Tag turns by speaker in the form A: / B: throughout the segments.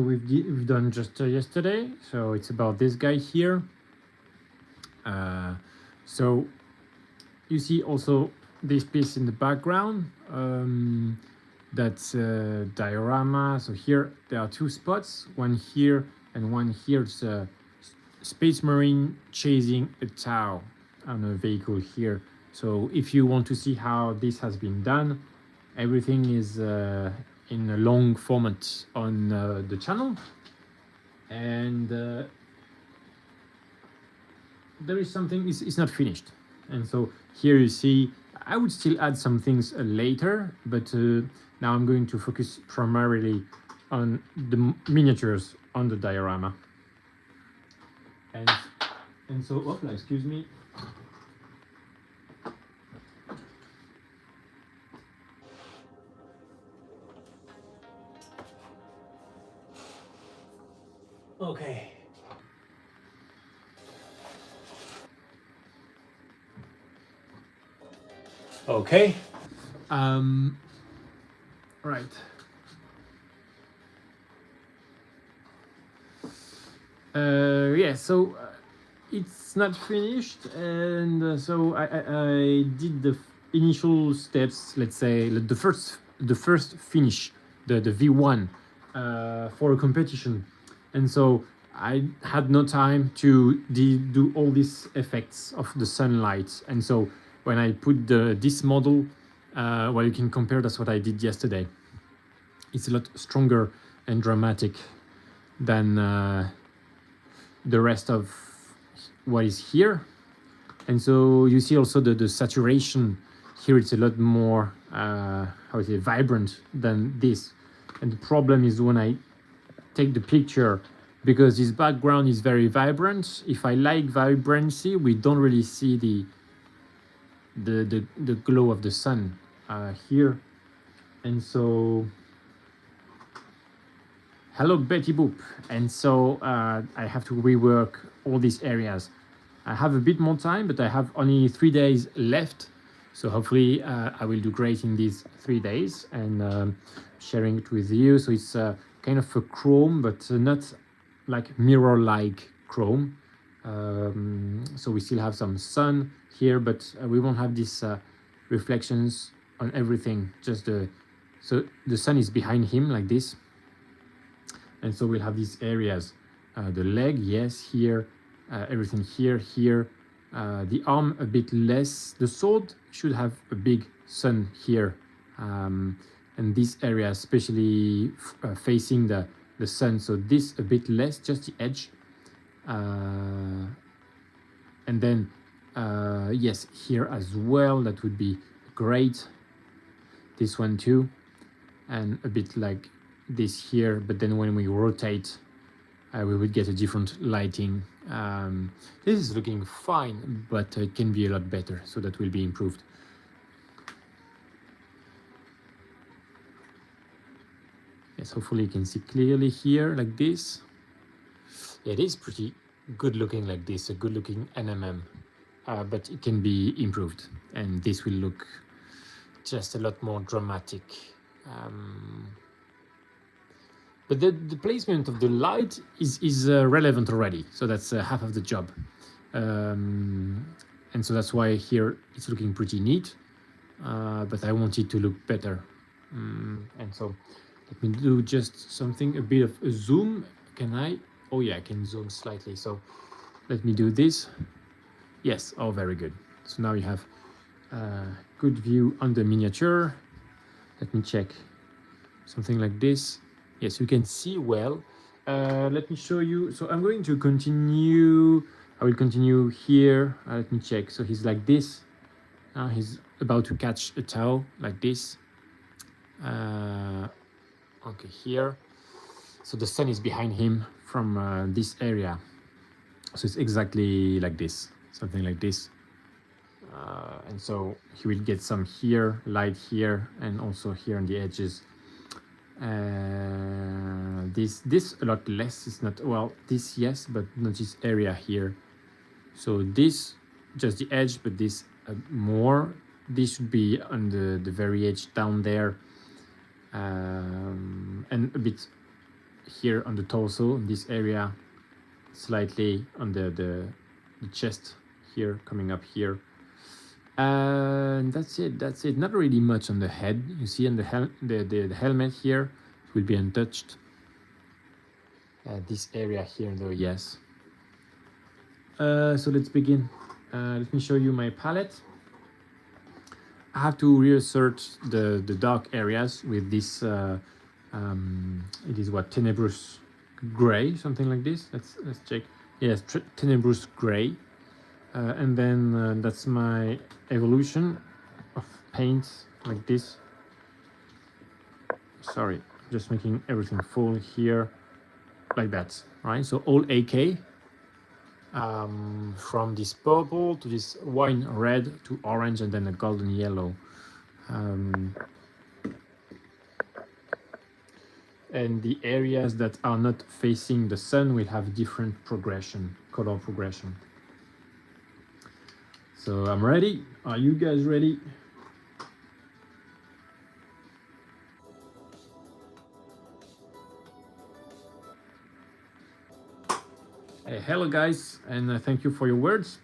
A: we've done just yesterday. So it's about this guy here. So you see also this piece in the background. That's a diorama. So here there are two spots, one here and one here. It's a space marine chasing a Tau on a vehicle here. So if you want to see how this has been done, everything is in a long format on the channel. And there is something, it's not finished. And so here you see, I would still add some things later, but now I'm going to focus primarily on the miniatures on the diorama. And so, oh, excuse me. Okay. Okay. Right. Yeah, so it's not finished, and so I did the initial steps, let's say the first finish, the V1 for a competition, and so I had no time to do all these effects of the sunlight, and so when I put this model, well, you can compare, that's what I did yesterday. It's a lot stronger and dramatic than the rest of what is here. And so you see also the saturation here, it's a lot more how to say, vibrant than this. And the problem is when I take the picture, because this background is very vibrant, if I like vibrancy, we don't really see the glow of the sun here. And so hello Betty Boop. And so I have to rework all these areas. I have a bit more time, but I have only 3 days left, so hopefully I will do great in these 3 days and sharing it with you. So it's kind of a chrome, but not like mirror-like chrome. So we still have some sun here, but we won't have these reflections on everything. Just so the sun is behind him like this, and so we'll have these areas. The leg, yes, here, everything here, the arm a bit less. The sword should have a big sun here, and this area especially facing the sun. So this a bit less, just the edge. And then yes, here as well, that would be great. This one too, and a bit like this here, but then when we rotate we would get a different lighting. This is looking fine, but it can be a lot better, so that will be improved. Yes, hopefully you can see clearly here like this. It is pretty good looking like this, a good looking NMM, but it can be improved, and this will look just a lot more dramatic. But the placement of the light is relevant already, so that's half of the job. And so that's why here it's looking pretty neat, but I want it to look better. And so let me do just something, a bit of a zoom. Can I? Oh yeah, I can zoom slightly. So let me do this. Yes, oh, very good. So now you have a good view on the miniature. Let me check something like this. Yes, you can see well. Let me show you. So I'm going to continue. I will continue here. Let me check. So he's like this. He's about to catch a Tau like this. Okay, here. So the sun is behind him from this area. So it's exactly like this, something like this. And so he will get some here, light here, and also here on the edges. This a lot less. It's not, well, this yes, but not this area here. So this just the edge, but this more. This should be on the very edge down there, and a bit here on the torso, in this area, slightly on the chest here, coming up here. And that's it. Not really much on the head. You see on the helmet here will be untouched. This area here though, yes. So let's begin. Let me show you my palette. I have to reassert the dark areas with this, it is what, Tenebrous Gray, something like this. Let's check. Yes, Tenebrous Gray. And then that's my evolution of paints like this. Sorry, just making everything full here, like that, right? So all AK, from this purple to this wine red to orange and then a golden yellow. And the areas that are not facing the sun will have different progression, color progression. So I'm ready. Are you guys ready? Hello guys, and thank you for your words.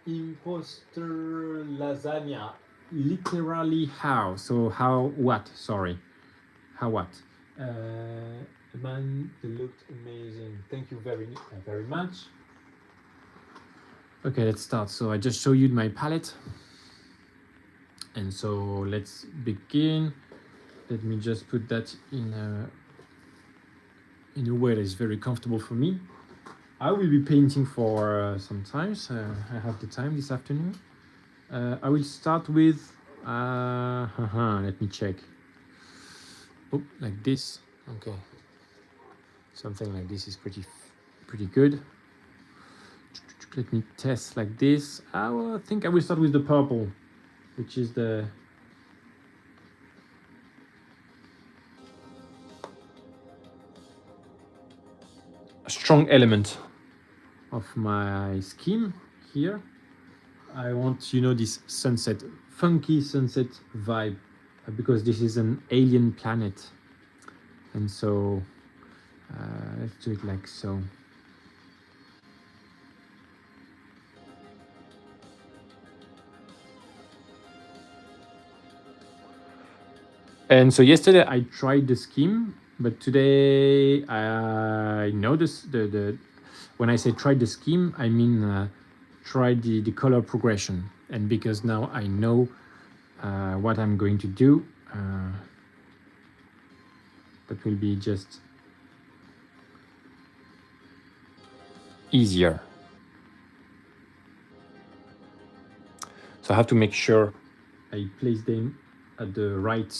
A: Imposter lasagna, literally how? So how what? Sorry, how what? Man, they looked amazing. Thank you very much. Okay, let's start. So I just showed you my palette, and so let's begin. Let me just put that in a way that is very comfortable for me. I will be painting for some time. I have the time this afternoon. I will start with, let me check. Oh, like this. Okay. Something like this is pretty good. Let me test like this. I think I will start with the purple, which is the strong element of my scheme here. I want, you know, this sunset, funky sunset vibe, because this is an alien planet. And so let's do it like so. And so yesterday I tried the scheme, but today I noticed when I say tried the scheme, I mean tried the color progression. And because now I know what I'm going to do, that will be just easier. So I have to make sure I place them at the right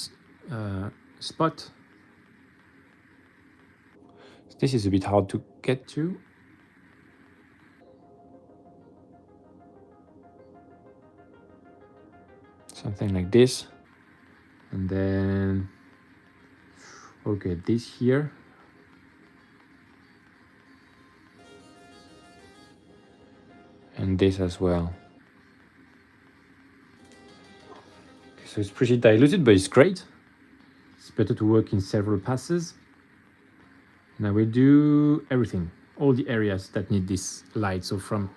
A: spot. This is a bit hard to get to. Something like this. And then, okay, this here. And this as well. So it's pretty diluted, but it's great. It's better to work in several passes. And I will do everything, all the areas that need this light. So from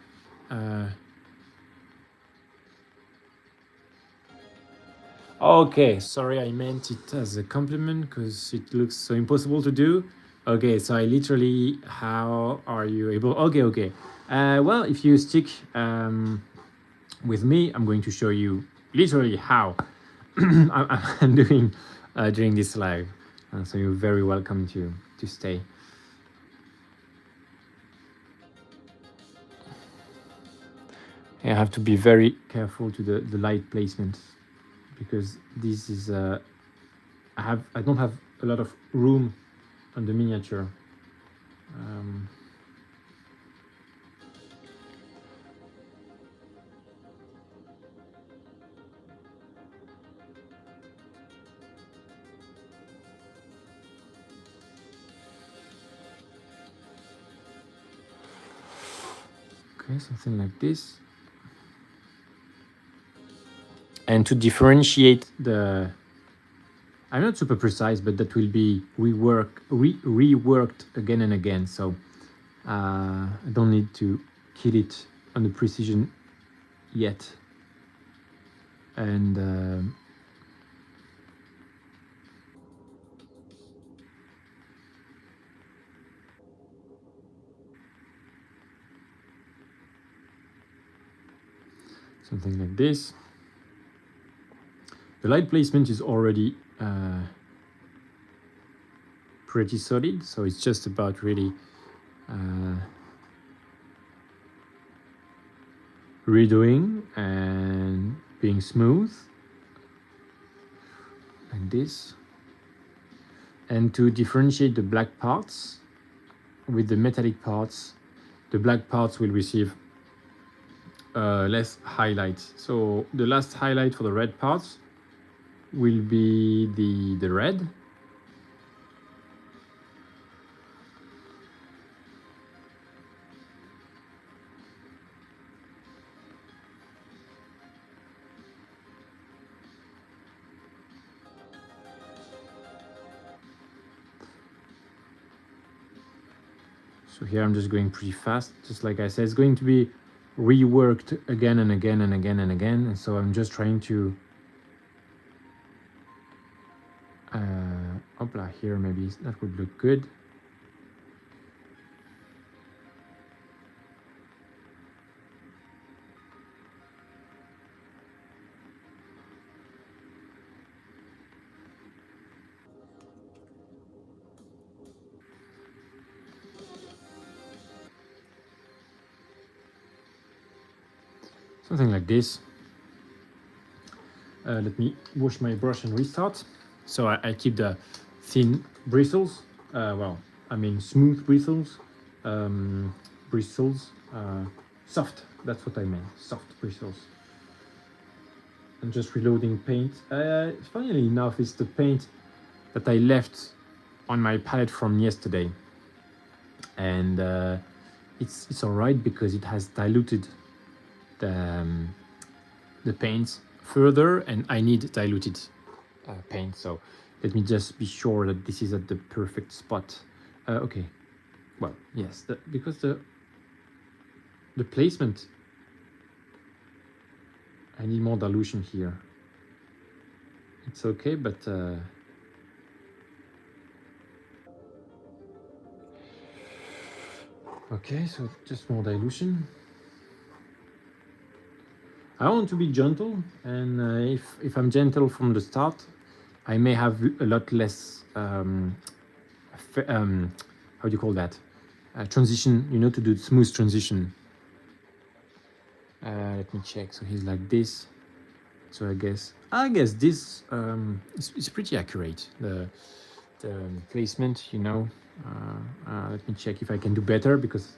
A: okay, sorry, I meant it as a compliment because it looks so impossible to do. Okay, so I literally, how are you able? Okay. Well, if you stick with me, I'm going to show you literally how I'm doing during this live. So you're very welcome to stay. I have to be very careful to the light placement, because this is I don't have a lot of room on the miniature. Okay, something like this. And to differentiate I'm not super precise, but that will be reworked again and again. So I don't need to kill it on the precision yet. And something like this. The light placement is already pretty solid, so it's just about really redoing and being smooth like this. And to differentiate the black parts with the metallic parts, the black parts will receive less highlights. So the last highlight for the red parts will be the red. So here I'm just going pretty fast, just like I said, it's going to be reworked again and again and again and again. And so I'm just trying to, hopla, here maybe that would look good. Something like this. Let me wash my brush and restart. So I keep the thin bristles, well, I mean smooth bristles, soft, that's what I meant, soft bristles. I'm just reloading paint. Funnily enough, it's the paint that I left on my palette from yesterday. And it's all right because it has diluted the paints further, and I need diluted paint. So let me just be sure that this is at the perfect spot. Okay, well, yes, because the placement, I need more dilution here. It's okay, but okay, so just more dilution. I want to be gentle, and if I'm gentle from the start, I may have a lot less, how do you call that? Transition, you know, to do smooth transition. Let me check. So he's like this. So I guess this is pretty accurate. The placement, you know. Let me check if I can do better, because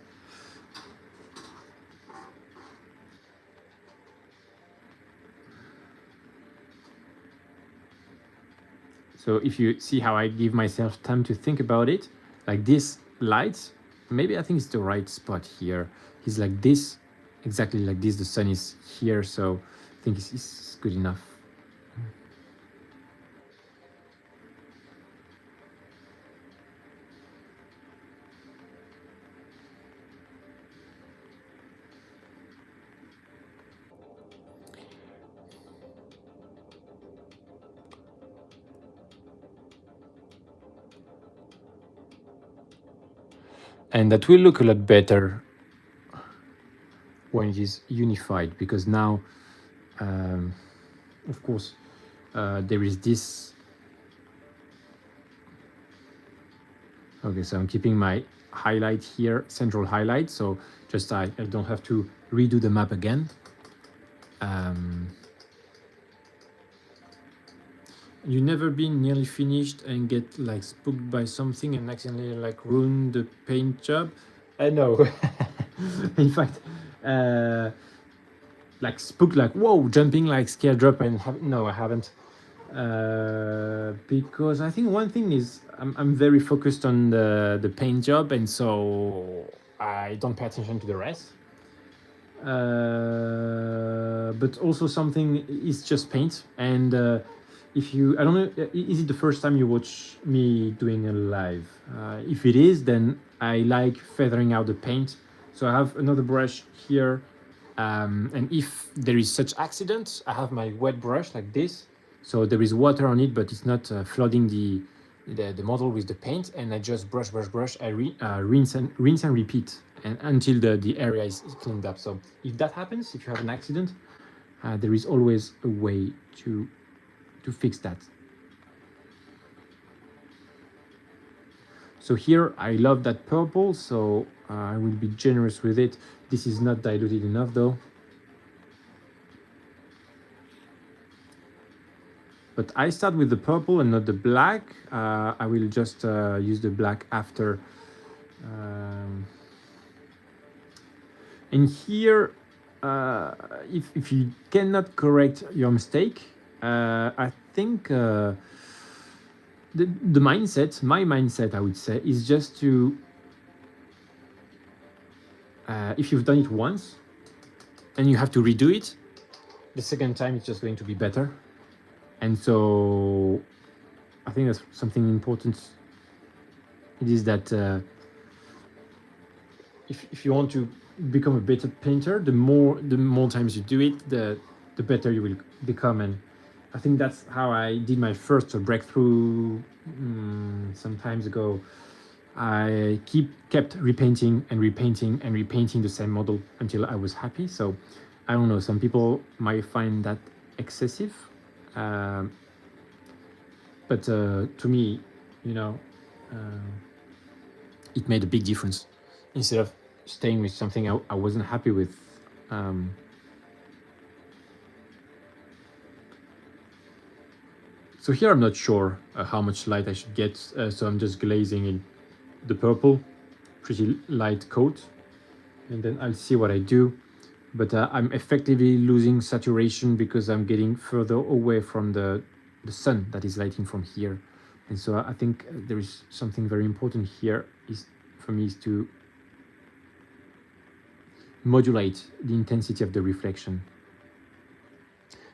A: so if you see how I give myself time to think about it, like this light, maybe I think it's the right spot here. He's like this, exactly like this. The sun is here, so I think it's good enough. And that will look a lot better when it is unified, because now, of course, there is this. Okay, so I'm keeping my highlight here, central highlight, so just I don't have to redo the map again. You never been nearly finished and get like spooked by something and accidentally like ruin the paint job? No. In fact, like spooked, like whoa, jumping like scare drop, and no, I haven't. Because I think one thing is I'm very focused on the paint job, and so I don't pay attention to the rest. But also something is just paint, and if you, I don't know, is it the first time you watch me doing a live? If it is, then I like feathering out the paint. So I have another brush here. And if there is such accident, I have my wet brush like this. So there is water on it, but it's not flooding the model with the paint. And I just brush. I rinse and repeat, and until the area is cleaned up. So if that happens, if you have an accident, there is always a way to fix that. So here I love that purple, so I will be generous with it. This is not diluted enough though. But I start with the purple and not the black. I will just use the black after. And here, if you cannot correct your mistake, I think the mindset, my mindset, I would say, is just to, if you've done it once and you have to redo it, the second time it's just going to be better. And so I think that's something important. It is that if you want to become a better painter, the more times you do it, the better you will become. And I think that's how I did my first breakthrough some times ago. I kept repainting the same model until I was happy. So I don't know, some people might find that excessive, but to me, you know, it made a big difference. Instead of staying with something I wasn't happy with. So here I'm not sure how much light I should get, so I'm just glazing in the purple, pretty light coat, and then I'll see what I do. But I'm effectively losing saturation because I'm getting further away from the sun that is lighting from here. And so I think there is something very important here for me is to modulate the intensity of the reflection.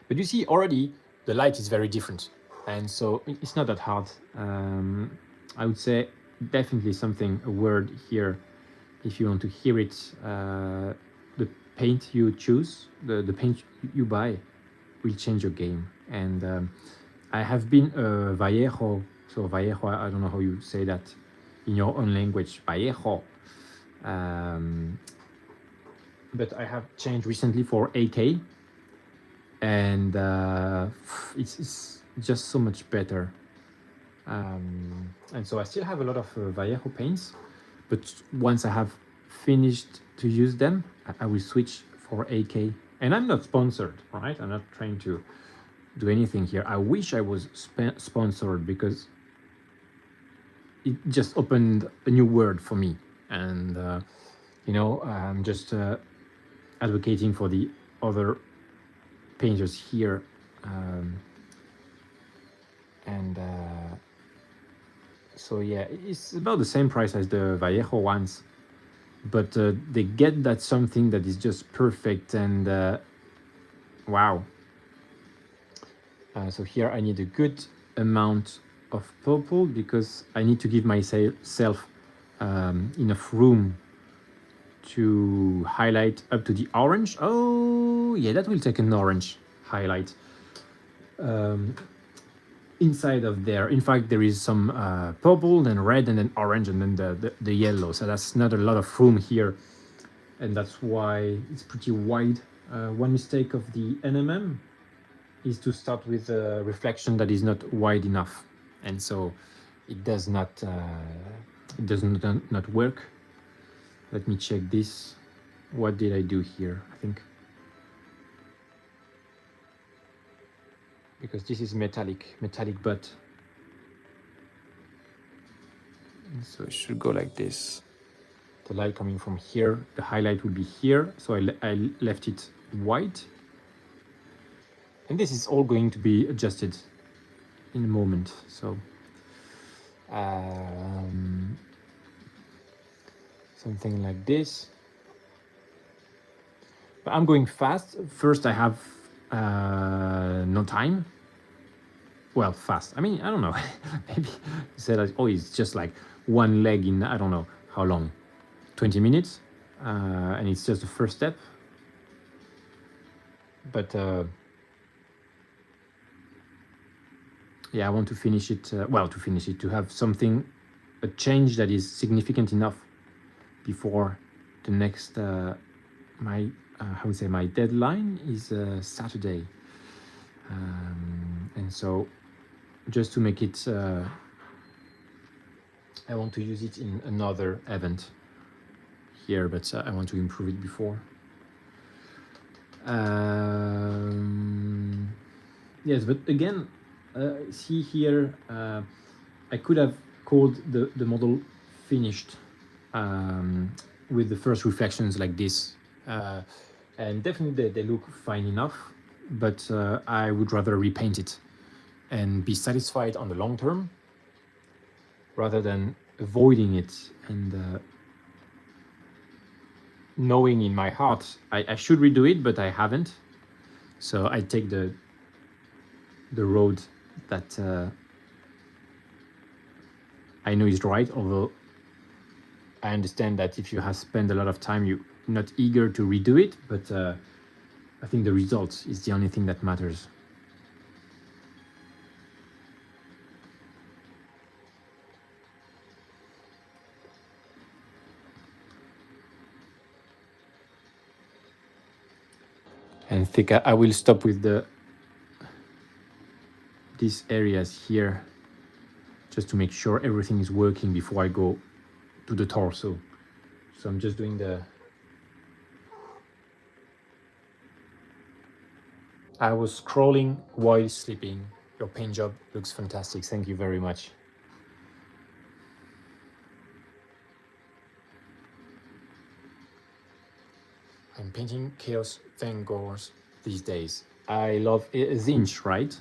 A: But you see already the light is very different, and so it's not that hard. I would say definitely a word here, if you want to hear it. The paint you choose, the paint you buy will change your game. And I have been a Vallejo, so Vallejo, I don't know how you say that in your own language, Vallejo. But I have changed recently for AK, and it's just so much better. And so I still have a lot of Vallejo paints, but once I have finished to use them, I will switch for AK. And I'm not sponsored, right? I'm not trying to do anything here. I wish I was sponsored, because it just opened a new world for me. And you know, I'm just advocating for the other painters here, so yeah, it's about the same price as the Vallejo ones, but they get that something that is just perfect. And wow. So here I need a good amount of purple, because I need to give myself enough room to highlight up to the orange. Oh yeah, that will take an orange highlight inside of there. In fact, there is some purple, then red, and then orange, and then the yellow. So that's not a lot of room here, and that's why it's pretty wide. One mistake of the NMM is to start with a reflection that is not wide enough, and so it does not work. Let me check this. What did I do here? I think, because this is metallic butt, and so it should go like this. The light coming from here, the highlight will be here, so I left it white, and this is all going to be adjusted in a moment. So something like this. But I'm going fast. First, I have no time. well, fast. I mean, I don't know. Maybe you said, like, oh, it's just like one leg in, I don't know how long, 20 minutes. And it's just the first step. But yeah, I want to finish it, well, to have something, a change that is significant enough before the next, my, how would say, my deadline is Saturday. And so just to make it, I want to use it in another event here, but I want to improve it before. Yes, but again, see here, I could have called the model finished with the first reflections like this. And definitely they look fine enough, but I would rather repaint it and be satisfied on the long term rather than avoiding it and knowing in my heart I should redo it, but I haven't. So I take the road that I know is right, although I understand that if you have spent a lot of time, you're not eager to redo it, but I think the result is the only thing that matters. And I think I will stop with these areas here just to make sure everything is working before I go to the torso. So I'm just doing I was scrolling while sleeping. Your paint job looks fantastic. Thank you very much. I'm painting Chaos Vanguards these days. I love Zinch, right?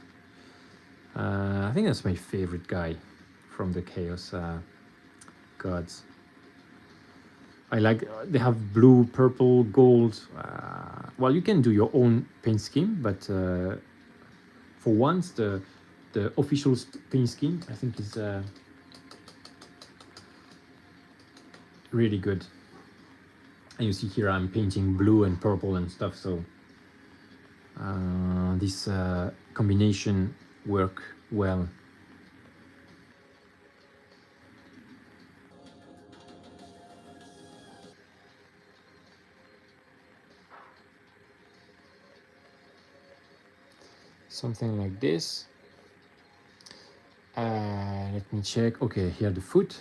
A: I think that's my favorite guy from the Chaos gods. I like, they have blue, purple, gold. Well, you can do your own paint scheme, but for once, the official paint scheme, I think, is really good. And you see here I'm painting blue and purple and stuff, so this combination work well. Something like this. Let me check. Okay, here the foot.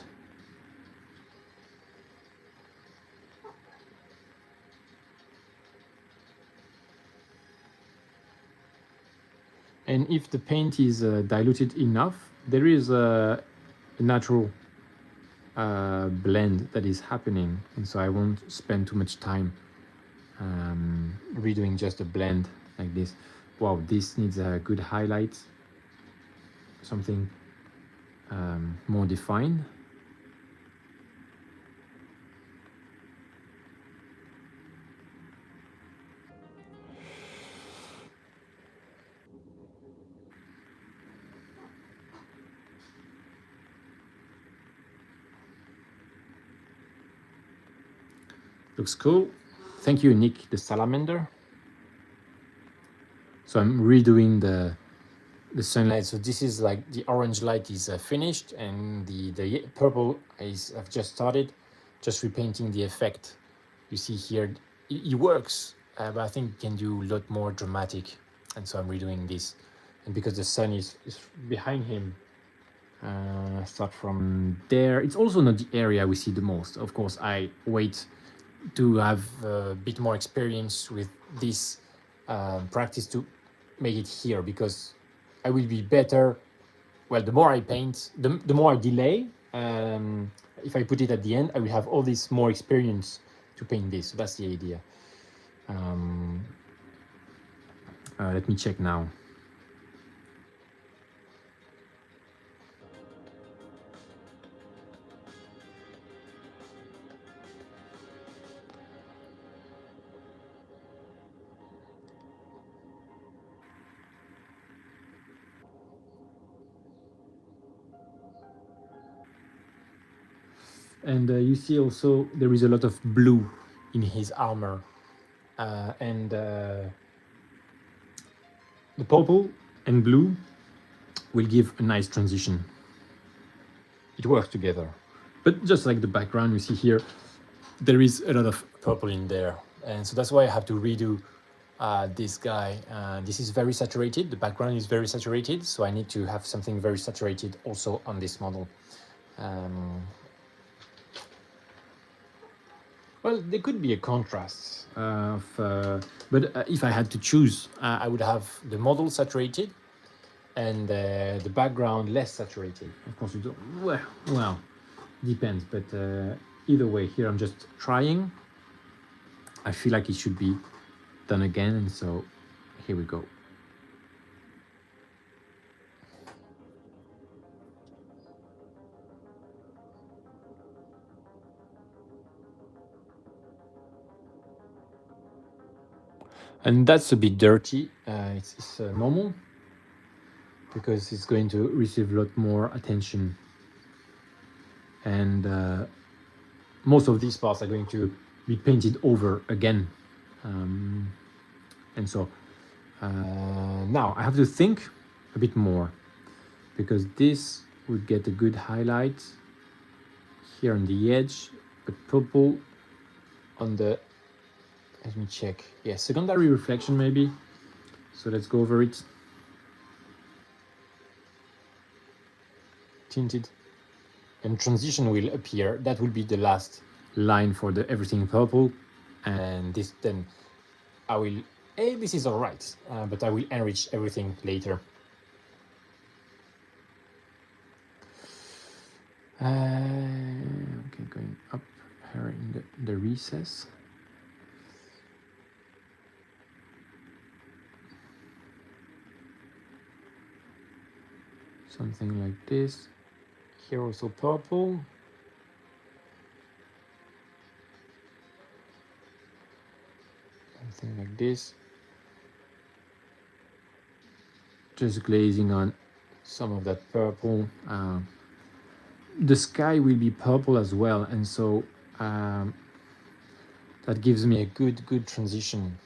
A: And if the paint is diluted enough, there is a natural blend that is happening, and so I won't spend too much time redoing just a blend like this. Wow, this needs a good highlight, something more defined. Looks cool. Thank you, Nick the Salamander. So I'm redoing the sunlight. So this is like the orange light is finished, and the purple is I've just started, just repainting the effect. You see here, it works, but I think it can do a lot more dramatic, and so I'm redoing this. And because the sun is behind him, start from there. It's also not the area we see the most. Of course, I wait to have a bit more experience with this practice to make it here, because I will be better. Well, the more I paint, the more I delay. If I put it at the end, I will have all this more experience to paint this. So that's the idea. Let me check now. And you see also there is a lot of blue in his armor. And the purple and blue will give a nice transition. It works together. But just like the background you see here, there is a lot of purple in there. And so that's why I have to redo this guy. This is very saturated. The background is very saturated. So I need to have something very saturated also on this model. Well, there could be a contrast but if I had to choose, I would have the model saturated and the background less saturated. Of course, you don't. Well, depends. But either way, here I'm just trying. I feel like it should be done again, and so here we go. And that's a bit dirty. It's normal because it's going to receive a lot more attention. And most of these parts are going to be painted over again. And so now I have to think a bit more, because this would get a good highlight here on the edge, but purple on the, let me check. Yeah, secondary reflection maybe. So let's go over it. Tinted. And transition will appear. That will be the last line for the everything purple. And this, then I will, this is all right, but I will enrich everything later. Okay, going up here in the recess. Something like this. Here also purple. Something like this. Just glazing on some of that purple. The sky will be purple as well, and so that gives me a good transition,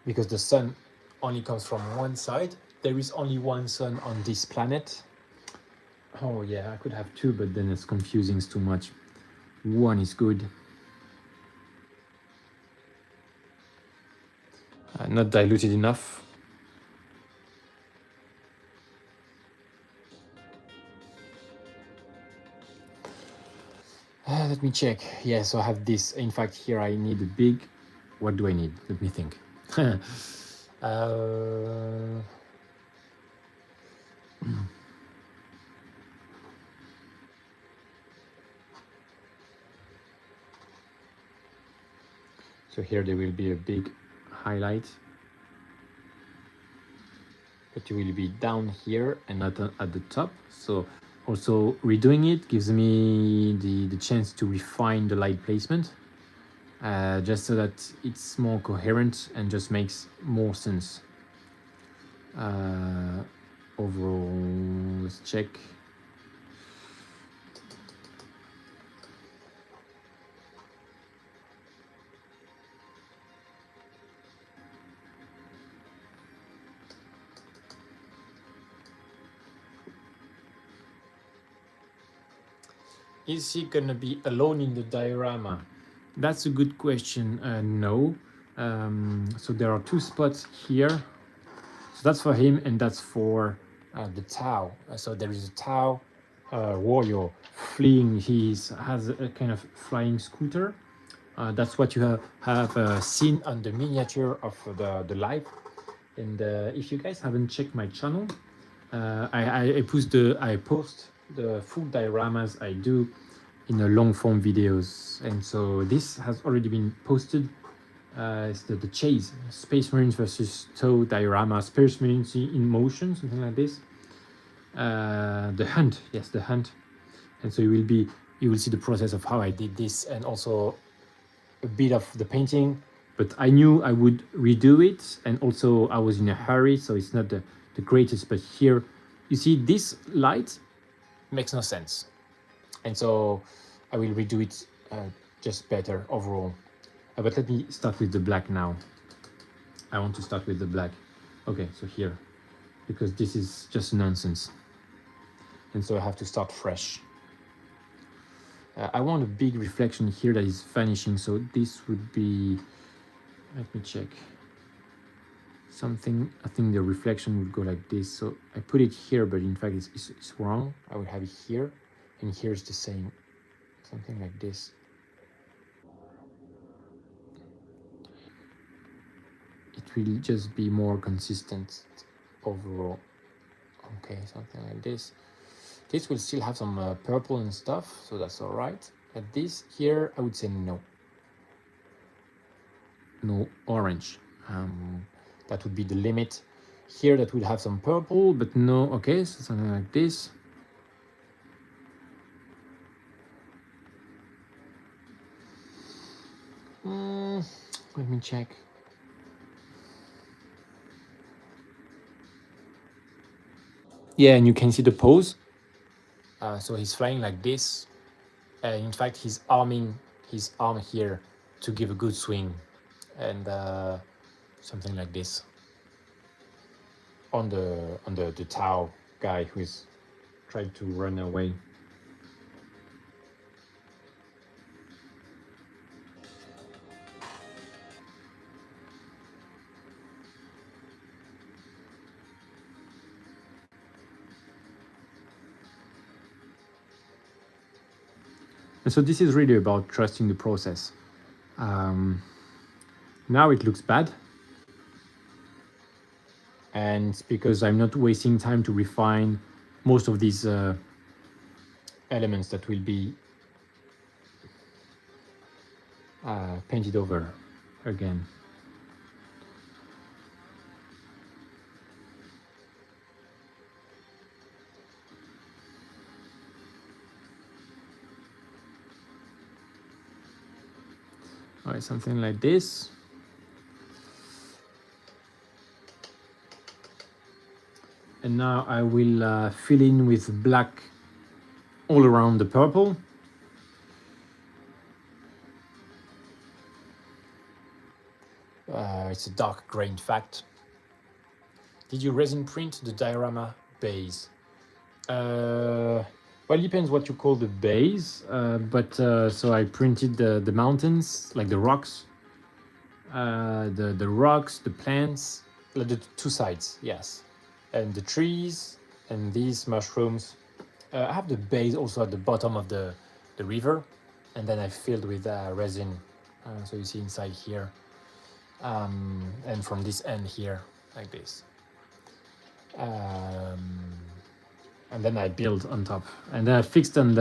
A: because the sun only comes from one side. There is only one sun on this planet. Oh yeah, I could have two, but then it's confusing, it's too much. One is good. Not diluted enough. Let me check. Yeah, so I have this. In fact, here I need a big. What do I need? Let me think. So here there will be a big highlight, but it will be down here and not at the top. So also redoing it gives me the chance to refine the light placement, just so that it's more coherent and just makes more sense. Overall, let's check. Is he gonna be alone in the diorama? That's a good question. No. So there are two spots here. So that's for him, and that's for the Tau. So there is a Tau warrior fleeing. He has a kind of flying scooter. That's what you have seen on the miniature of the live. And if you guys haven't checked my channel, I post the full dioramas I do in a long form videos, and so this has already been posted. It's the chase, Space Marines versus Tau diorama, Space Marines in motion, something like this. The hunt, yes, the hunt. And so you will see the process of how I did this, and also a bit of the painting. But I knew I would redo it, and also I was in a hurry, so it's not the greatest. But here you see this light makes no sense. And so I will redo it just better overall. But let me start with the black now. I want to start with the black. Okay, so here, because this is just nonsense. And so I have to start fresh. I want a big reflection here that is vanishing. So this would be, let me check. Something, I think the reflection would go like this. So I put it here, but in fact it's wrong. I will have it here, and here's the same, something like this. It will just be more consistent overall. Okay, something like this. This will still have some purple and stuff, so that's all right. But this here, I would say no. No orange. That would be the limit. Here that would have some purple, but no, okay, so something like this. Let me check. Yeah, and you can see the pose. So he's flying like this. In fact, he's arming his arm here to give a good swing, and something like this on the Tau guy who is trying to run away. And so this is really about trusting the process. Now it looks bad. And it's because I'm not wasting time to refine most of these elements that will be painted over again. All right, something like this. And now I will fill in with black all around the purple. It's a dark gray, in fact. Did you resin print the diorama base? Well, it depends what you call the base, but so I printed the mountains, like the rocks, the rocks, the plants, like the two sides, yes, and the trees and these mushrooms. I have the base also at the bottom of the river, and then I filled with resin. So you see inside here, and from this end here, like this. And then I build on top, and then I fixed on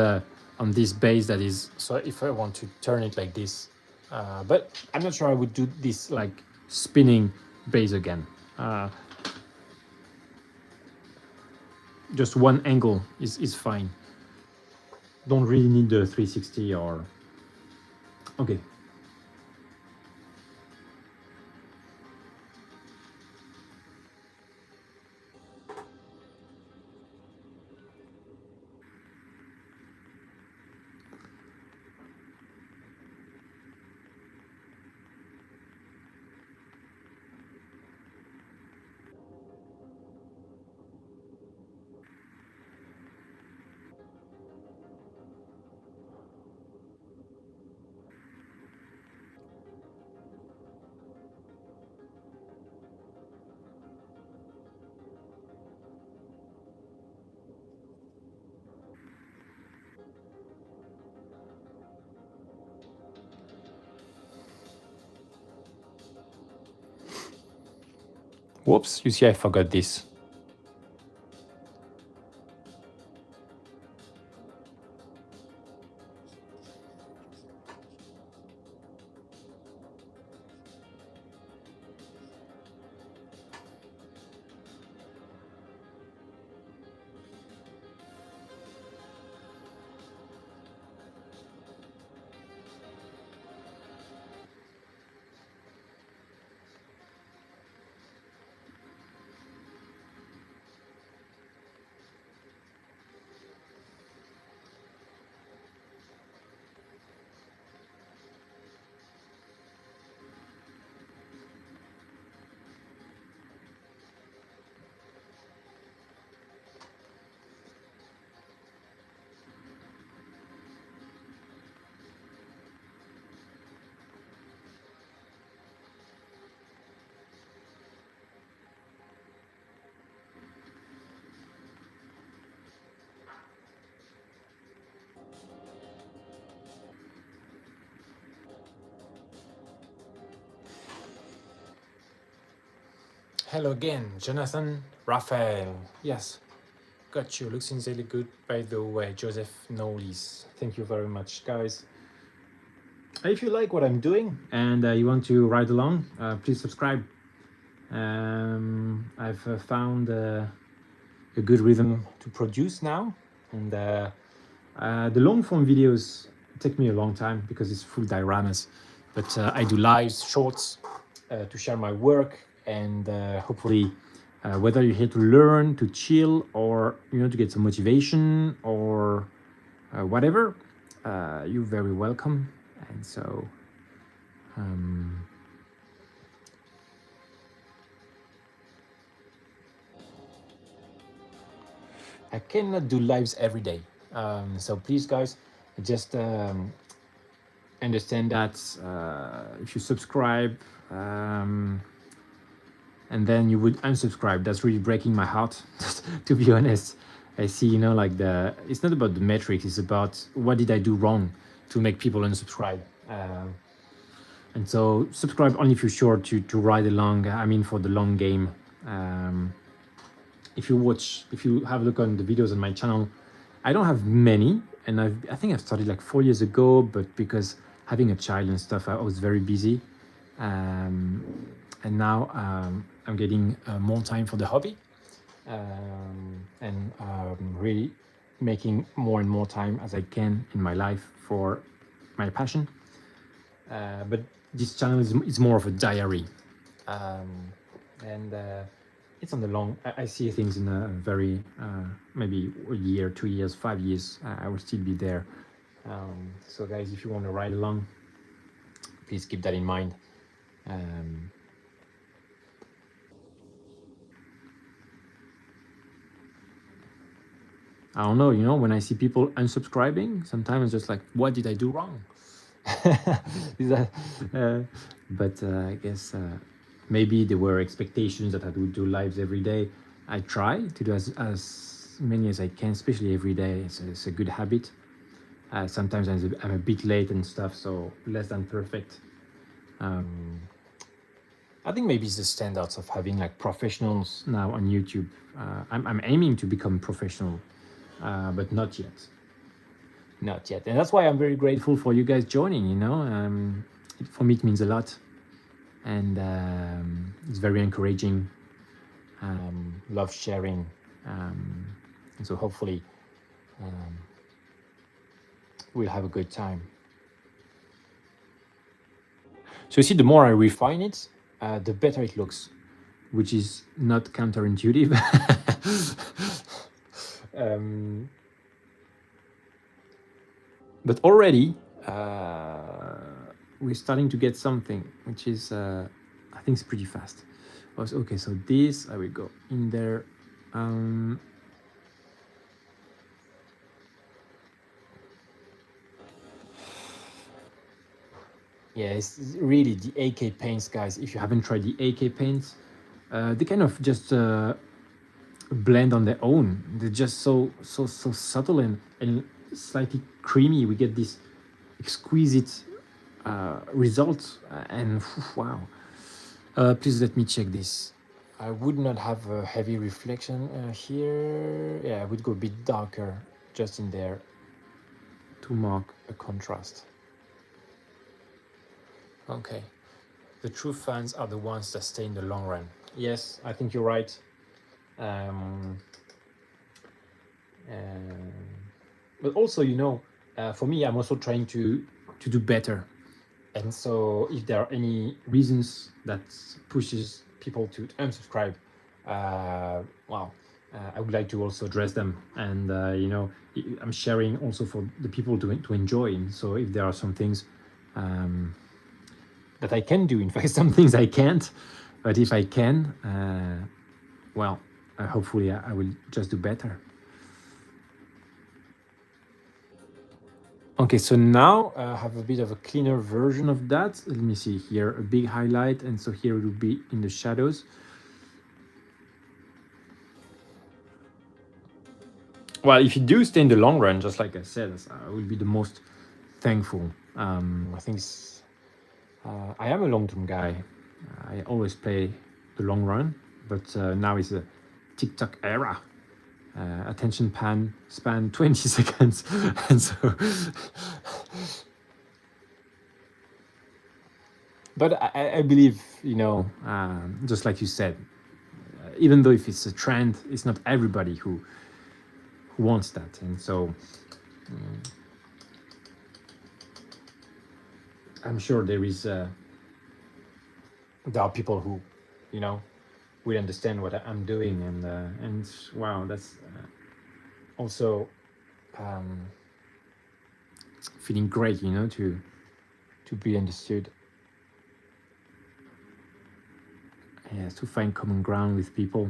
A: this base that is. So if I want to turn it like this, but I'm not sure I would do this like spinning base again. Just one angle is fine. Don't really need the 360 or. Okay. Whoops, you see I forgot this. Hello again, Jonathan, Raphael. Yes, got you. Looks sincerely good, by the way. Joseph Knowles. Thank you very much, guys. If you like what I'm doing and you want to ride along, please subscribe. I've found a good rhythm to produce now, and the long form videos take me a long time because it's full dioramas. But I do lives, shorts to share my work, and hopefully, whether you're here to learn, to chill, or to get some motivation or whatever, you're very welcome. And so. I cannot do lives every day. So please, guys, just understand that if you subscribe and then you would unsubscribe, that's really breaking my heart, to be honest. I see, like it's not about the metrics, it's about what did I do wrong to make people unsubscribe. And so subscribe only if you're sure to ride along, I mean, for the long game. If you have a look on the videos on my channel, I don't have many, and I think I started like 4 years ago, but because having a child and stuff, I was very busy. And now I'm getting more time for the hobby, and really making more and more time as I can in my life for my passion. But this channel is more of a diary, and it's on the long. I see things in a very maybe a year, 2 years, 5 years. I will still be there. So guys, if you want to ride along, please keep that in mind. I don't know, when I see people unsubscribing, sometimes it's just like, what did I do wrong? But I guess maybe there were expectations that I would do lives every day. I try to do as many as I can, especially every day. It's a good habit. Sometimes I'm a bit late and stuff, so less than perfect. I think maybe it's the standards of having like professionals now on YouTube. I'm aiming to become professional, but not yet. Not yet. And that's why I'm very grateful for you guys joining, for me, it means a lot. And it's very encouraging. Love sharing. And so hopefully we'll have a good time. So you see, the more I refine it, the better it looks, which is not counterintuitive. But already we're starting to get something, which is, I think it's pretty fast. Okay, so this, I will go in there. Yeah, it's really the AK paints, guys. If you haven't tried the AK paints, they kind of just blend on their own. They're just so subtle and slightly creamy. We get this exquisite result, and wow. Please let me check this. I would not have a heavy reflection here. Yeah, I would go a bit darker just in there to mark a contrast. Okay, the true fans are the ones that stay in the long run. Yes, I think you're right. But also, for me, I'm also trying to do better. And so if there are any reasons that pushes people to unsubscribe, I would like to also address them. And, I'm sharing also for the people to enjoy. So if there are some things that I can do, in fact, some things I can't, but if I can, hopefully I will just do better. Okay, so now I have a bit of a cleaner version of that. Let me see here, a big highlight, and so here it will be in the shadows. Well, if you do stay in the long run, just like I said, I will be the most thankful. I think I am a long-term guy. I always play the long run, but now is a TikTok era. Attention span 20 seconds, and so. But I believe, you know, just like you said, even though if it's a trend, it's not everybody who wants that, and so I'm sure there are people who, you know, will understand what I'm doing, and wow, that's also feeling great, you know, to be understood. Yes, to find common ground with people.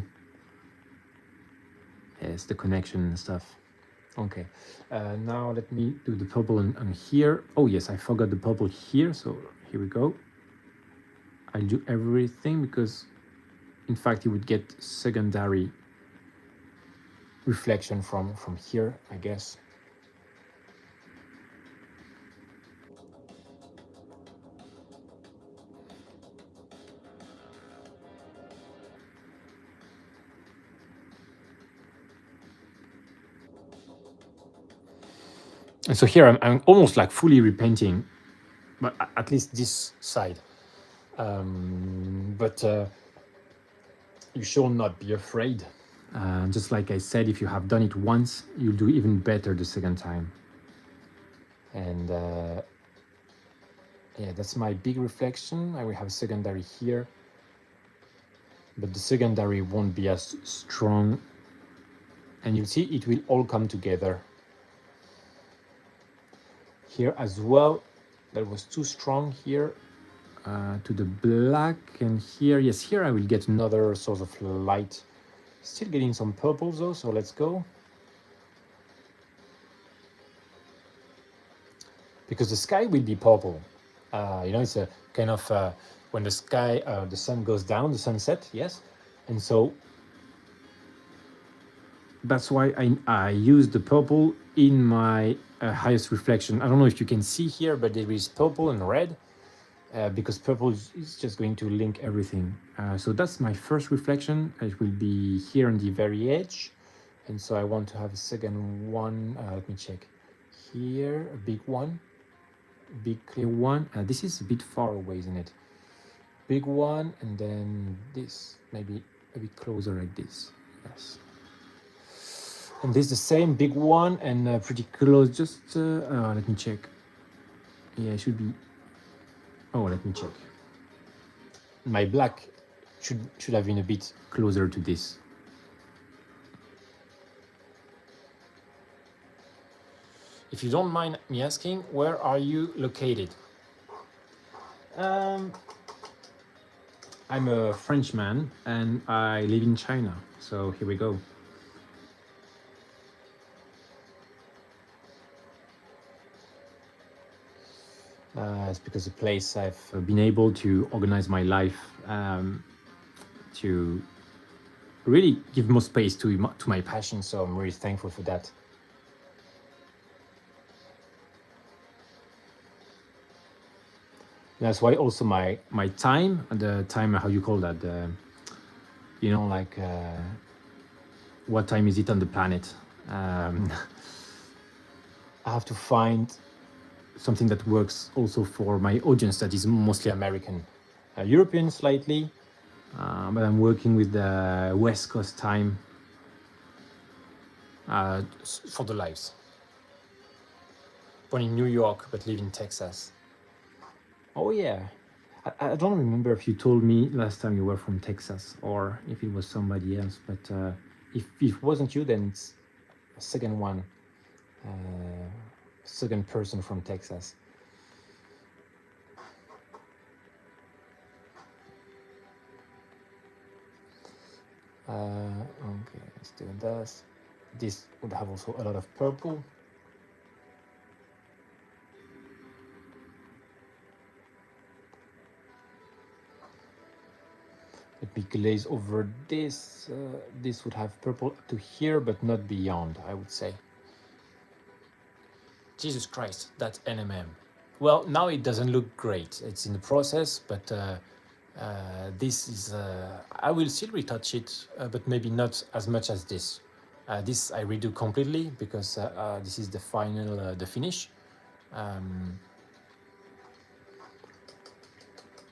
A: Yes, the connection and stuff. Okay, now let me do the purple on here. Oh yes, I forgot the purple here, so here we go. I'll do everything because in fact you would get secondary reflection from here, I guess. And so here I'm almost like fully repainting, but at least this side. But you should not be afraid. Just like I said, if you have done it once, you'll do even better the second time. And yeah, that's my big reflection. I will have a secondary here, but the secondary won't be as strong. And you'll see it will all come together. Here as well, that was too strong here to the black, and here, yes, here I will get another source of light. Still getting some purples though, so let's go. Because the sky will be purple. You know, it's a kind of when the sky, the sun goes down, the sunset, yes, and so that's why I use the purple in my highest reflection. I don't know if you can see here, but there is purple and red because purple is just going to link everything. So that's my first reflection. It will be here on the very edge. And so I want to have a second one. Let me check. Here, a big one, big clear one. This is a bit far away, isn't it? Big one, and then this, maybe a bit closer like this. Yes. And this is the same big one and pretty close. Just let me check. Yeah, it should be. Oh, let me check. My black should have been a bit closer to this. If you don't mind me asking, where are you located? I'm a Frenchman and I live in China. So here we go. It's because the place I've been able to organize my life to really give more space to my passion. So I'm really thankful for that. That's why also my time, the time, how you call that, you know, like what time is it on the planet? I have to find something that works also for my audience that is mostly American, European slightly, but I'm working with the West Coast time for the lives. Born in New York, but live in Texas. Oh yeah, I don't remember if you told me last time you were from Texas or if it was somebody else, but if it wasn't you, then it's a second one. Second person from Texas. Okay, let's do this. This would have also a lot of purple. Let me glaze over this. This would have purple up to here, but not beyond, I would say. Jesus Christ, that's NMM. Well, now it doesn't look great. It's in the process, but This is, I will still retouch it, but maybe not as much as this. This I redo completely because this is the final, the finish. Um,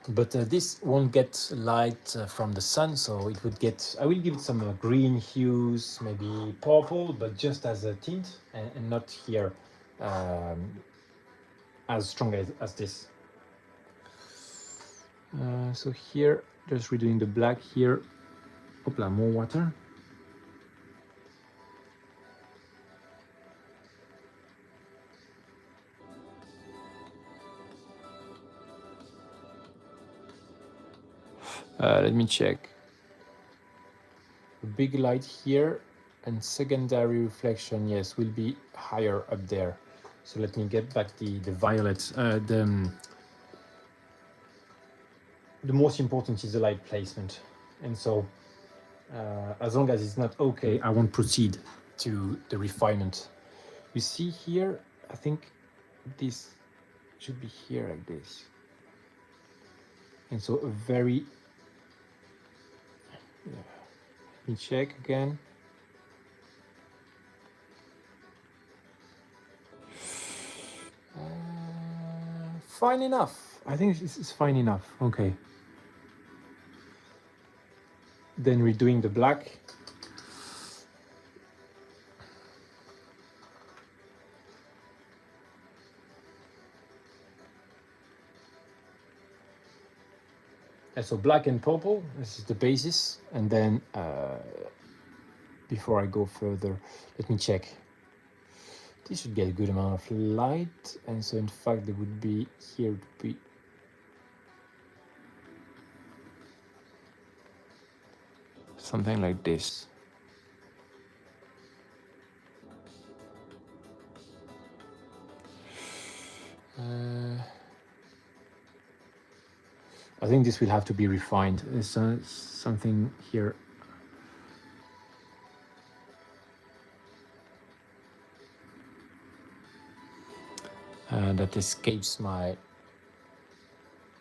A: but this won't get light from the sun, so it would get, I will give it some green hues, maybe purple, but just as a tint, and not here um, as strong as this. So here, just redoing the black here. Hopla, more water. Let me check. A big light here, and secondary reflection, yes, will be higher up there. So let me get back the violet. The most important is the light placement. And so as long as it's not okay, I won't proceed to the refinement. You see here, I think this should be here like this. And so a very, let me check again. Fine enough. I think this is fine enough. Okay. Then redoing the black. And so black and purple, this is the basis. And then before I go further, let me check. This should get a good amount of light. And so in fact, there would be here to be something like this. I think this will have to be refined. There's something here. That escapes my,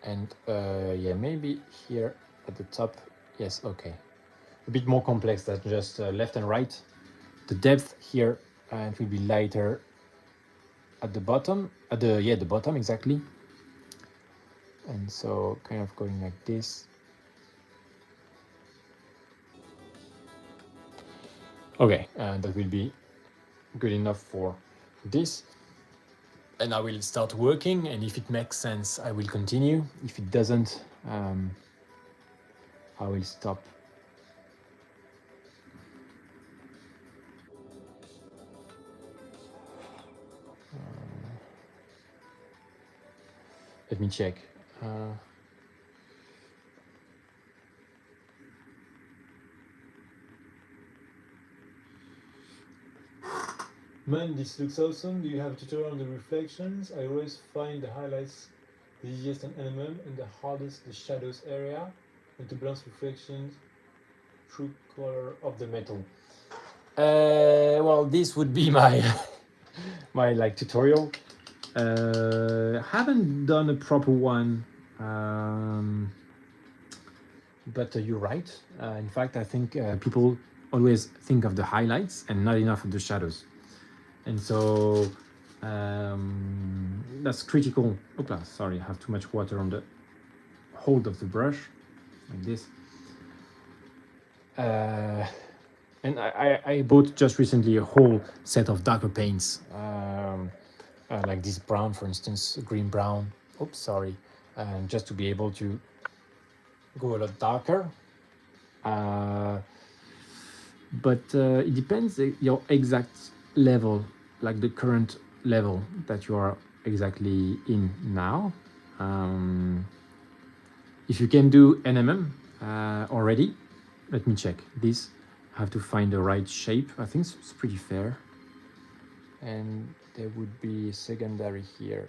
A: and yeah, maybe here at the top. Yes, okay. A bit more complex than just left and right. The depth here, it will be lighter at the bottom, at the bottom exactly. And so kind of going like this. Okay, that will be good enough for this. And I will start working, and if it makes sense, I will continue. If it doesn't, I will stop. Let me check. Man, this looks awesome. Do you have a tutorial on the reflections? I always find the highlights the easiest on NMM and the hardest the shadows area, and to balance reflections true color of the metal. Well, this would be my my like tutorial. Haven't done a proper one, but you're right. In fact, I think people always think of the highlights and not enough of the shadows. And so that's critical. Oops, sorry, I have too much water on the hold of the brush, like this. And I bought just recently a whole set of darker paints, like this brown, for instance, green brown. Oops, sorry, just to be able to go a lot darker. But it depends your exact level, like the current level that you are exactly in now. If you can do NMM already, let me check this. I have to find the right shape. I think it's pretty fair. And there would be a secondary here.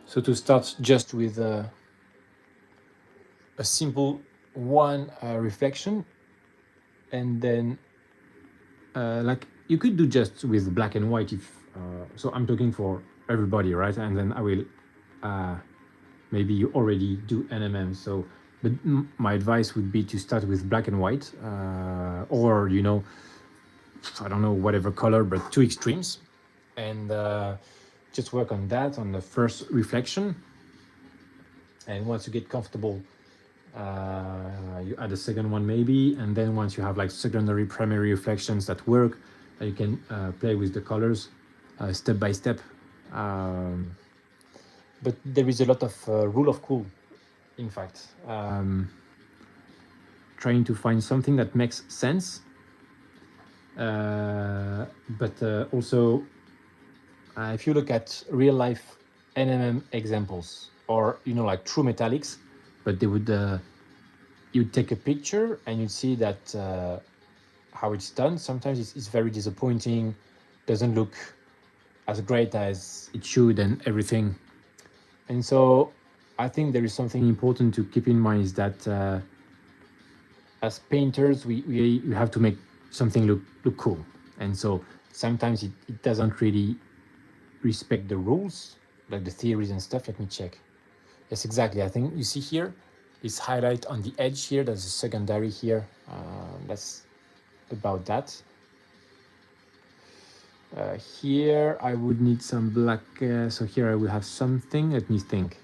A: So to start just with a simple one reflection, and then like you could do just with black and white if so I'm talking for everybody, right? And then I will maybe you already do NMM, so but my advice would be to start with black and white, or you know, I don't know, whatever color, but two extremes, and just work on that on the first reflection. And once you get comfortable, you add a second one maybe, and then once you have like secondary, primary reflections that work, you can play with the colors step by step. But there is a lot of rule of cool, in fact. Trying to find something that makes sense, but also if you look at real life NMM examples, or you know, like true metallics, but they would you'd take a picture and you'd see that how it's done. Sometimes it's very disappointing, doesn't look as great as it should and everything. And so I think there is something important to keep in mind, is that as painters, we have to make something look cool. And so sometimes it doesn't really respect the rules, like the theories and stuff. Let me check. Yes, exactly. I think you see here, it's highlight on the edge here. There's a secondary here. That's about that. Here I would need some black. So here I will have something. Let me think.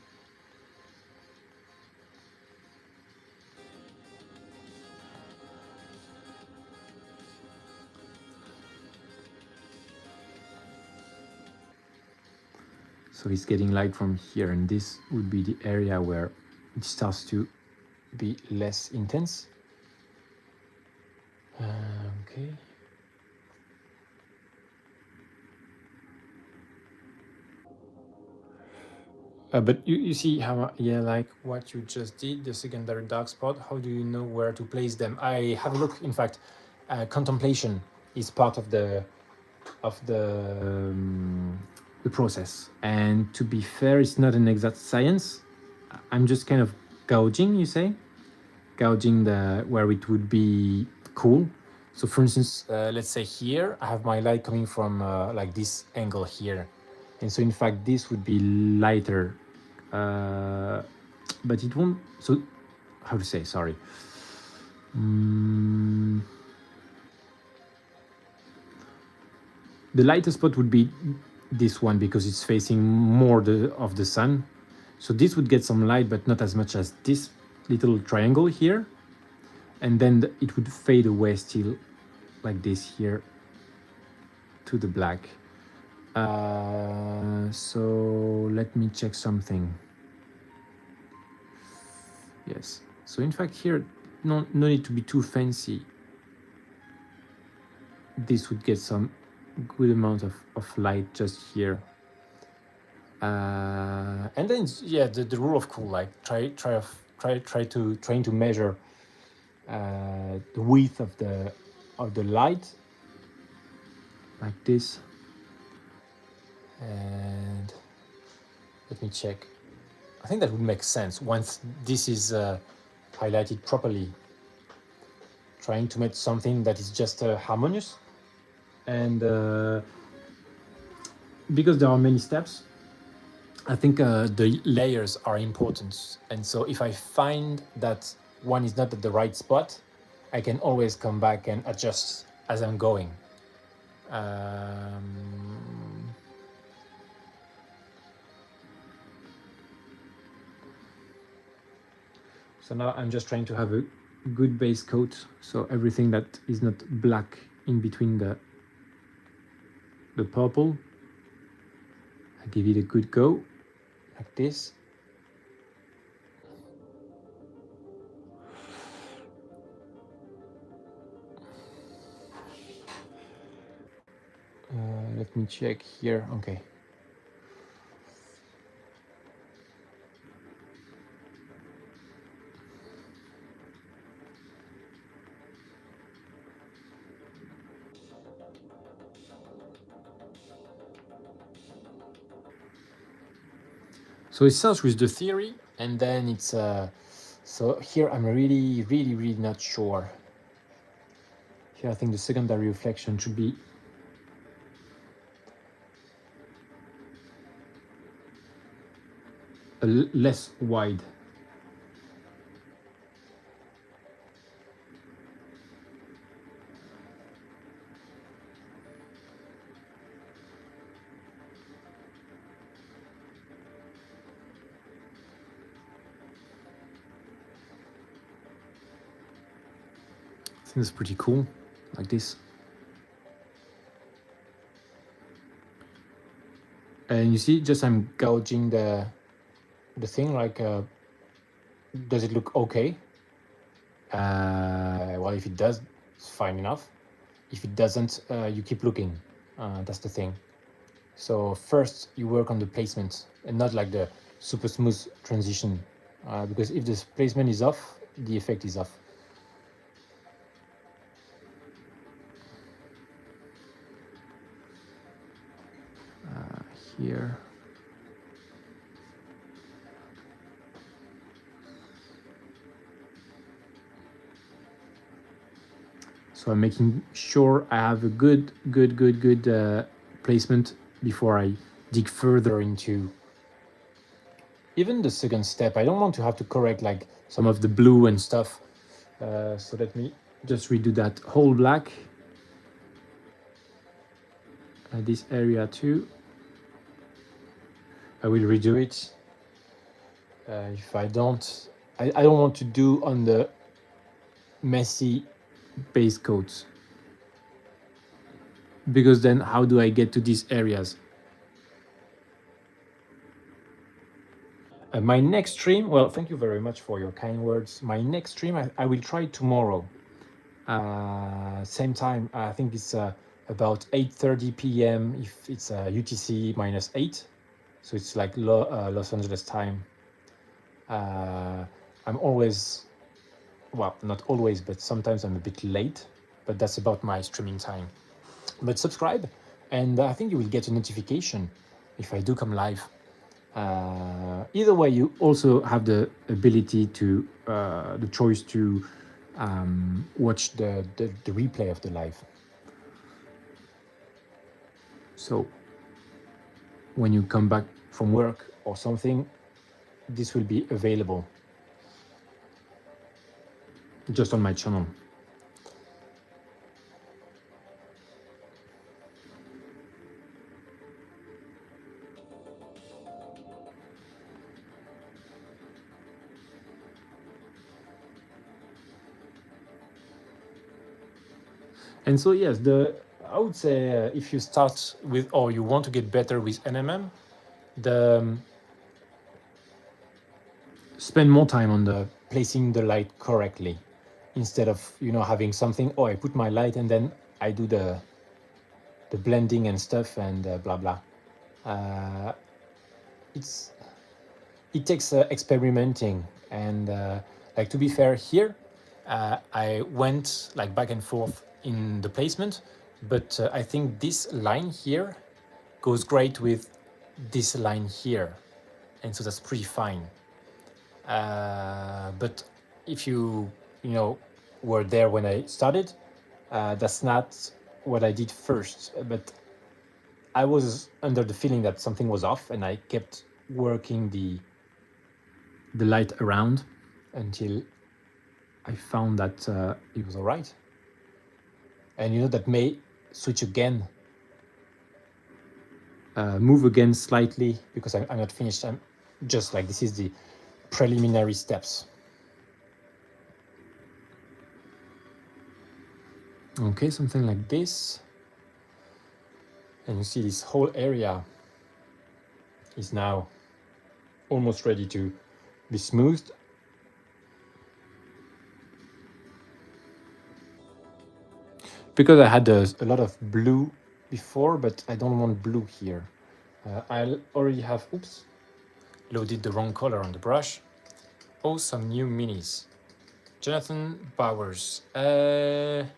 A: So it's getting light from here, and this would be the area where it starts to be less intense. Okay. But you see how, yeah, like what you just did, the secondary dark spot, how do you know where to place them? I have a look, in fact, contemplation is part of the process. And to be fair, it's not an exact science. I'm just kind of gouging, you say? Gouging the where it would be cool. So for instance, let's say here, I have my light coming from like this angle here. And so in fact, this would be lighter, but it won't, so how to say, sorry. The lightest spot would be this one because it's facing more of the sun. So this would get some light, but not as much as this little triangle here. And then it would fade away still like this here to the black. So let me check something. Yes. So in fact here, no need to be too fancy. This would get some good amount of light just here. And then yeah, the rule of cool, like trying to measure the width of the light like this. And let me check. I think that would make sense once this is highlighted properly. Trying to make something that is just harmonious. And because there are many steps, I think the layers are important. And so if I find that one is not at the right spot, I can always come back and adjust as I'm going. So now I'm just trying to have a good base coat, so everything that is not black in between the purple, I give it a good go, like this. Let me check here. Okay. So it starts with the theory, and then it's So here I'm really not sure. Here I think the secondary reflection should be less wide. I think it's pretty cool, like this. And you see, just I'm gouging the thing, like, does it look okay? Well, if it does, it's fine enough. If it doesn't, you keep looking. That's the thing. So first you work on the placement and not like the super smooth transition, because if the placement is off, the effect is off. Here. So I'm making sure I have a good placement before I dig further into even the second step. I don't want to have to correct like some of the blue and stuff. So let me just redo that whole black. This area too. I will redo it. If I don't, I don't want to do on the messy base coats, because then how do I get to these areas? My next stream, well, thank you very much for your kind words. My next stream, I will try tomorrow. Same time, I think it's about 8:30 p.m. if it's UTC -8. So it's like Los Angeles time. I'm always, well, not always, but sometimes I'm a bit late, but that's about my streaming time. But subscribe, and I think you will get a notification if I do come live. Either way, you also have the ability to, the choice to watch the replay of the live. So when you come back from work or something, this will be available just on my channel. And so yes, I would say if you start with, or you want to get better with NMM, spend more time on the placing the light correctly, instead of, you know, having something, oh, I put my light and then I do the blending and stuff and blah blah. It takes experimenting, and like, to be fair here, I went like back and forth in the placement, but I think this line here goes great with this line here, and so that's pretty fine. But if you know, were there when I started, that's not what I did first, but I was under the feeling that something was off, and I kept working the light around until I found that it was all right. And you know, that may switch again, move again slightly, because I'm not finished. I'm just like, this is the preliminary steps. Okay, something like this. And you see this whole area is now almost ready to be smoothed. Because I had a lot of blue before, but I don't want blue here. I already have, oops, loaded the wrong color on the brush. Oh, some new minis. Jonathan Bowers. Well,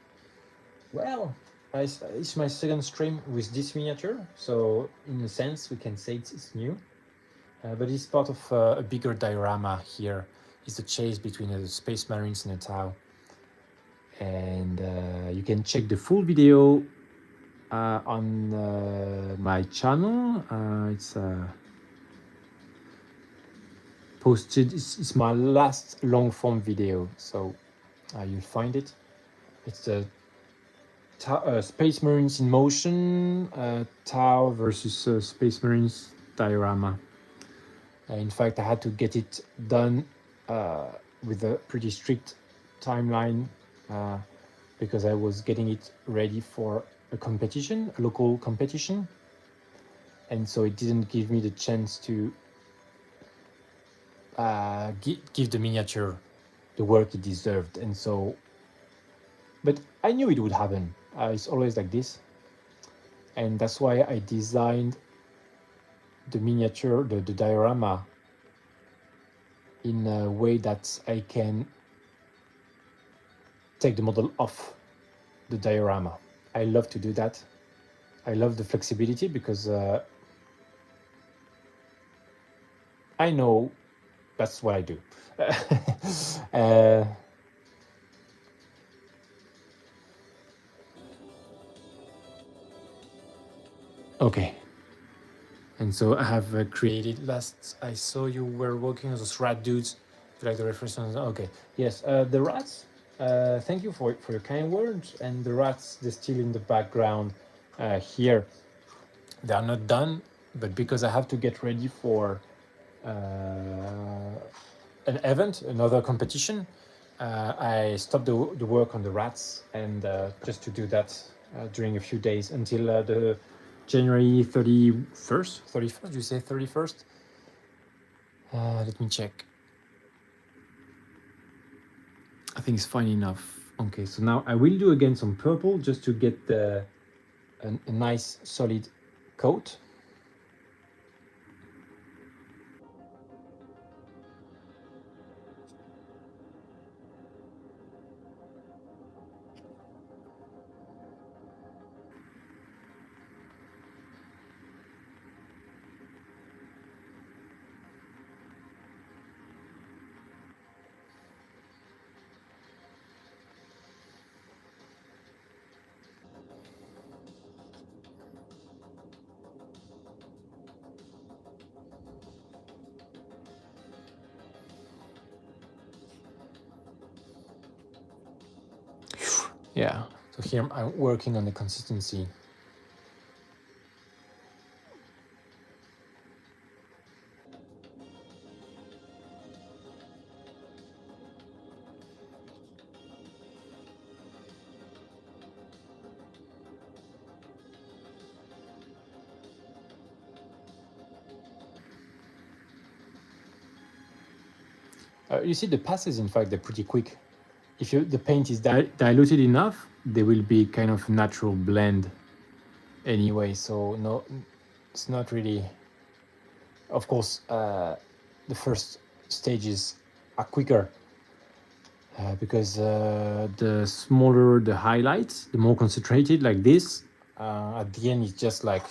A: it's my second stream with this miniature, so in a sense we can say it's new, but it's part of a bigger diorama here. is the chase between the Space Marines and the Tau. And you can check the full video on my channel. It's posted. It's my last long form video, so you'll find it. It's the Space Marines in motion, Tau versus Space Marines diorama. In fact, I had to get it done with a pretty strict timeline because I was getting it ready for a competition, a local competition. And so it didn't give me the chance to give the miniature the work it deserved. And so, but I knew it would happen. It's always like this. And that's why I designed the miniature, the diorama, in a way that I can take the model off the diorama. I love to do that. I love the flexibility because I know that's what I do. Okay. And so I have created, last I saw you were working on those rat dudes. If you like the reference, okay. Yes, the rats, thank you for your kind words. And the rats, they're still in the background here. They are not done, but because I have to get ready for an event, another competition, I stopped the work on the rats and just to do that during a few days until the January 31st. 31st? Did you say 31st? Let me check. I think it's fine enough. Okay, so now I will do again some purple just to get a nice solid coat. Yeah, so here I'm working on the consistency. You see the passes, in fact, they're pretty quick. If the paint is diluted enough, they will be kind of natural blend anyway. So no, it's not really. Of course, the first stages are quicker because the smaller the highlights, the more concentrated, like this. At the end, it's just like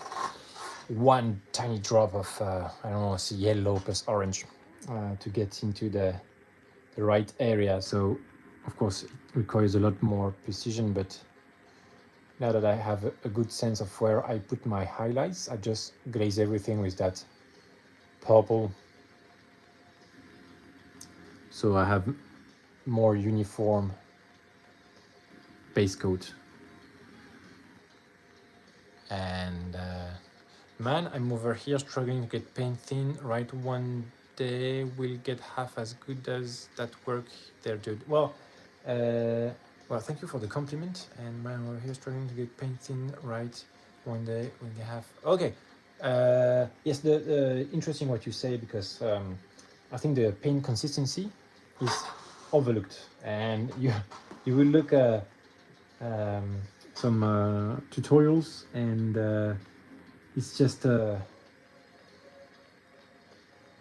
A: one tiny drop of I don't know, it's yellow plus orange to get into the right area. So of course it requires a lot more precision, but now that I have a good sense of where I put my highlights, I just glaze everything with that purple, so I have more uniform base coat. And man, I'm over here struggling to get paint thin. Right, one day we'll get half as good as that work there, dude. Well, thank you for the compliment. And man, we're here struggling to get paint thin. Right, one day we'll get half. Okay. Yes, the interesting what you say, because I think the paint consistency is overlooked, and you will look some tutorials, and it's just the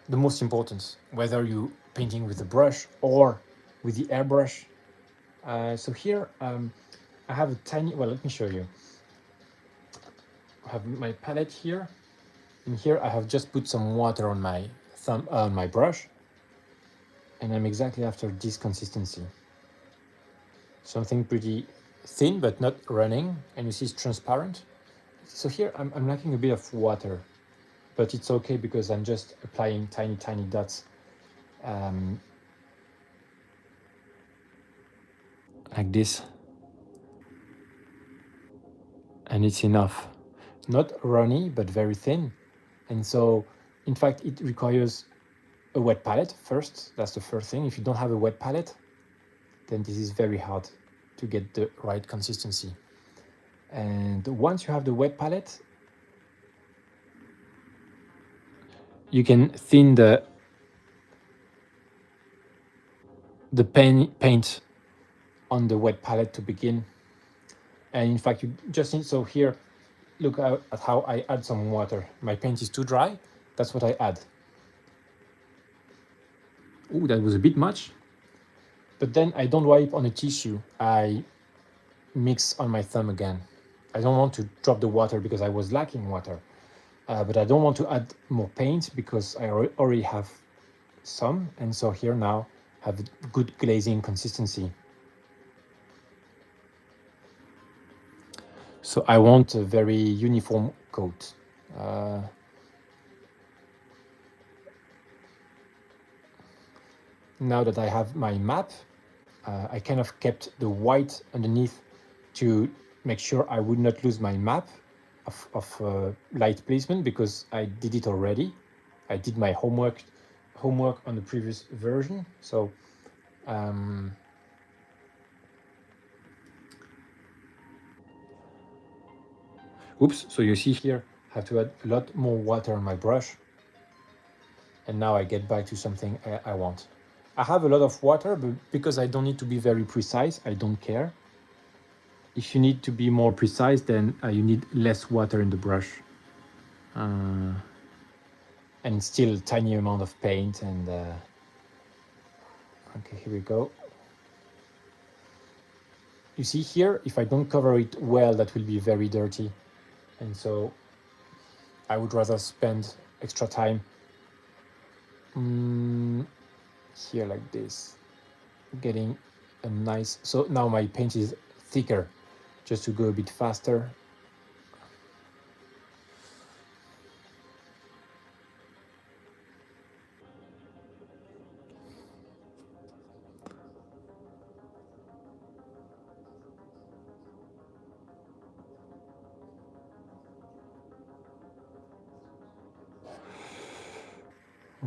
A: most important, whether you painting with a brush or with the airbrush. So here I have a tiny, well, let me show you. I have my palette here, and here I have just put some water on my brush, And I'm exactly after this consistency. Something pretty thin but not running, and you see it's transparent. So here I'm lacking a bit of water, but it's okay because I'm just applying tiny dots, like this, and it's enough. Not runny, but very thin. And so, in fact, it requires a wet palette first. That's the first thing. If you don't have a wet palette, then this is very hard to get the right consistency. And once you have the wet palette, you can thin the paint on the wet palette to begin. And in fact, you just need, so here, look at how I add some water. My paint is too dry. That's what I add. Oh, that was a bit much. But then I don't wipe on a tissue. I mix on my thumb again. I don't want to drop the water because I was lacking water. But I don't want to add more paint because I already have some. And so here now have a good glazing consistency. So I want a very uniform coat. Now that I have my map, I kind of kept the white underneath to make sure I would not lose my map of light placement because I did it already. I did my homework on the previous version. So oops, so you see here, I have to add a lot more water on my brush. And now I get back to something I want. I have a lot of water, but because I don't need to be very precise, I don't care. If you need to be more precise, then you need less water in the brush. And still tiny amount of paint. And okay, here we go. You see here, if I don't cover it well, that will be very dirty. And so I would rather spend extra time here like this, getting a nice, so now my paint is thicker, just to go a bit faster.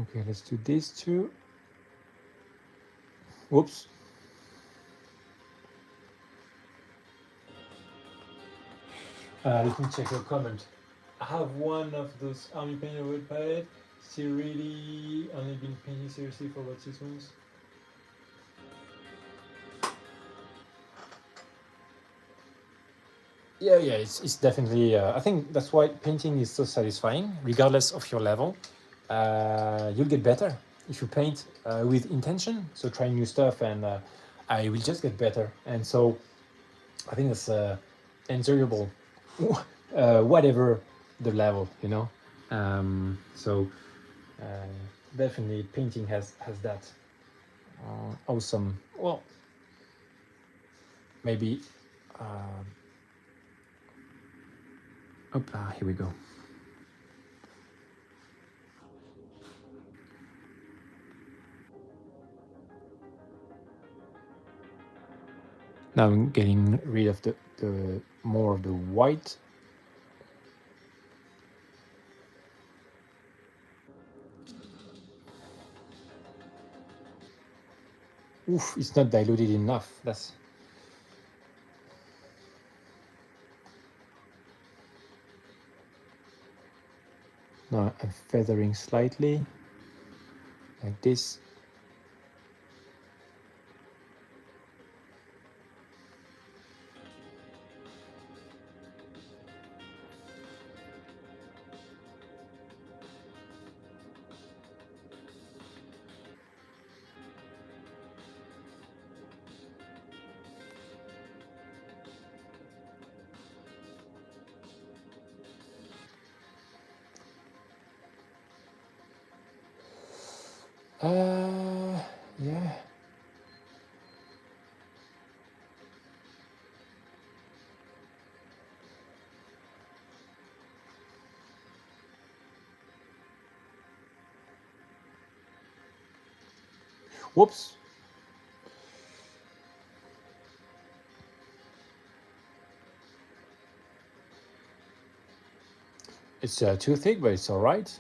A: Okay, let's do this too. Whoops. Let me check your comment. I have one of those army painted wood palette. Still really only been painting seriously for about 6 months. Yeah, it's definitely. I think that's why painting is so satisfying, regardless of your level. You'll get better if you paint with intention. So trying new stuff, and I will just get better. And so I think that's enjoyable, whatever the level, you know. So definitely painting has that awesome. Well, maybe. Here we go. Now I'm getting rid of the more of the white. Oof, it's not diluted enough. That's. Now I'm feathering slightly, like this. Yeah. Whoops. It's too thick, but it's all right.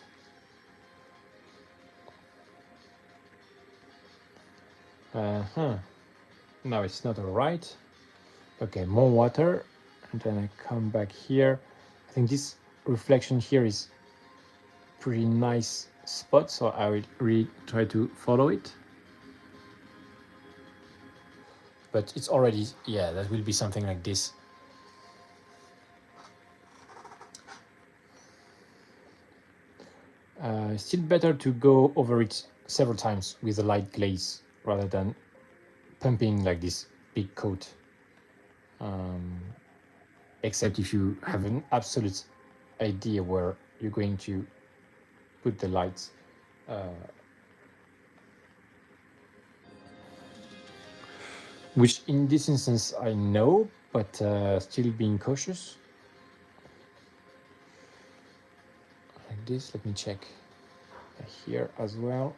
A: Uh-huh. Now it's not all right. Okay, more water. And then I come back here. I think this reflection here is pretty nice spot, so I will really try to follow it. But it's already, yeah, that will be something like this. Still better to go over it several times with a light glaze rather than pumping like this big coat. Except if you have an absolute idea where you're going to put the lights. Which in this instance I know, but still being cautious. Like this, let me check here as well.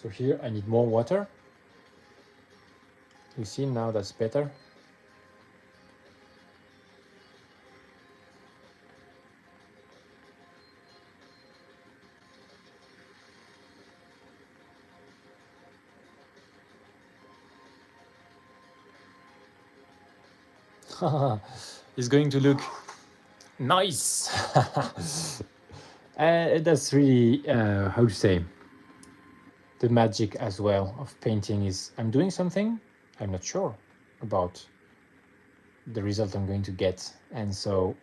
A: So here I need more water. You see now that's better. It's going to look nice. That's really, how to say, the magic as well of painting is I'm doing something, I'm not sure about the result I'm going to get. And so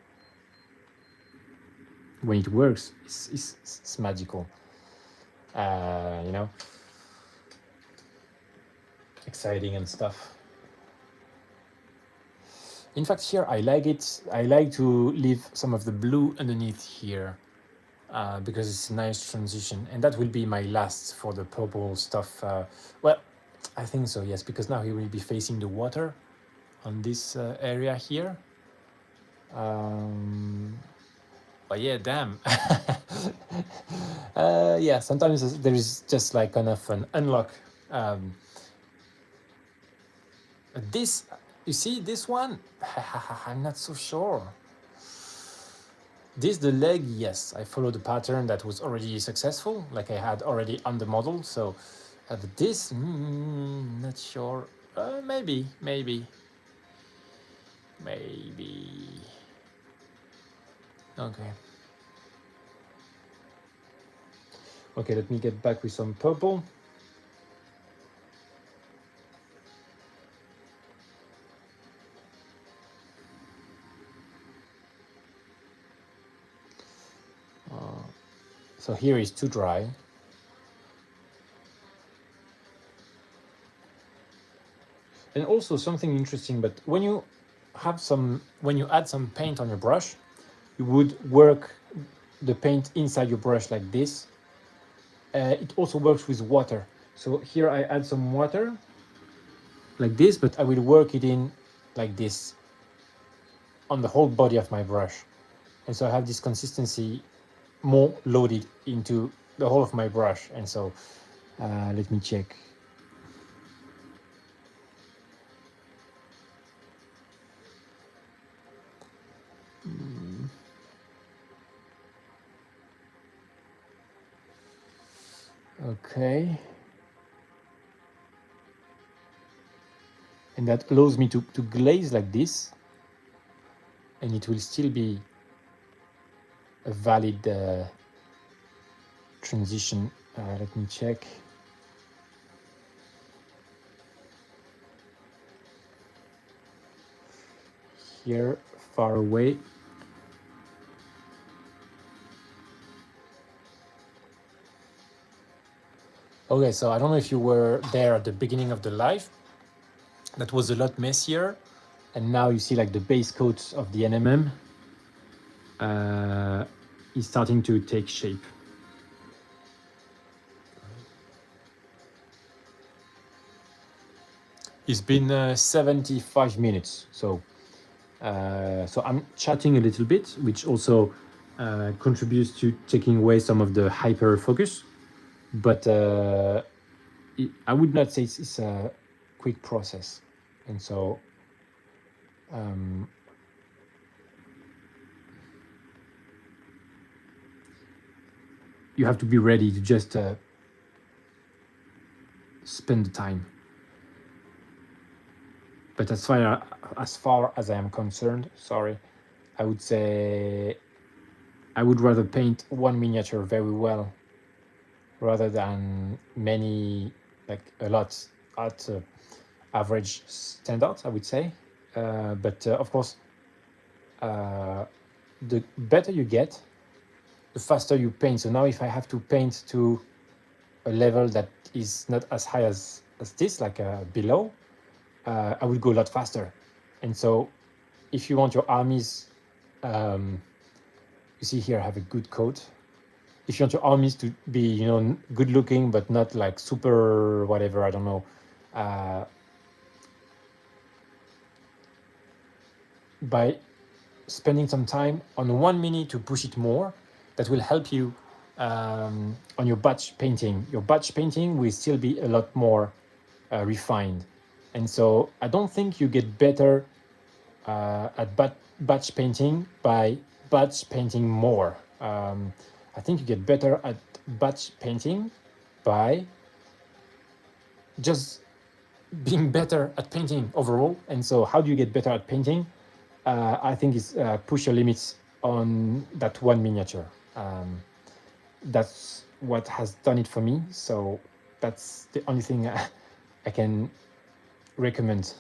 A: when it works, it's magical. You know, exciting and stuff. In fact, here I like it. I like to leave some of the blue underneath here because it's a nice transition. And that will be my last for the purple stuff. Well, I think so, yes, because now he will be facing the water on this area here. But yeah, damn. Yeah, sometimes there is just like kind of an unlock. This, you see, this one, I'm not so sure. This, the leg, yes, I followed the pattern that was already successful, like I had already on the model. So this, not sure. Maybe. Okay. Okay, let me get back with some purple. So here is too dry. And also something interesting, but when you add some paint on your brush, you would work the paint inside your brush like this. It also works with water. So here I add some water like this, but I will work it in like this on the whole body of my brush. And so I have this consistency more loaded into the whole of my brush. And so let me check. Okay. And that allows me to glaze like this, and it will still be a valid transition. Let me check. Here, far away. Okay, so I don't know if you were there at the beginning of the live. That was a lot messier. And now you see like the base coat of the NMM is starting to take shape. It's been 75 minutes. So I'm chatting a little bit, which also contributes to taking away some of the hyper focus. But I would not say it's a quick process. And so you have to be ready to just spend the time. But as far as I am concerned, sorry, I would say I would rather paint one miniature very well rather than many, like a lot at average standards, I would say. But of course, the better you get, the faster you paint. So now if I have to paint to a level that is not as high as this, like below, I would go a lot faster. And so if you want your armies, you see here I have a good coat. If you want your armies to be, you know, good looking, but not like super whatever, I don't know, by spending some time on one mini to push it more, that will help you on your batch painting. Your batch painting will still be a lot more refined. And so I don't think you get better at batch painting by batch painting more. I think you get better at batch painting by just being better at painting overall. And so how do you get better at painting? I think is push your limits on that one miniature. That's what has done it for me. So that's the only thing I can recommend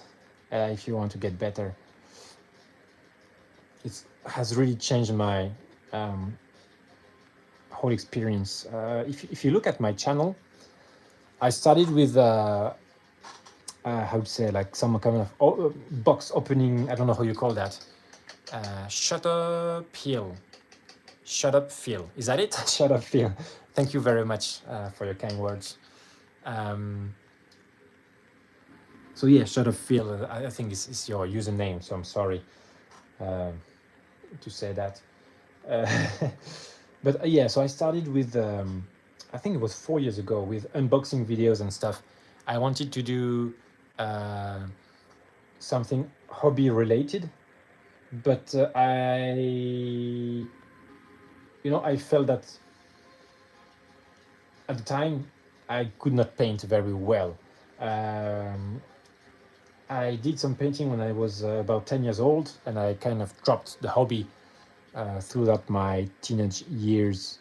A: if you want to get better. It has really changed my whole experience. If you look at my channel, I started with how to say, like some kind of box opening. I don't know how you call that. Shut up, Phil. Shut up, Phil. Is that it? Shut up, Phil. Thank you very much for your kind words. So yeah, shut up, Phil. I think it's your username. So I'm sorry to say that. But yeah, so I started with, I think it was 4 years ago, with unboxing videos and stuff. I wanted to do something hobby related, but I felt that at the time I could not paint very well. I did some painting when I was about 10 years old, and I kind of dropped the hobby throughout my teenage years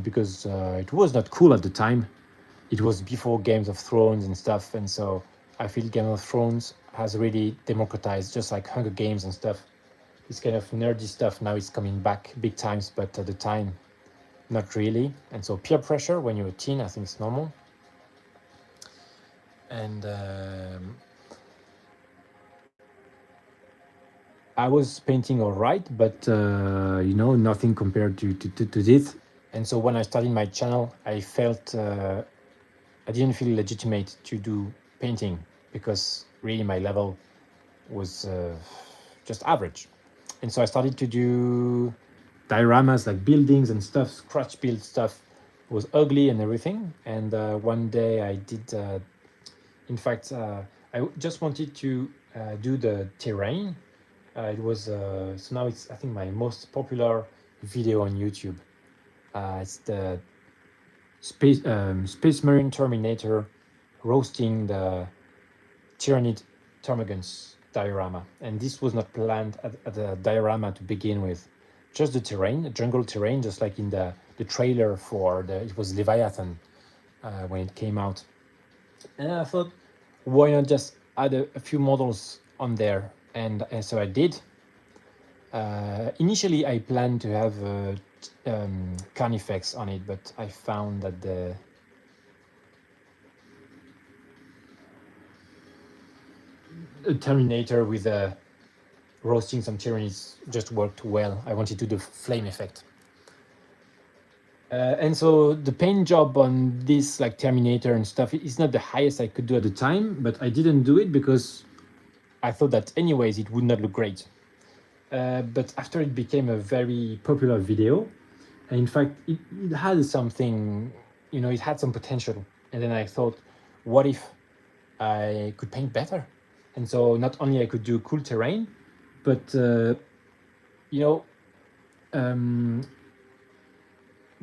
A: because it was not cool at the time. It was before Games of Thrones and stuff, and so I feel Game of Thrones has really democratized, just like Hunger Games and stuff. This kind of nerdy stuff now is coming back big times, but at the time, not really. And so peer pressure when you're a teen, I think it's normal. And I was painting all right, but nothing compared to this. And so when I started my channel, I felt I didn't feel legitimate to do painting because really my level was just average. And so I started to do dioramas, like buildings and stuff, scratch build stuff. It was ugly and everything. And one day I did, in fact, I just wanted to do the terrain. It was, so now it's, I think, my most popular video on YouTube. It's the Space Marine Terminator roasting the Tyrannid Termagants diorama. And this was not planned at the diorama to begin with. Just the terrain, jungle terrain, just like in the trailer for it was Leviathan when it came out. And I thought, why not just add a few models on there? And so I did. Initially, I planned to have Carnifex on it, but I found that a Terminator with a roasting some Tyranids just worked well. I wanted to do the flame effect. And so the paint job on this like Terminator and stuff is not the highest I could do at the time, but I didn't do it because I thought that anyways it would not look great. But after it became a very popular video, and in fact it had something, you know, it had some potential. And then I thought, what if I could paint better? And so not only I could do cool terrain, but you know,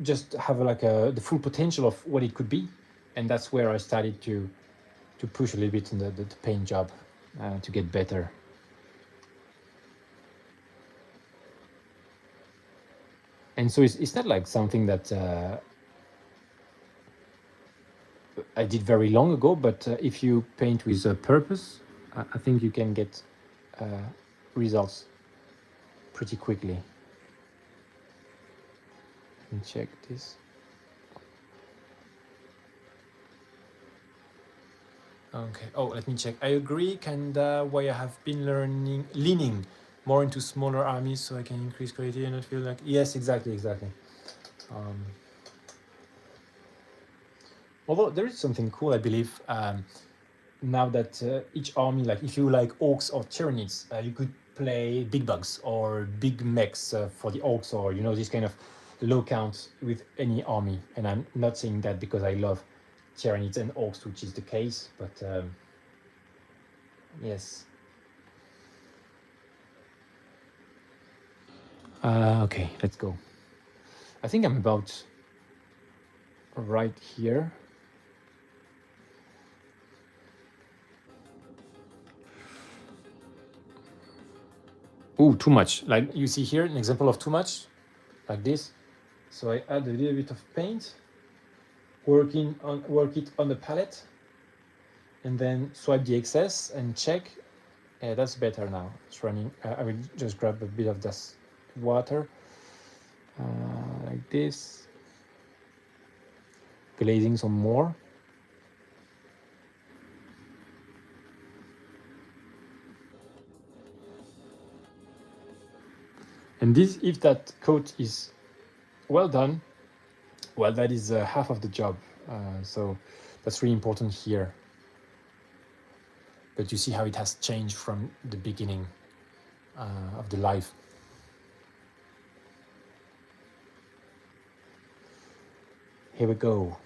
A: just have like the full potential of what it could be. And that's where I started to push a little bit in the paint job to get better. And so it's not like something that I did very long ago, but if you paint with a purpose, I think you can get results pretty quickly. Let me check this. Okay. Oh, let me check. I agree, Kanda, why I have been leaning more into smaller armies so I can increase quality and not feel like... Yes, exactly. Although there is something cool, I believe, now that each army, like if you like orcs or Tyranids, you could play big bugs or big mechs for the orcs, or, you know, this kind of low count with any army. And I'm not saying that because I love Tyranids and orcs, which is the case, but yes. Okay, let's go. I think I'm about right here. Oh, too much. Like you see here, an example of too much, like this. So I add a little bit of paint, work it on the palette, and then swipe the excess and check. Yeah, that's better now. It's running. I will just grab a bit of this water, like this, glazing some more. And this, if that coat is well done, well, that is half of the job. So that's really important here. But you see how it has changed from the beginning of the life. Here we go.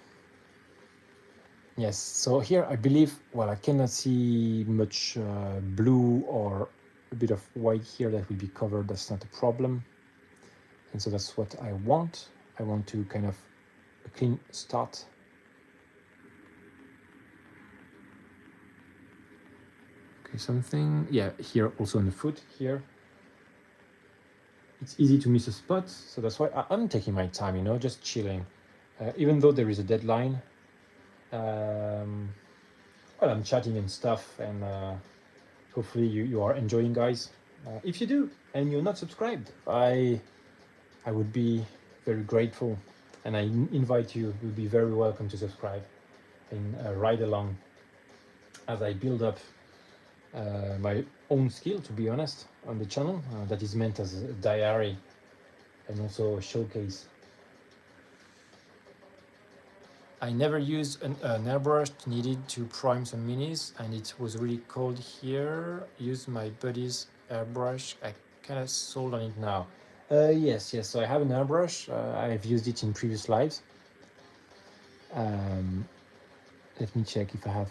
A: Yes, so here I believe, well, I cannot see much blue or a bit of white here that will be covered. That's not a problem. And so that's what I want. I want to kind of a clean start. Okay, something, yeah, here also on the foot here. It's easy to miss a spot, so that's why I'm taking my time, you know, just chilling. Even though there is a deadline, well, I'm chatting and stuff, and hopefully you are enjoying, guys. If you do and you're not subscribed, I would be very grateful, and I invite you. You'll be very welcome to subscribe and ride along as I build up my own skill, to be honest, on the channel. That is meant as a diary and also a showcase. I never used an airbrush needed to prime some minis, and it was really cold here. Used my buddy's airbrush. I kind of sold on it now. Yes, so I have an airbrush. I've used it in previous lives. Let me check if I have...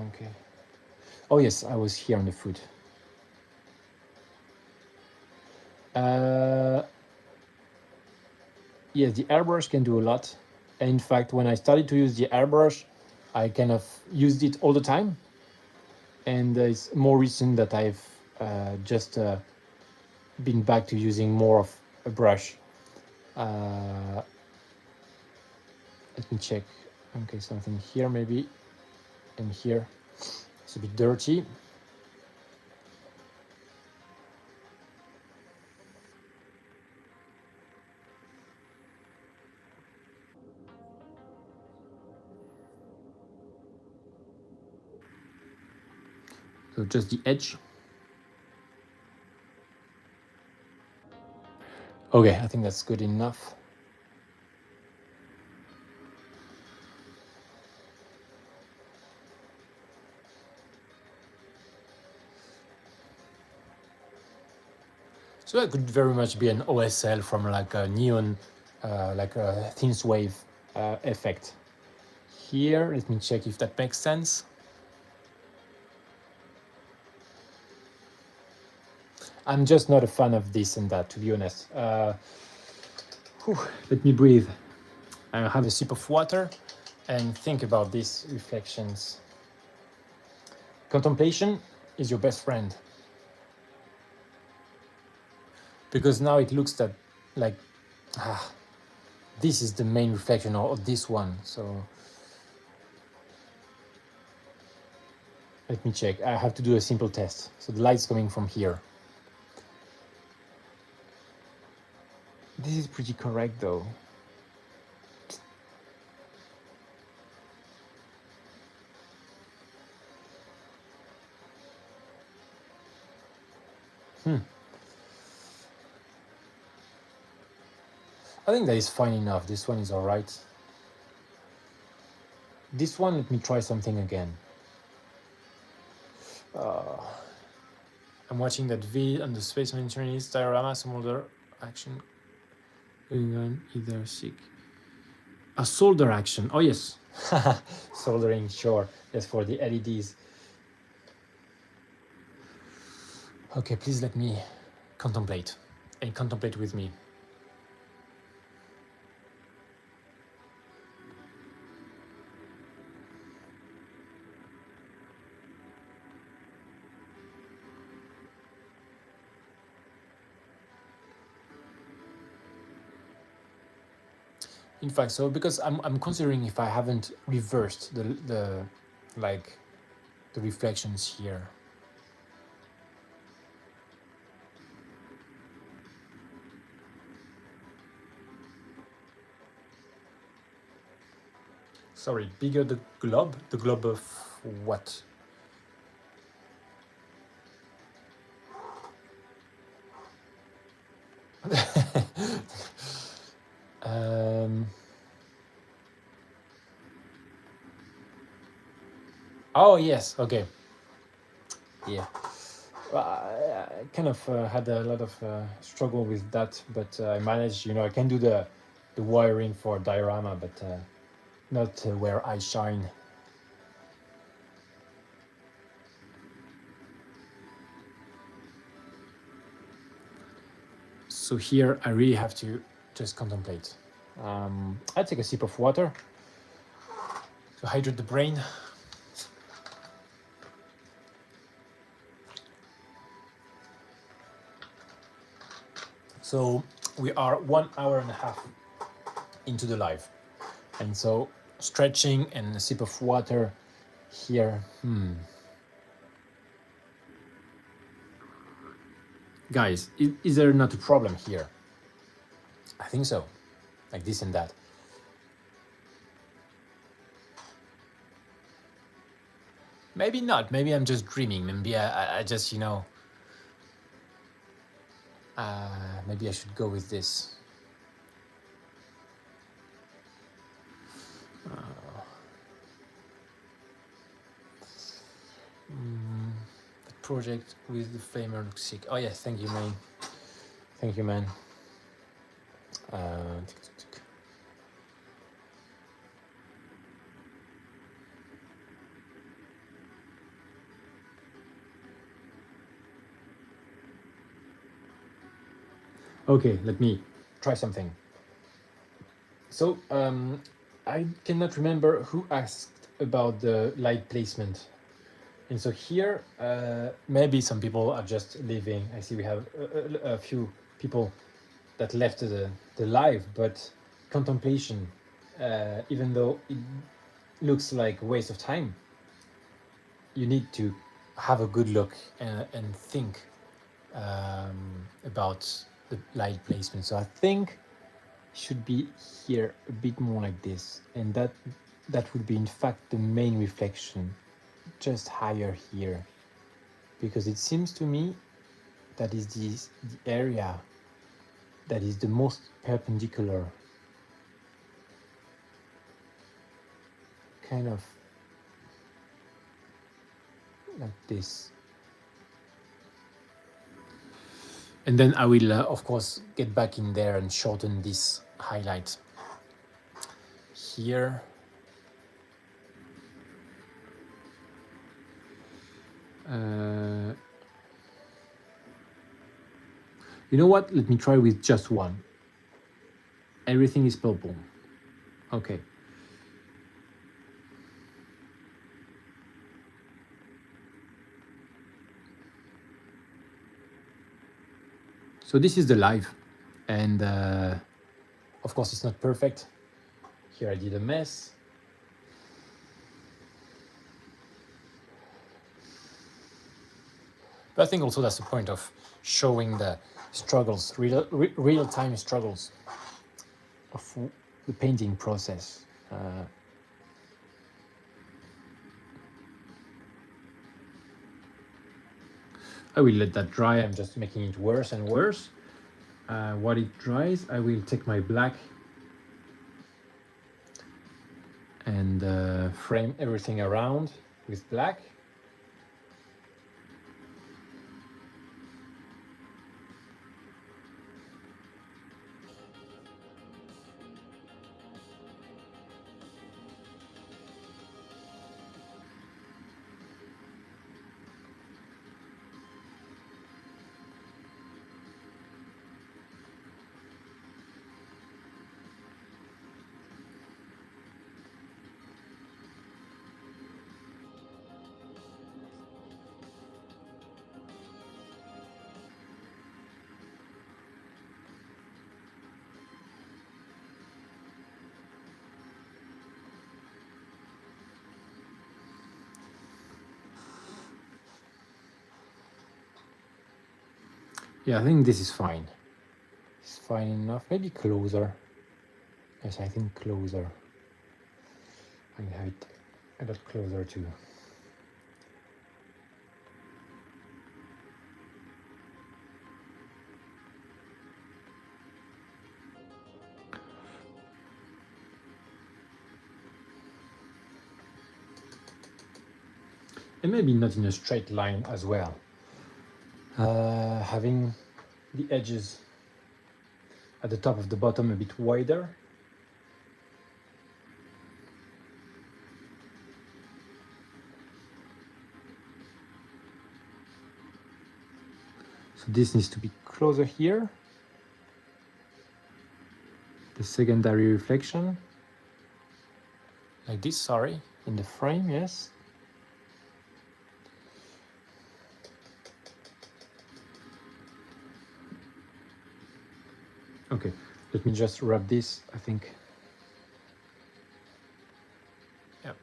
A: Okay. Oh yes, I was here on the foot. Yes, the airbrush can do a lot. And in fact, when I started to use the airbrush, I kind of used it all the time. And it's more recent that I've just been back to using more of a brush. Let me check. Okay, something here maybe, and here. It's a bit dirty. So just the edge. Okay, I think that's good enough. So that could very much be an OSL from like a neon, like a thin wave effect. Here, let me check if that makes sense. I'm just not a fan of this and that, to be honest. Let me breathe. I have a sip of water and think about these reflections. Contemplation is your best friend. Because now it looks that like this is the main reflection of this one. So let me check. I have to do a simple test. So the light's coming from here. This is pretty correct though. I think that is fine enough. This one is all right. This one, let me try something again. I'm watching that vid on the Space Maintenance diorama, some other action going on, either sick. A solder action, oh yes. Soldering, sure, yes, for the LEDs. Okay, please let me contemplate, and contemplate with me. In fact, so because I'm considering if I haven't reversed the like the reflections here. Sorry, bigger the globe of what? Oh yes, okay. Yeah, well, I kind of had a lot of struggle with that, but I managed. You know, I can do the wiring for diorama, but not where I shine. So here I really have to just contemplate. I take a sip of water to hydrate the brain. So we are 1 hour and a half into the live, and so stretching and a sip of water here. Guys, is there not a problem here? I think so, like this and that. Maybe not, maybe I'm just dreaming, maybe I just, you know, maybe I should go with this. The project with the flamer looks sick. Oh yes, thank you, man. Thank you, man. Okay, let me try something. So I cannot remember who asked about the light placement. And so here, maybe some people are just leaving. I see we have a few people that left the live, but contemplation, even though it looks like a waste of time, you need to have a good look and think about the light placement. So I think it should be here a bit more like this, and that would be in fact the main reflection, just higher here. because it seems to me that is the area that is the most perpendicular, kind of like this. And then I will of course get back in there and shorten this highlight here. You know what? Let me try with just one. Everything is purple. Okay. So this is the live, and of course it's not perfect. Here I did a mess. But I think also that's the point of showing the struggles, real-time struggles of the painting process. I will let that dry. I'm just making it worse and worse. While it dries, I will take my black and frame everything around with black. Yeah, I think this is fine. It's fine enough. Maybe closer. Yes, I think closer. I can have it a lot closer too. And maybe not in a straight line as well. Having the edges at the top of the bottom a bit wider. So this needs to be closer here. The secondary reflection. Like this, sorry, in the frame, yes. Okay, let me just rub this, I think. Yep,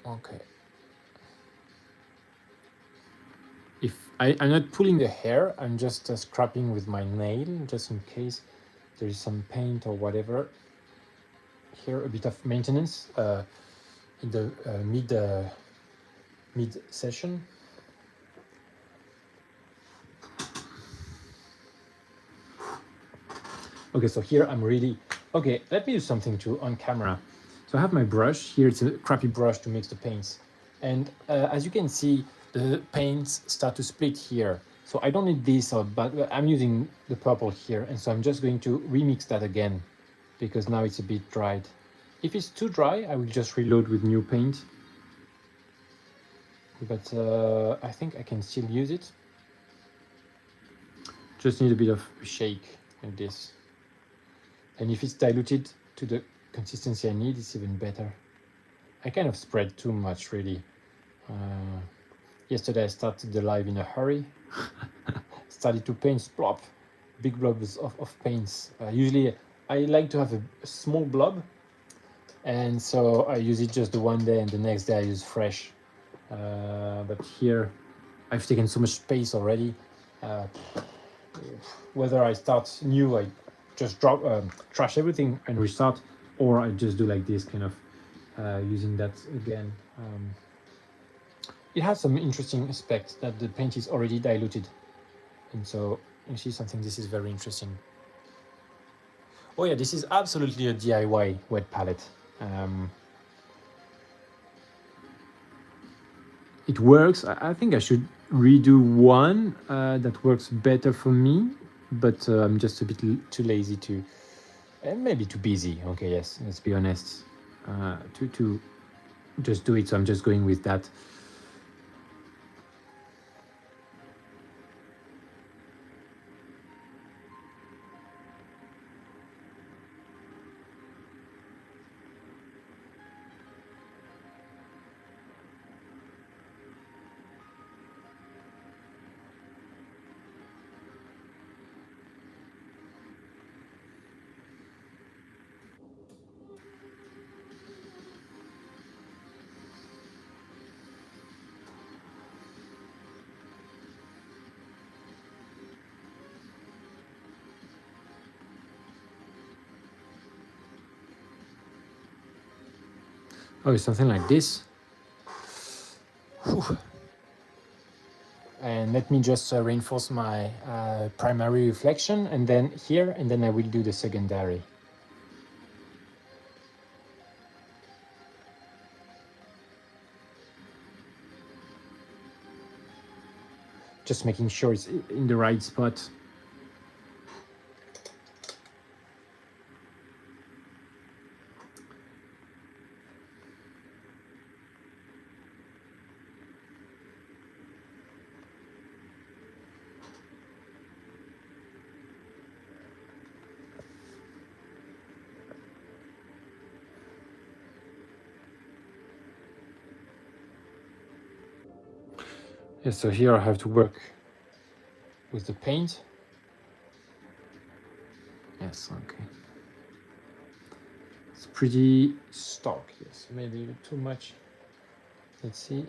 A: okay. If I'm not pulling the hair, I'm just scraping with my nail, just in case there is some paint or whatever. Here, a bit of maintenance in the mid session. Okay, so here I'm really, okay, let me do something too on camera. So I have my brush, here it's a crappy brush to mix the paints. And as you can see, the paints start to split here. So I don't need this, but I'm using the purple here. And so I'm just going to remix that again, because now it's a bit dried. If it's too dry, I will just reload with new paint. But I think I can still use it. Just need a bit of shake like this. And if it's diluted to the consistency I need, it's even better. I kind of spread too much, really. Yesterday I started the live in a hurry. Started to paint, plop, big blobs of paints. Usually I like to have a small blob, and so I use it just the one day, and the next day I use fresh. But here I've taken so much space already. Whether I start new, I just trash everything and restart, or I just do like this, kind of using that again. it has some interesting aspects that the paint is already diluted, and so you see something. This is very interesting. Oh yeah, this is absolutely a DIY wet palette. It works. I think I should redo one that works better for me, but I'm just a bit too lazy to, and maybe too busy. Okay, yes, let's be honest, to just do it. So I'm just going with that. Oh, it's something like this. Whew. And let me just reinforce my primary reflection, and then here, and then I will do the secondary. Just making sure it's in the right spot. Yes, so here I have to work with the paint. Yes, okay. It's pretty stark, yes, maybe a bit too much. Let's see.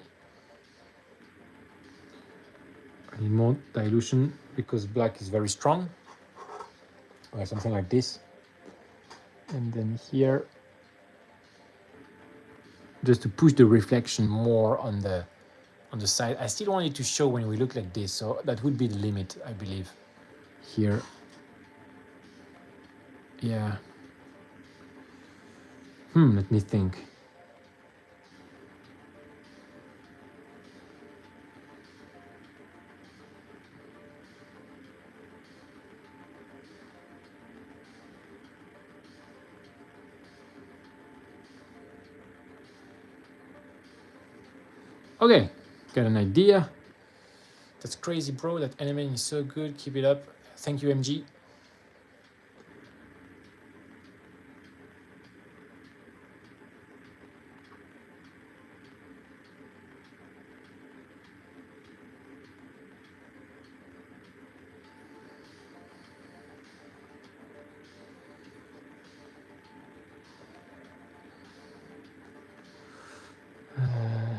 A: I need more dilution because black is very strong. Okay, something like this. And then here, just to push the reflection more on the side. I still want it to show when we look like this, so that would be the limit, I believe. Here. Yeah. Let me think. Okay, got an idea. That's crazy, bro. That NMM is so good. Keep it up. Thank you, MG.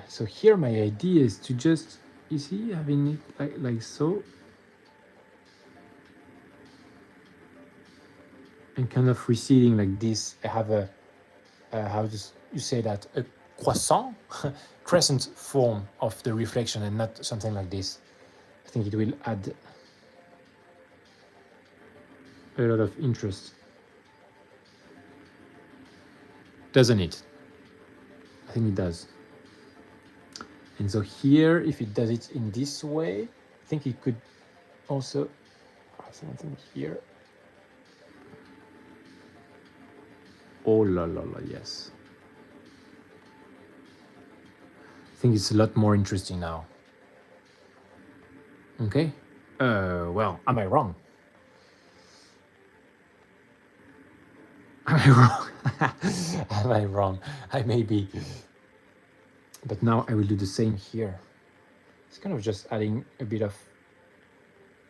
A: So here my idea is to just, you see, having it like so. And kind of receding like this. I have a, how do you say that? A croissant, crescent form of the reflection, and not something like this. I think it will add a lot of interest. Doesn't it? I think it does. And so here, if it does it in this way, I think it could also have something here. Oh la la la, yes. I think it's a lot more interesting now. Okay. Well, am I wrong? Am I wrong? Am I wrong? I may be. But now I will do the same here. It's kind of just adding a bit of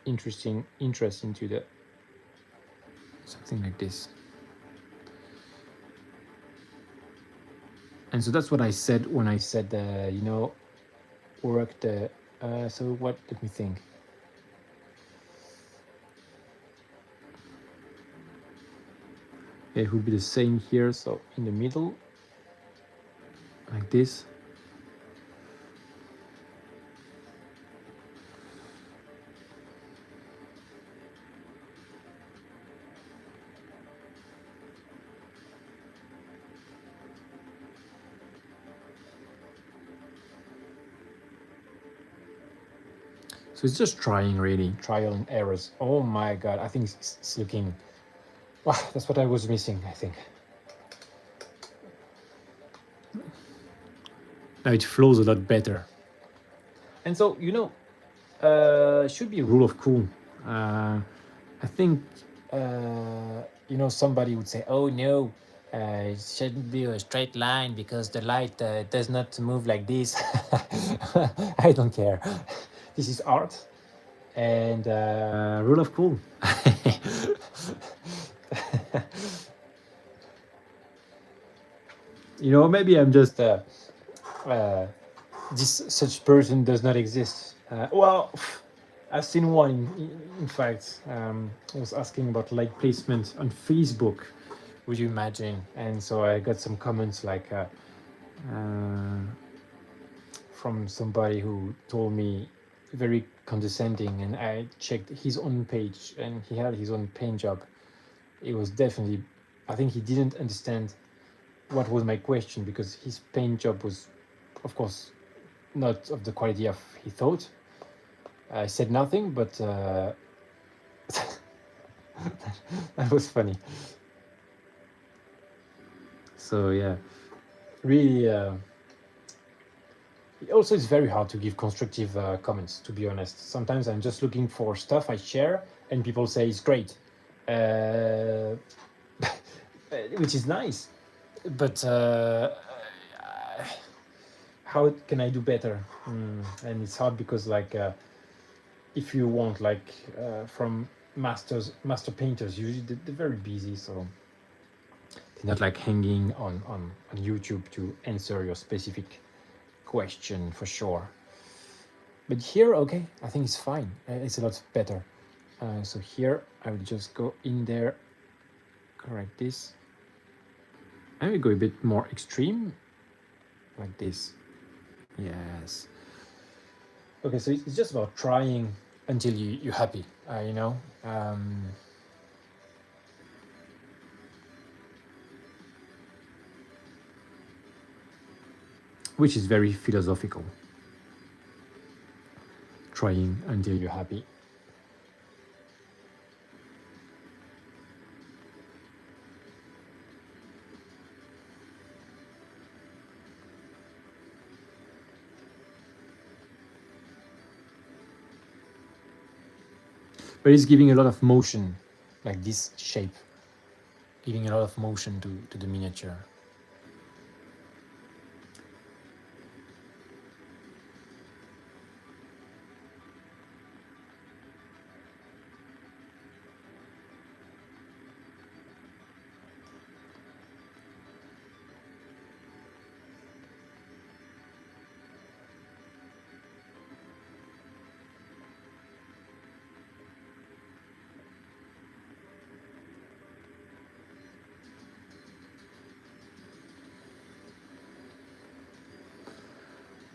A: interest into the something like this. And so that's what I said when I said, you know, work the. So what? Let me think. It would be the same here. So in the middle, like this. So it's just trying, really, trial and errors. Oh my god, I think it's looking... Wow, that's what I was missing, I think. Now it flows a lot better. And so, you know, should be a rule of cool. I think, you know, somebody would say, oh no, it shouldn't be a straight line because the light does not move like this. I don't care. This is art and rule of cool. You know, maybe I'm just this such person does not exist. Well, I've seen one. In fact, I was asking about light placement on Facebook. Would you imagine? And so I got some comments like from somebody who told me very condescending, and I checked his own page, and he had his own paint job. It was definitely, I think he didn't understand what was my question, because his paint job was, of course, not of the quality of he thought. I said nothing, but that was funny. So yeah, really, also it's very hard to give constructive comments, to be honest. Sometimes I'm just looking for stuff I share and people say it's great, which is nice, but how can I do better? And it's hard because, like, if you want, like, from master painters, usually they're very busy, so they're not like hanging on YouTube to answer your specific question for sure. But here, okay, I think it's fine. It's a lot better. So here I will just go in there, correct this, and we go a bit more extreme, like this. Yes. Okay, so it's just about trying until you're happy, you know. Which is very philosophical. Trying until you're happy. But it's giving a lot of motion, like this shape, giving a lot of motion to the miniature.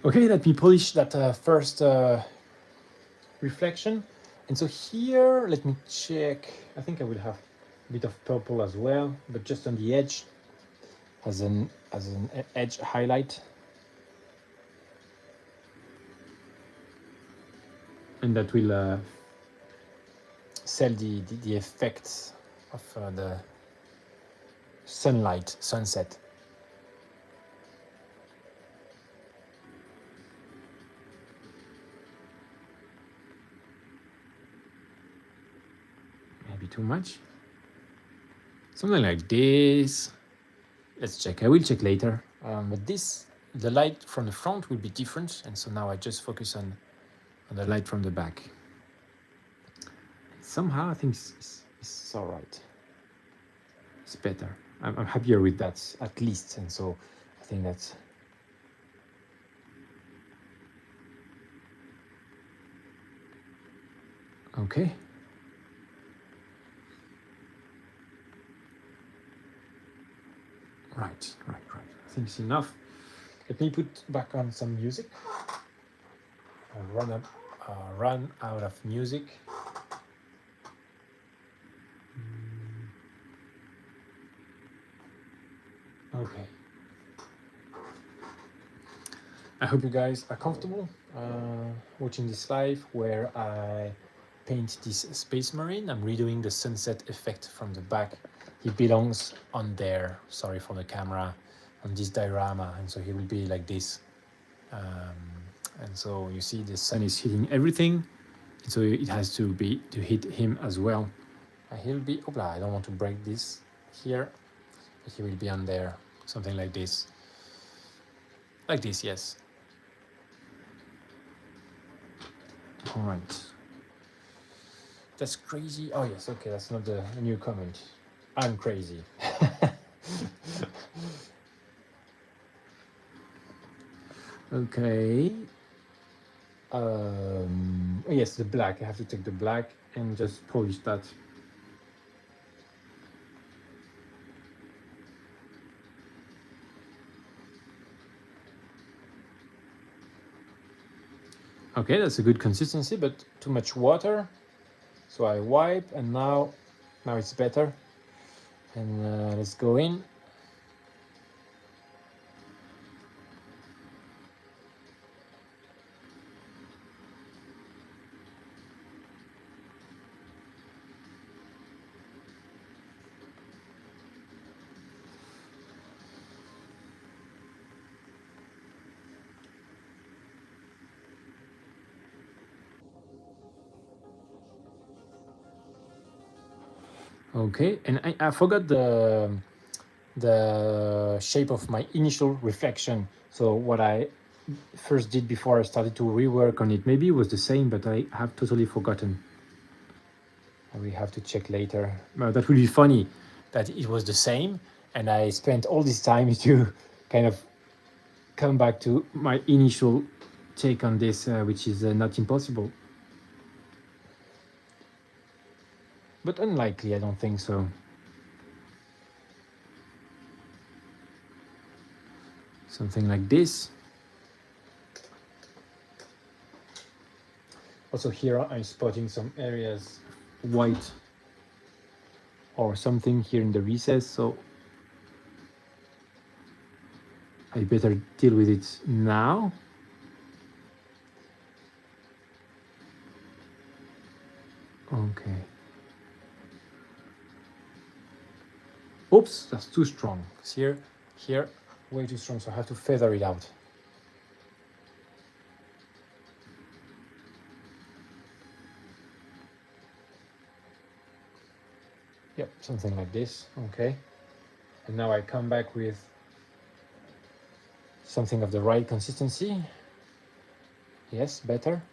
A: Okay, let me polish that first reflection. And so here, let me check. I think I will have a bit of purple as well, but just on the edge, as an edge highlight. And that will sell the effects of the sunlight, sunset. Maybe too much. Something like this. Let's check. I will check later. But this, the light from the front will be different, and so now I just focus on the light from the back. Somehow I think it's all right. It's better. I'm happier with that, at least, and so I think that's... Okay. Right. I think it's enough. Let me put back on some music. I run out of music. Okay. I hope you guys are comfortable watching this live where I paint this Space Marine. I'm redoing the sunset effect from the back. He belongs on there, sorry for the camera, on this diorama, and so he will be like this. And so you see the sun is hitting everything, so it has to hit him as well. He'll be, I don't want to break this here, but he will be on there, something like this. Like this, yes. All right. That's crazy. Oh yes, okay, that's not the new comment. I'm crazy. Okay. Yes, the black. I have to take the black and just polish that. Okay, that's a good consistency, but too much water. So I wipe, and now it's better. And let's go in. Okay, and I forgot the shape of my initial reflection. So what I first did before I started to rework on it, maybe it was the same, but I have totally forgotten. We have to check later. That would be funny that it was the same, and I spent all this time to kind of come back to my initial take on this, which is not impossible. But unlikely, I don't think so. Something like this. Also here I'm spotting some areas white or something here in the recess, so I better deal with it now. Okay. Oops, that's too strong. Here, way too strong, so I have to feather it out. Yep, something like this, okay. And now I come back with something of the right consistency. Yes, better.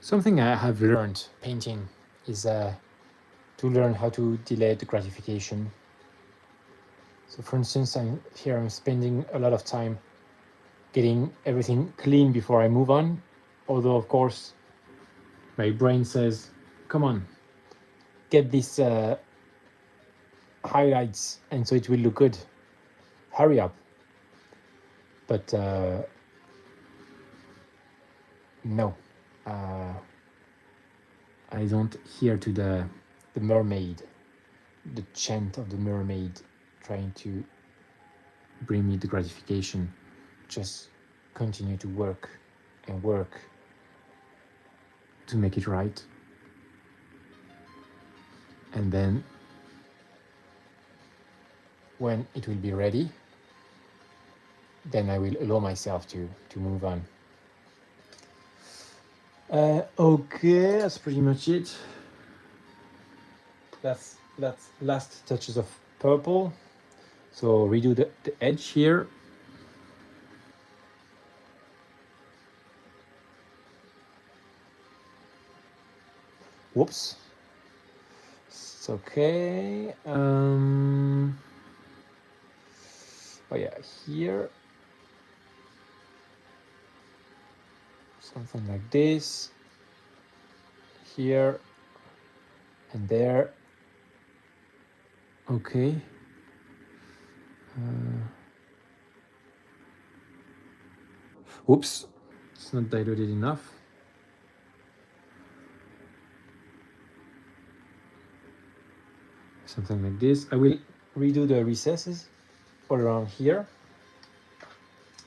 A: Something I have learned painting is to learn how to delay the gratification. So for instance, I'm spending a lot of time getting everything clean before I move on. Although of course, my brain says, come on, get these highlights and so it will look good. Hurry up. But no. I don't hear to the mermaid, the chant of the mermaid trying to bring me the gratification. Just continue to work and work to make it right. And then when it will be ready, then I will allow myself to move on. Okay, that's pretty much it. That's last touches of purple. So redo the edge here. Whoops. It's okay. Oh yeah, here. Something like this. Here and there. Okay. Whoops. It's not diluted enough. Something like this. I will redo the recesses all around here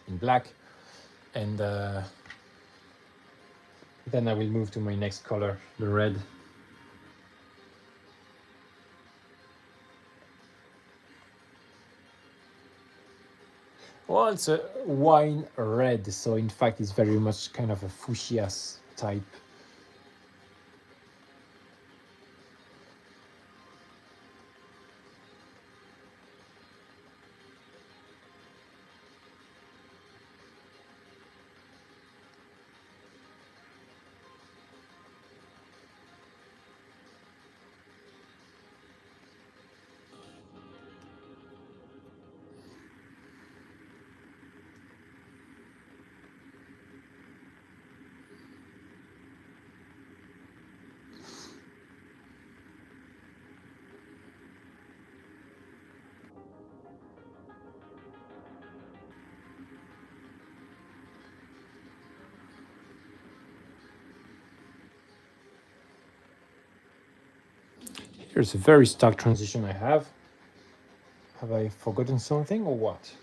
A: in black, and then I will move to my next color, the red. Well, it's a wine red, so in fact it's very much kind of a fuchsia type. Here's a very stark transition I have. Have I forgotten something or what?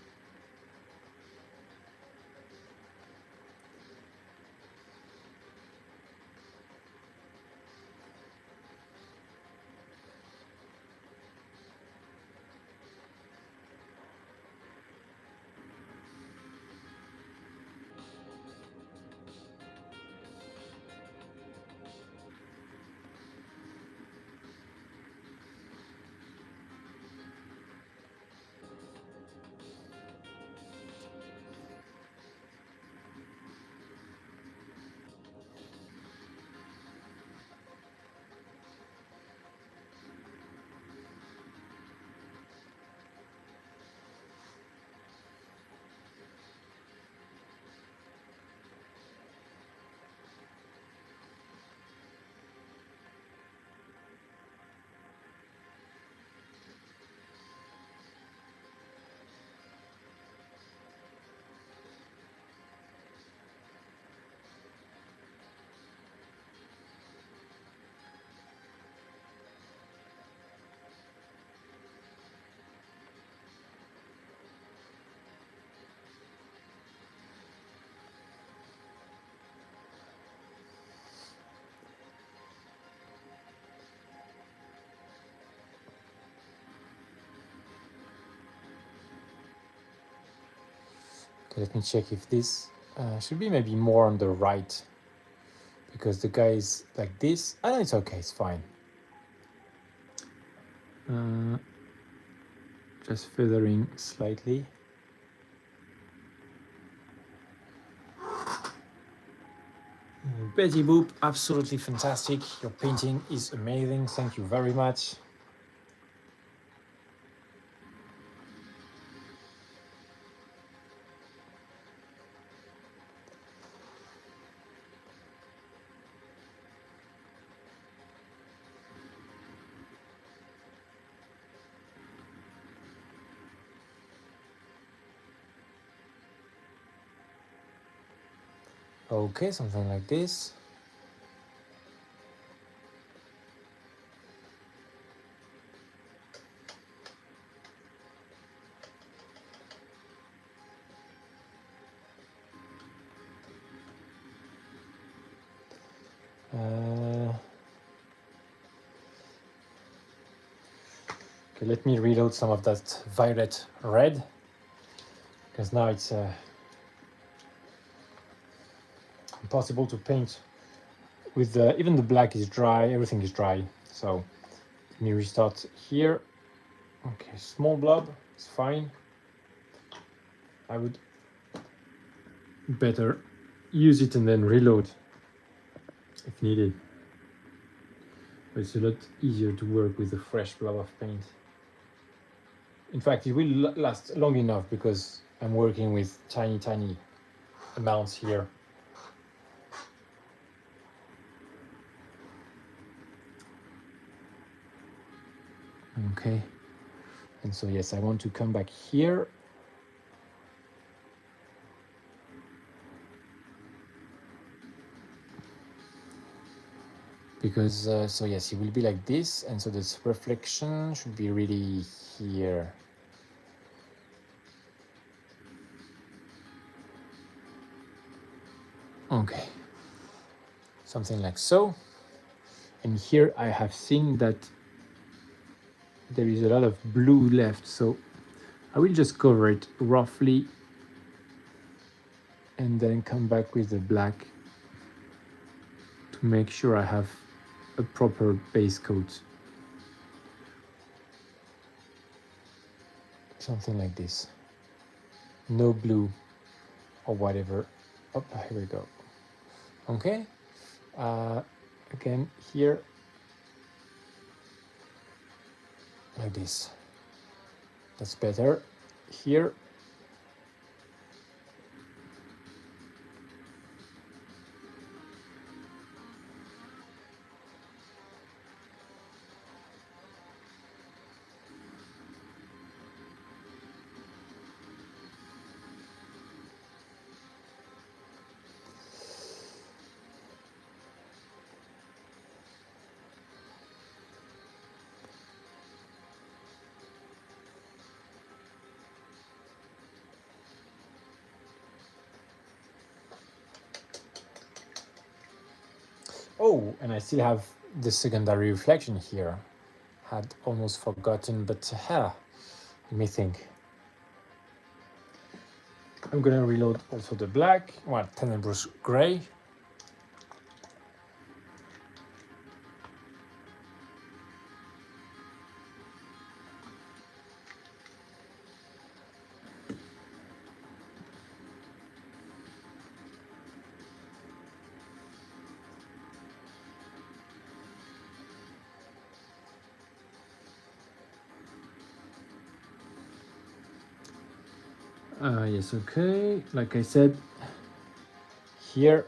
A: Okay, let me check if this should be maybe more on the right, because the guy is like this. I know it's okay, it's fine. Just feathering slightly. Betty Boop, absolutely fantastic. Your painting is amazing. Thank you very much. Okay, something like this. Okay, let me reload some of that violet red, because now it's impossible to paint with even the black is dry, everything is dry. So let me restart here. Okay, small blob, it's fine. I would better use it and then reload if needed. But it's a lot easier to work with a fresh blob of paint. In fact, it will last long enough because I'm working with tiny amounts here. Okay, and so yes, I want to come back here. Because, so yes, it will be like this, and so this reflection should be really here. Okay, something like so. And here I have seen that there is a lot of blue left, so I will just cover it roughly and then come back with the black to make sure I have a proper base coat. Something like this. No blue or whatever. Oh, here we go. Okay. Again here, like this. That's better. Here. Oh, and I still have the secondary reflection here. Had almost forgotten, but let me think. I'm gonna reload also the black, well, tenebrous gray. Yes, okay. Like I said, here.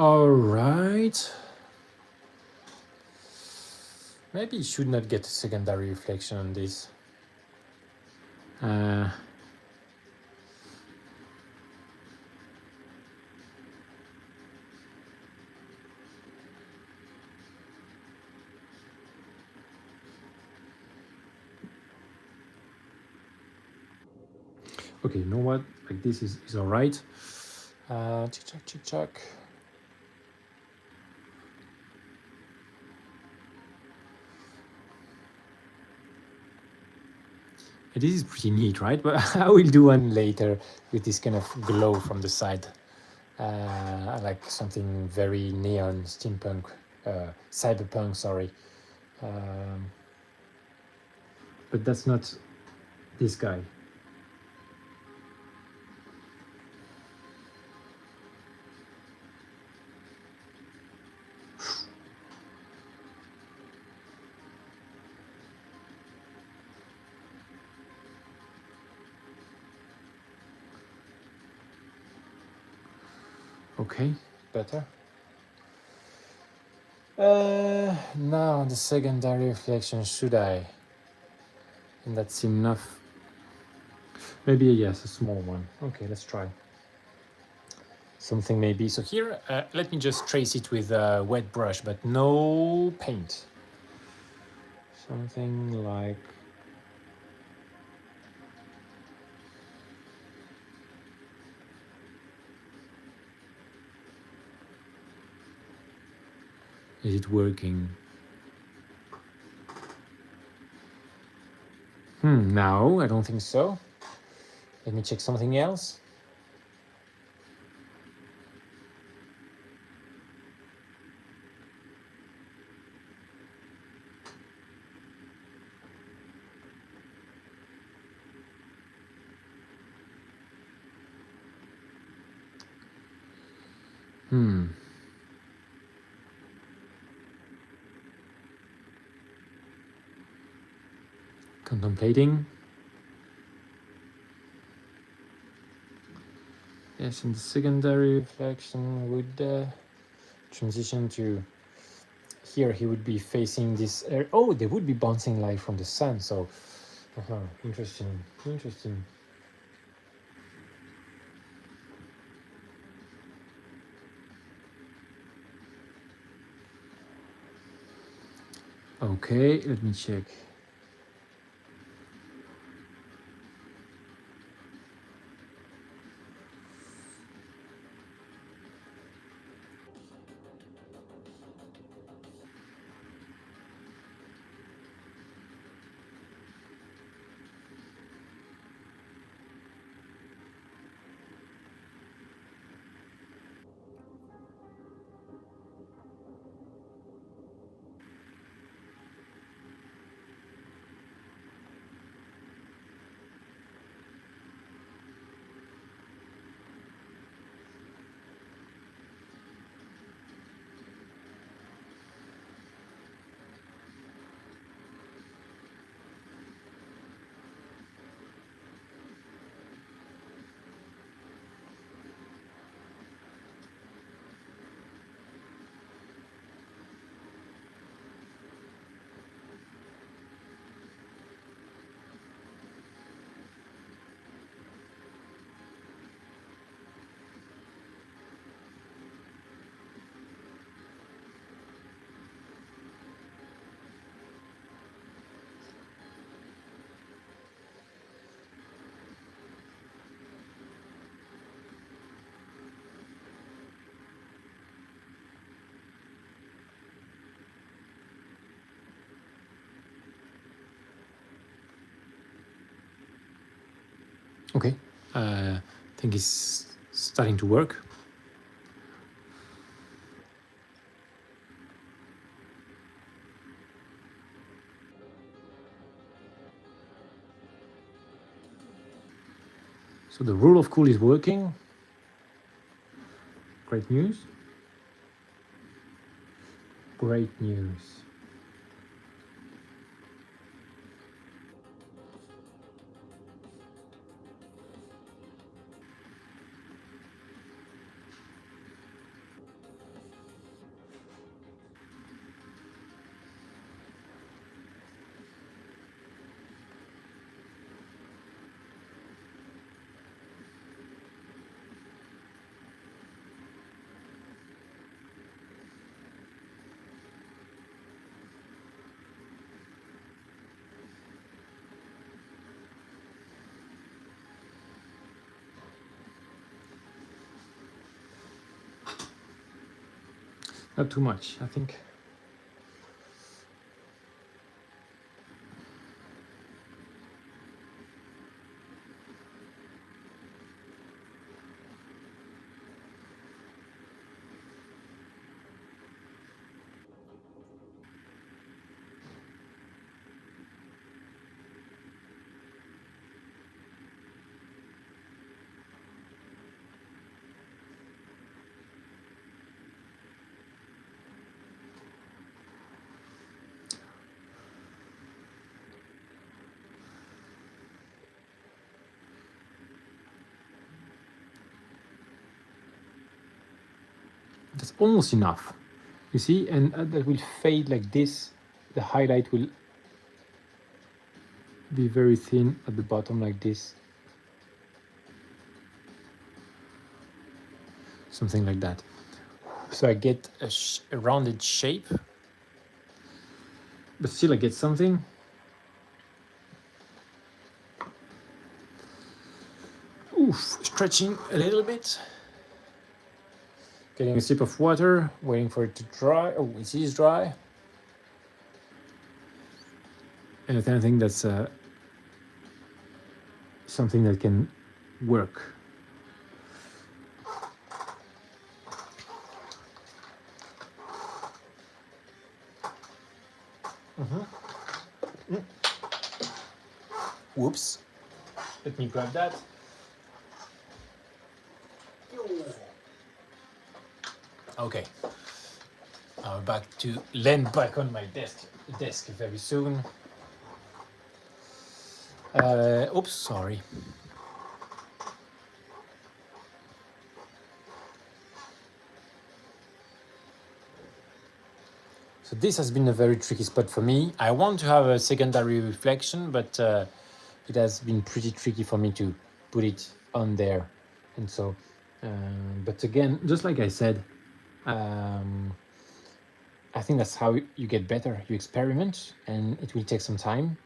A: All right. Maybe you should not get a secondary reflection on this. Okay, you know what? Like this is all right. Check. This is pretty neat, right? But I will do one later with this kind of glow from the side. Like something very neon, steampunk, cyberpunk, sorry. But that's not this guy. Okay, better. Now the secondary reflection, should I? And that's enough. Maybe yes, a small one. Okay, let's try. Something maybe. So here, let me just trace it with a wet brush, but no paint. Something like. Is it working? No, I don't think so. Let me check something else. Contemplating. Yes, and the secondary reflection would transition to here. He would be facing this area. Oh, there would be bouncing light from the sun. So, interesting. Okay, let me check. Okay, I think it's starting to work. So the rule of cool is working. Great news. Great news. Not too much, I think. That's almost enough, you see, and that will fade like this. The highlight will be very thin at the bottom like this, something like that. So I get a rounded shape, but still I get something. Oof, stretching a little bit. Getting a sip of water, waiting for it to dry. Oh, it is dry. And I think that's something that can work. Whoops. Let me grab that. Okay. I'm back to land back on my desk very soon. Oops, sorry. So this has been a very tricky spot for me. I want to have a secondary reflection, but it has been pretty tricky for me to put it on there. And so, but again, just like I said, I think that's how you get better. You experiment, and it will take some time.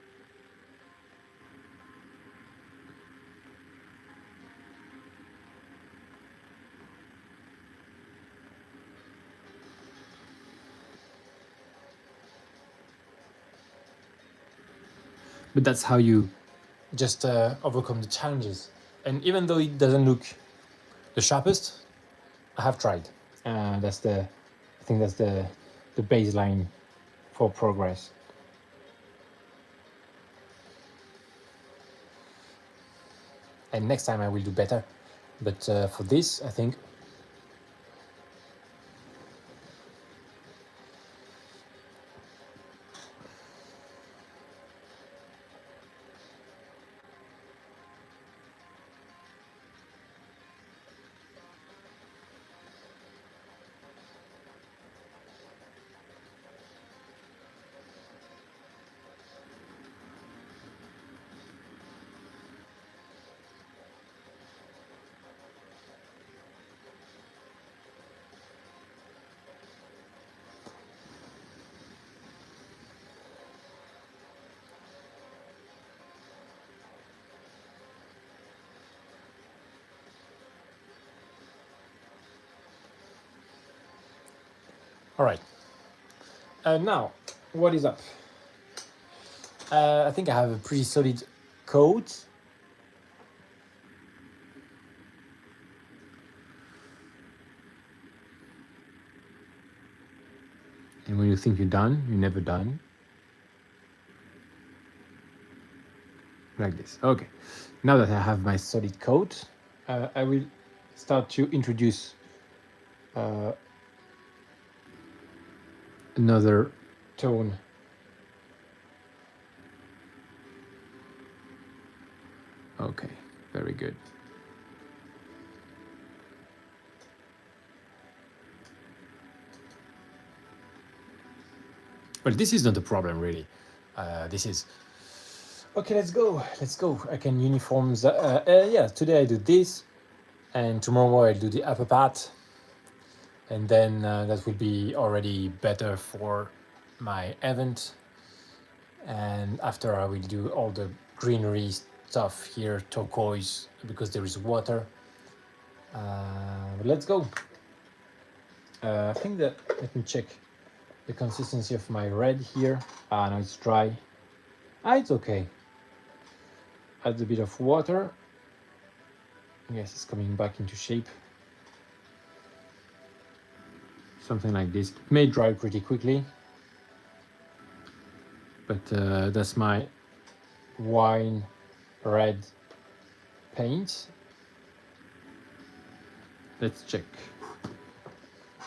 A: But that's how you just overcome the challenges. And even though it doesn't look the sharpest, I have tried. I think that's the baseline for progress. And next time I will do better. But for this, I think all right. Now, what is up? I think I have a pretty solid coat. And when you think you're done, you're never done. Like this. Okay. Now that I have my solid coat, I will start to introduce another tone. Okay, very good. Well, this is not a problem really. This is okay. Let's go. I can uniforms. Yeah, today I do this, and tomorrow I do the upper part, and then that will be already better for my event. And after I will do all the greenery stuff here, turquoise, because there is water. But let's go. I think that, let me check the consistency of my red here. Ah, no, it's dry. Ah, it's okay. Add a bit of water. Yes, it's coming back into shape. Something like this. It may dry pretty quickly, but that's my wine red paint. Let's check.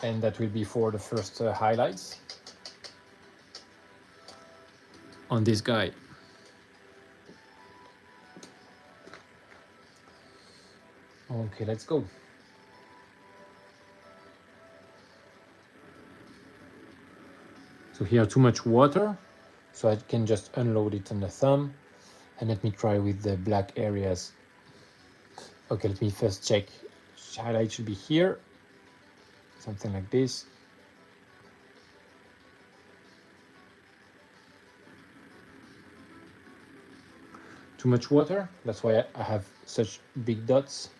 A: And that will be for the first highlights on this guy. Okay, let's go. So here too much water, so I can just unload it on the thumb. And let me try with the black areas. Okay, let me first check. Highlight should be here, something like this. Too much water, that's why I have such big dots.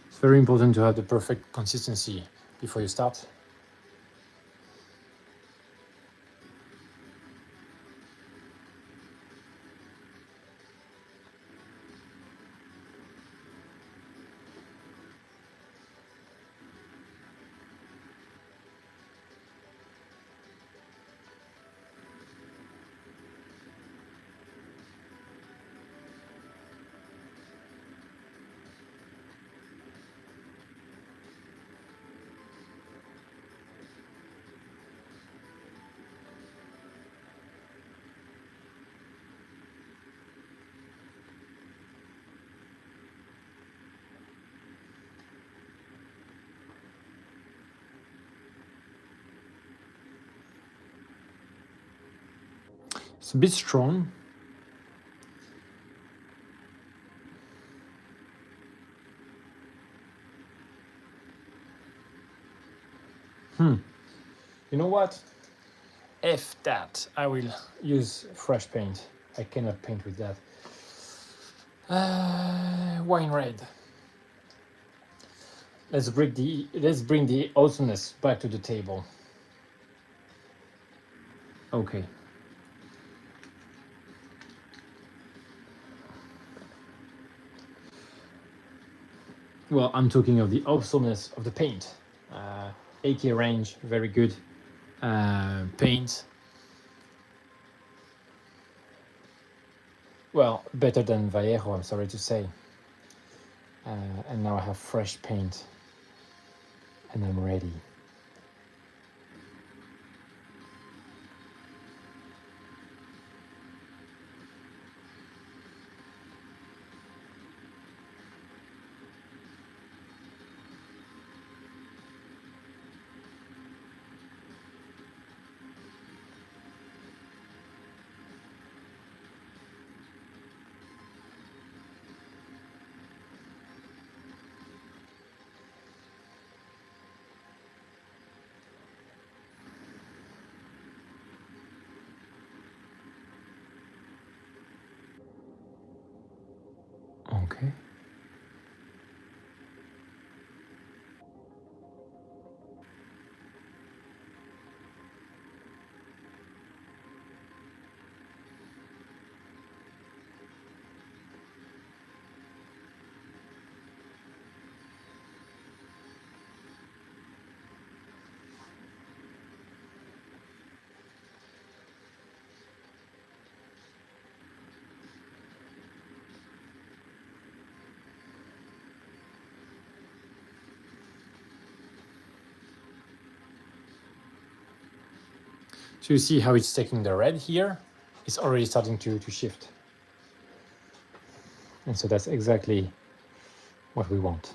A: It's very important to have the perfect consistency before you start. It's a bit strong. You know what? F that. I will use fresh paint. I cannot paint with that. Wine red. Let's bring the awesomeness back to the table. Okay. Well, I'm talking of the awesomeness of the paint. 8K range, very good paint. Well, better than Vallejo, I'm sorry to say. And now I have fresh paint, and I'm ready. Okay. So you see how it's taking the red here. It's already starting to shift. And so that's exactly what we want.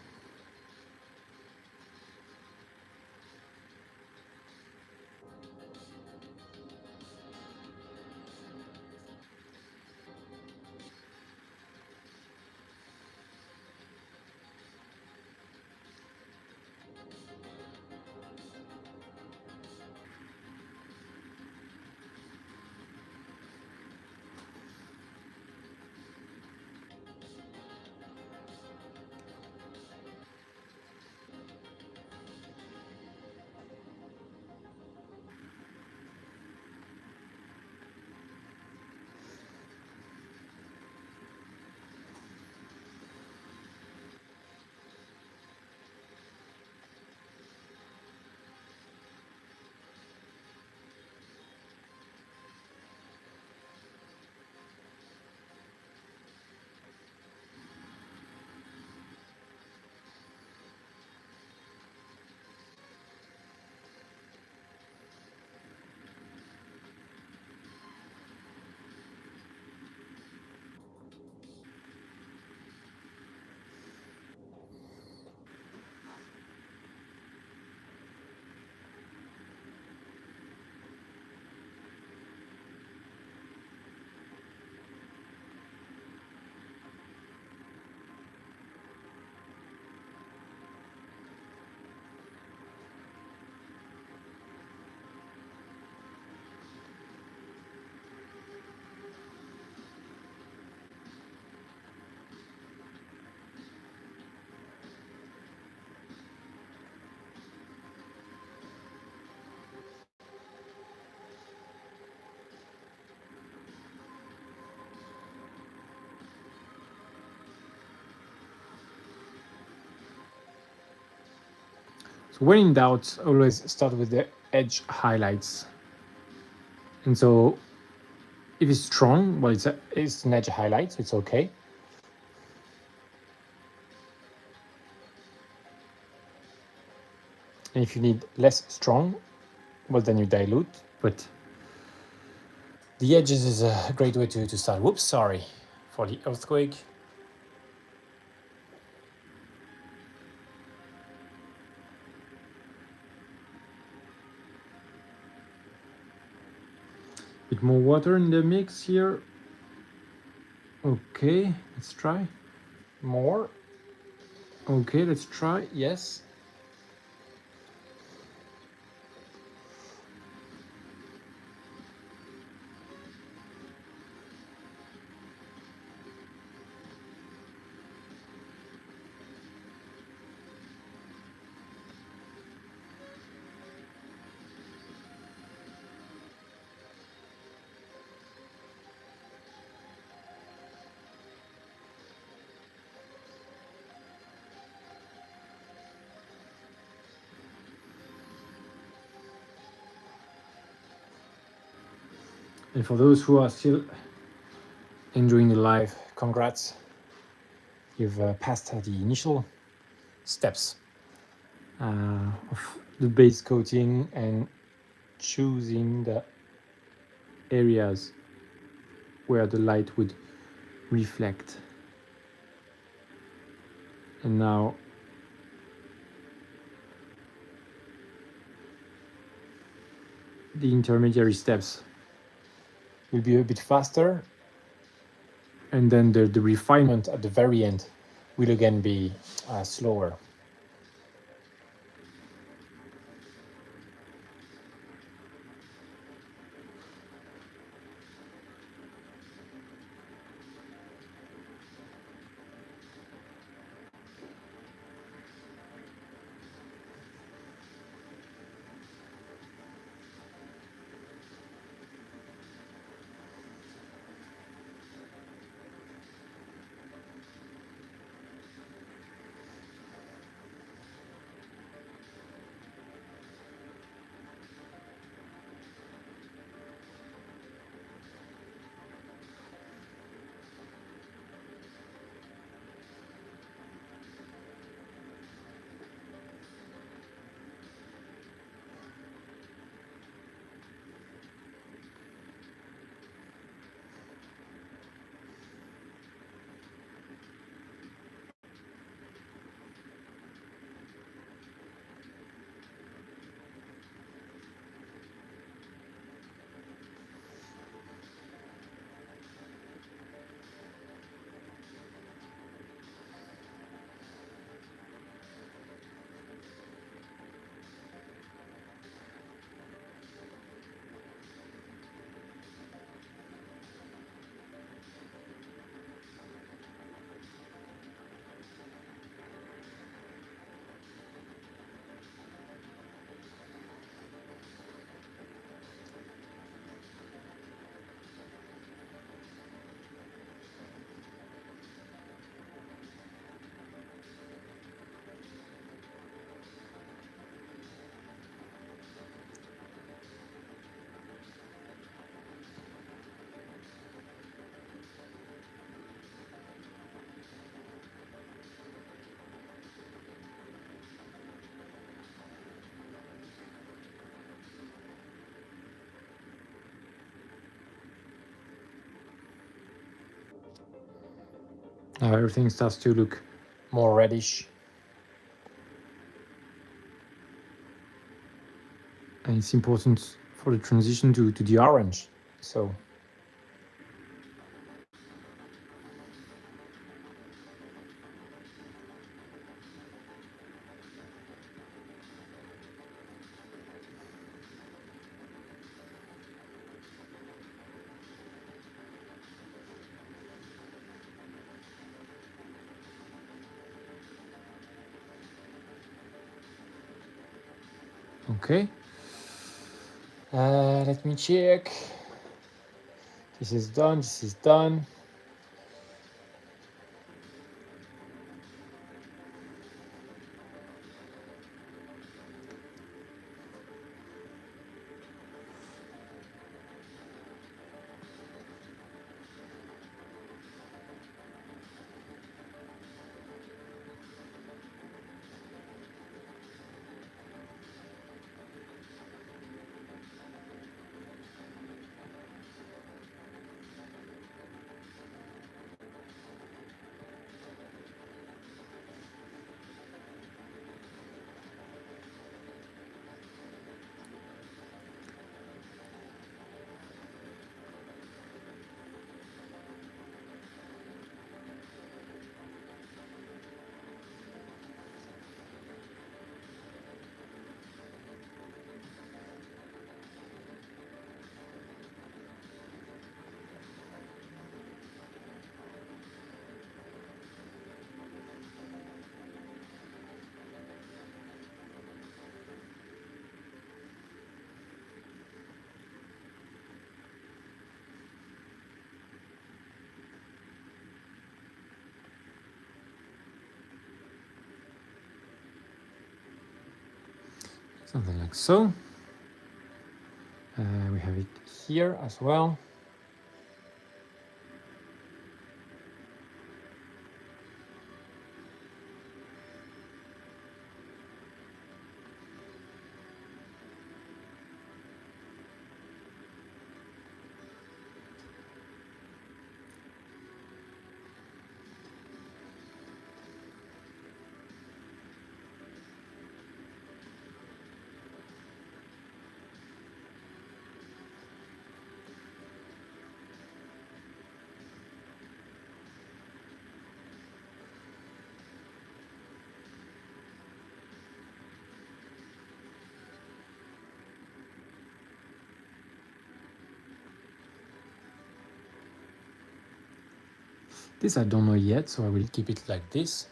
A: So when in doubt, always start with the edge highlights. And so if it's strong, well, it's an edge highlight, so it's okay. And if you need less strong, well, then you dilute. But the edges is a great way to start. Whoops, sorry for the earthquake. Bit more water in the mix here. Okay, let's try. More. Okay, let's try. Yes. And for those who are still enjoying the live, congrats. You've passed the initial steps of the base coating and choosing the areas where the light would reflect. And now the intermediary steps will be a bit faster, and then the refinement at the very end will again be slower. Now everything starts to look more reddish. And it's important for the transition to the orange. So okay. Let me check. This is done. This is done. Something like so. We have it here as well. This I don't know yet, so I will keep it like this.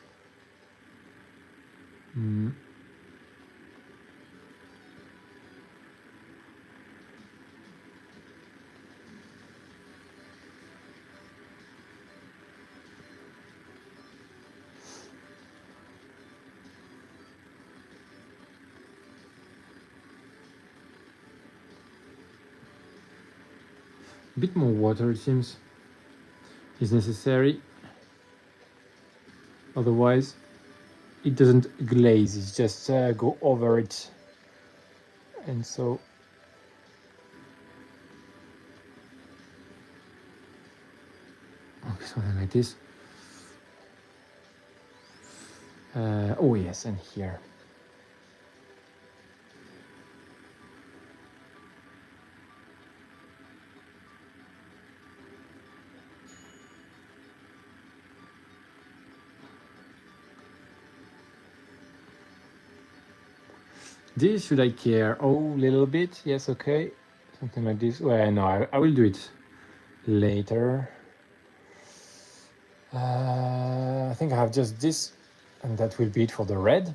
A: A bit more water, it seems, is necessary. Otherwise, it doesn't glaze, it's just go over it. And so okay, something like this. Oh yes, and here. This, should I care? Oh, a little bit. Yes, okay. Something like this. Well, no, I will do it later. I think I have just this, and that will be it for the red.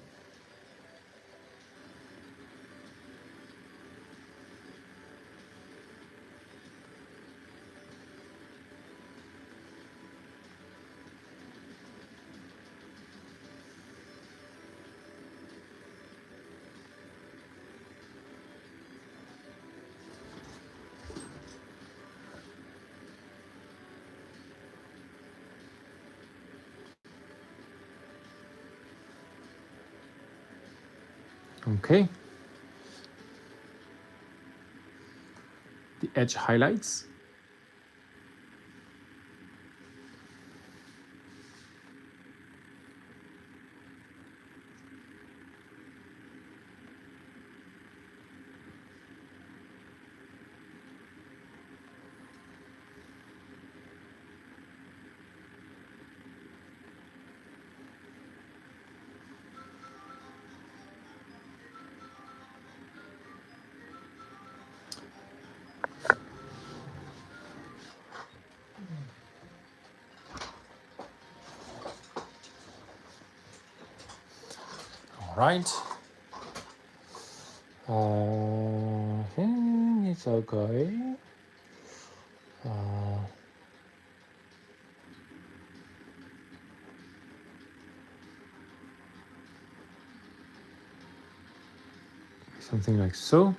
A: Okay. The edge highlights. right. It's okay. Something like so.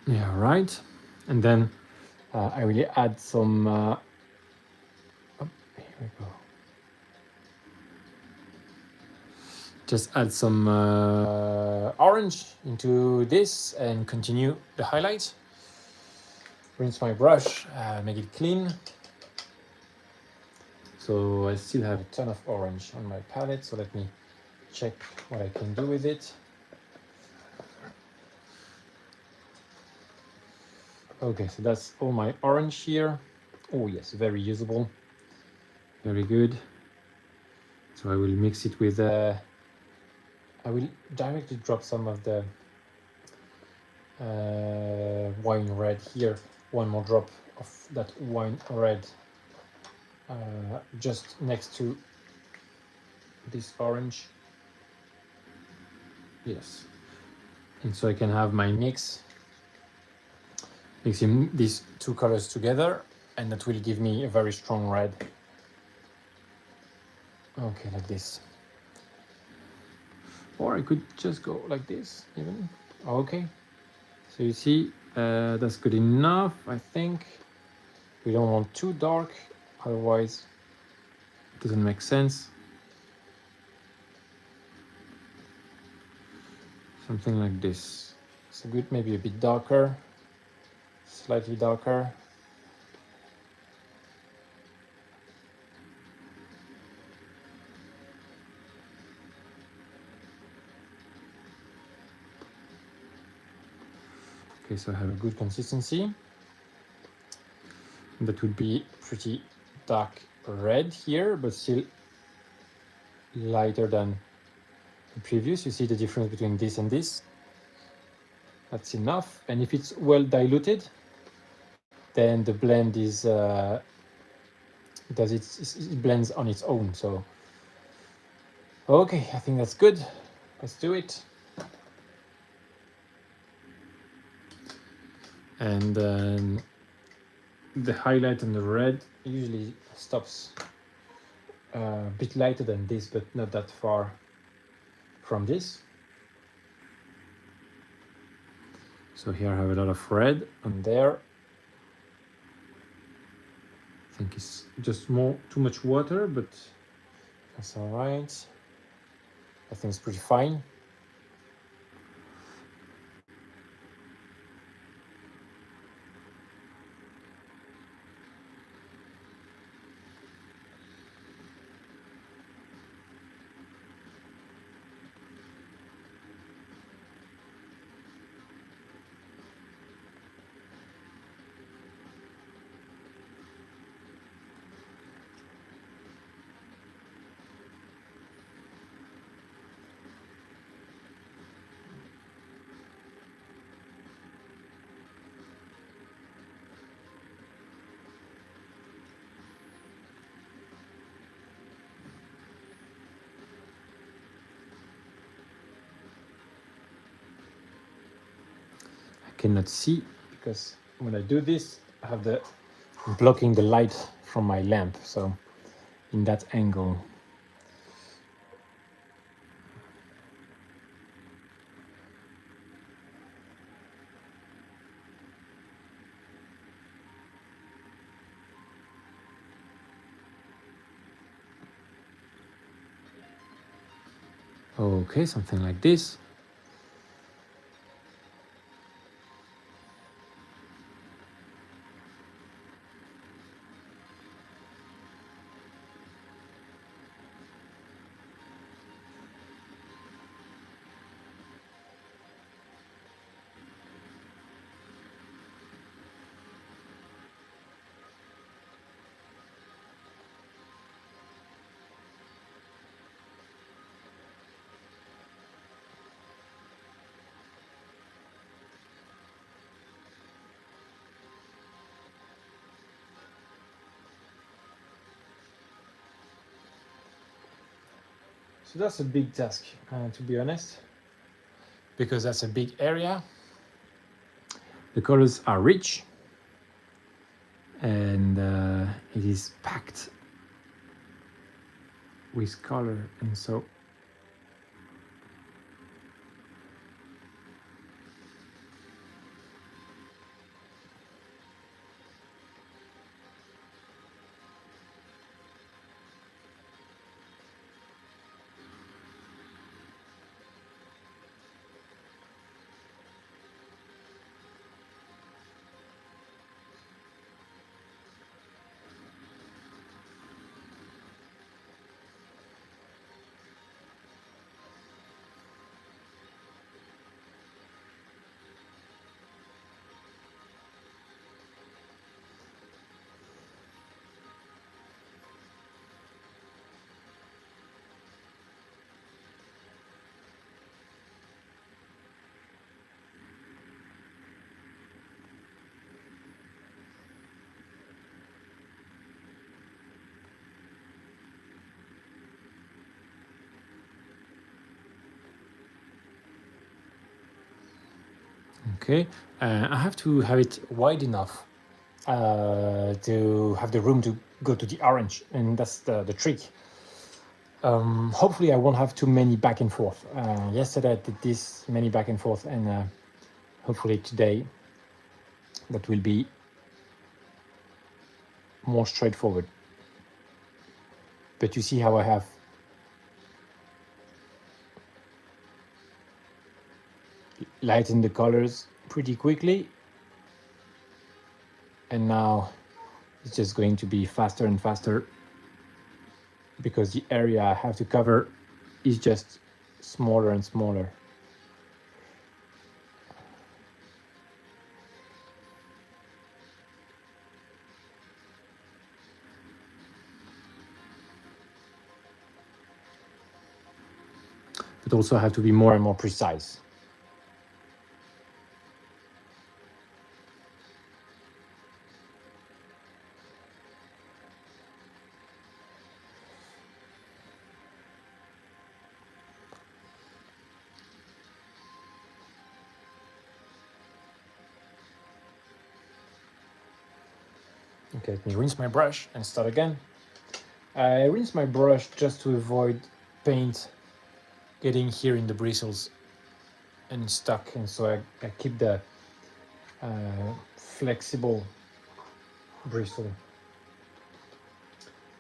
A: Yeah, right. And then I will add some. Oh, here we go. Just add some orange into this and continue the highlight. Rinse my brush, make it clean. So I still have a ton of orange on my palette, so let me check what I can do with it. Okay, so that's all my orange here. Oh yes, very usable. Very good. So I will mix it with, I will directly drop some of the wine red here. One more drop of that wine red just next to this orange. Yes. And so I can have my mix, mixing these two colors together, and that will give me a very strong red. Okay, like this. Or I could just go like this even. Okay. So you see, that's good enough, I think. We don't want too dark, otherwise it doesn't make sense. Something like this. So good, maybe a bit darker, slightly darker. Okay, so I have a good consistency. That would be pretty dark red here, but still lighter than the previous. You see the difference between this and this. That's enough. And if it's well diluted, then the blend is it blends on its own. So okay, I think that's good. Let's do it. And then the highlight on the red usually stops a bit lighter than this, but not that far from this. So here I have a lot of red on there. I think it's just too much water, but that's all right. I think it's pretty fine. Cannot see because when I do this I have the blocking the light from my lamp, so in that angle. Okay, something like this. So that's a big task, to be honest, because that's a big area. The colors are rich, and it is packed with color, and so okay. I have to have it wide enough to have the room to go to the orange, and that's the trick. Hopefully I won't have too many back and forth. Yesterday I did this many back and forth, and hopefully today that will be more straightforward. But you see how I have lightened the colors pretty quickly, and now it's just going to be faster and faster because the area I have to cover is just smaller and smaller. But also I have to be more and more precise. Okay, let me rinse my brush and start again. I rinse my brush just to avoid paint getting here in the bristles and stuck, and so I keep the flexible bristle.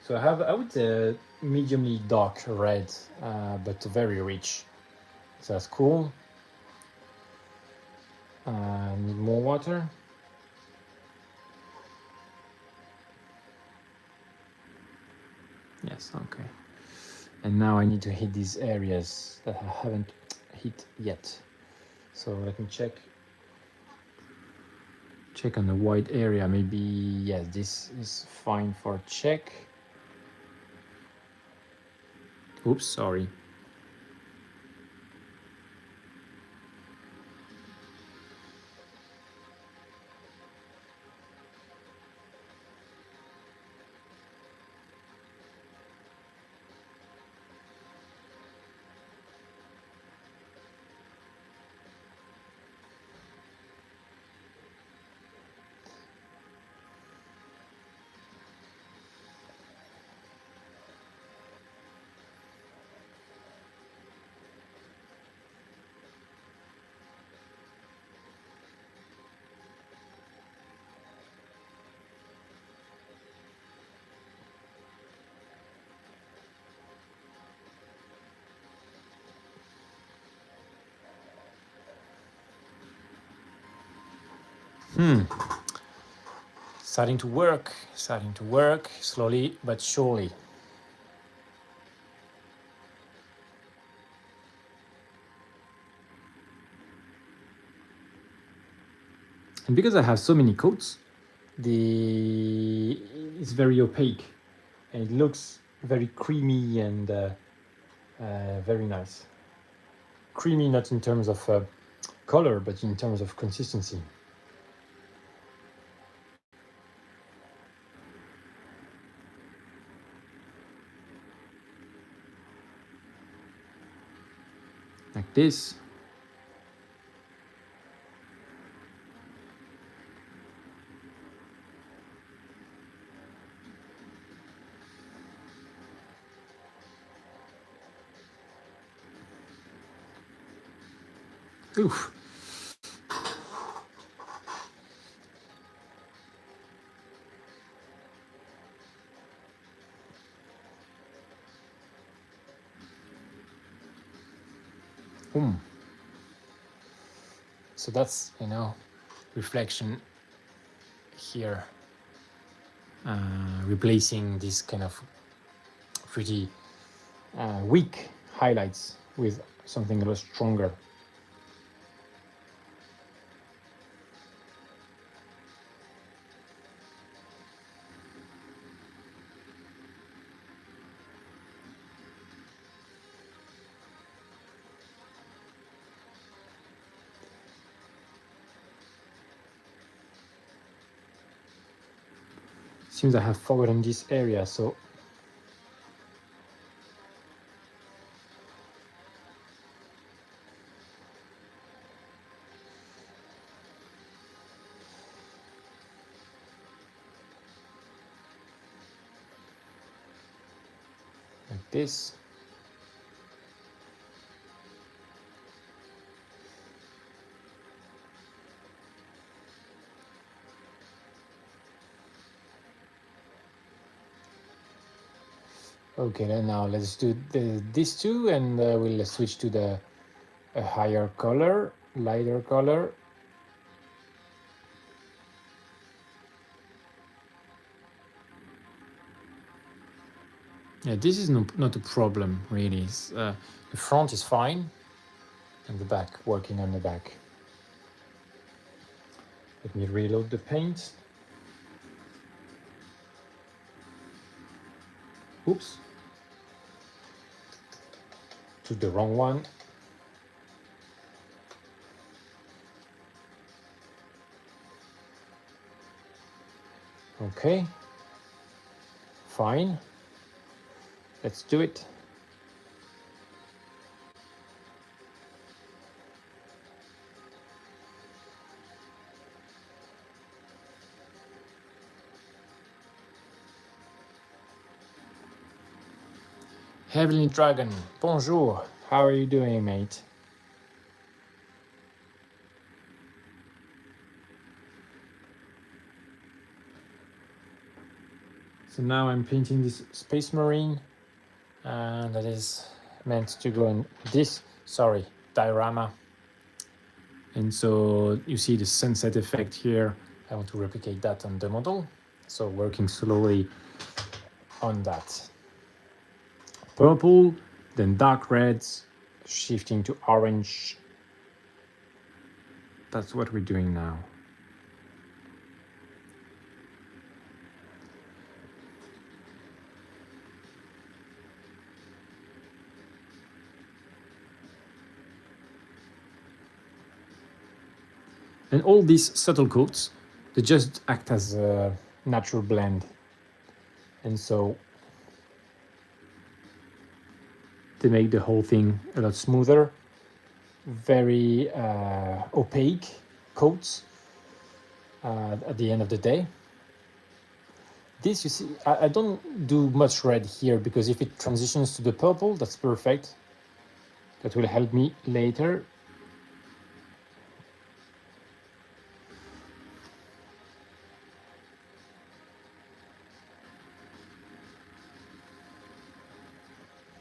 A: So I have, I would say, mediumly dark red, but very rich. So that's cool. Need more water. Yes, okay. And now I need to hit these areas that I haven't hit yet. So let me check on the white area. Maybe, yes, this is fine for check. Oops, sorry. Starting to work slowly but surely. And because I have so many coats, it's very opaque, and it looks very creamy and very nice. Creamy not in terms of color, but in terms of consistency. this. Oof. So that's, you know, reflection here, replacing this kind of pretty weak highlights with something a lot stronger. Seems I have forgotten this area, so like this. Okay, then now let's do these two, and we'll switch to the higher color, lighter color. Yeah, this is not a problem really. The front is fine, and the back, working on the back. Let me reload the paint. Oops. Took the wrong one. Okay. Fine. Let's do it. Heavenly Dragon, bonjour. How are you doing, mate? So now I'm painting this Space Marine, and that is meant to go in this, diorama. And so you see the sunset effect here. I want to replicate that on the model. So working slowly on that. Purple, then dark reds, shifting to orange. That's what we're doing now. And all these subtle coats, they just act as a natural blend. And so they make the whole thing a lot smoother. Very opaque coats at the end of the day. This, you see, I don't do much red here, because if it transitions to the purple, that's perfect. That will help me later.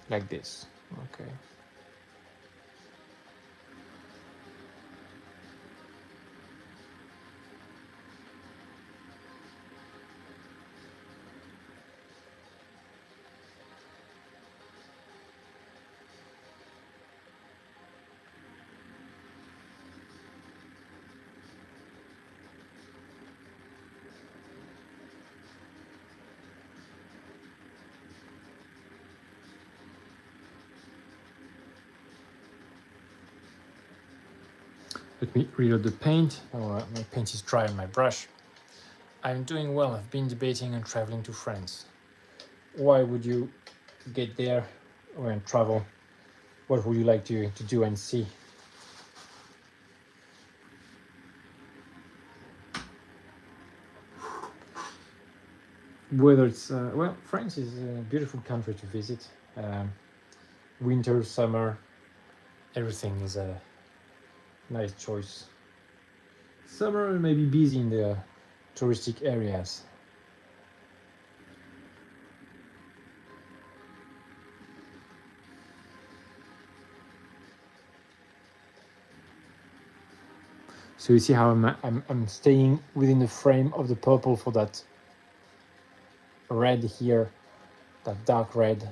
A: Like this, okay. Let me reload the paint. Oh, my paint is dry on my brush. I'm doing well. I've been debating on traveling to France. Why would you get there or travel? What would you like to do and see? Whether it's well, France is a beautiful country to visit. Winter, summer, everything is a nice choice. Summer may be busy in the touristic areas. So you see how I'm staying within the frame of the purple for that red here, that dark red.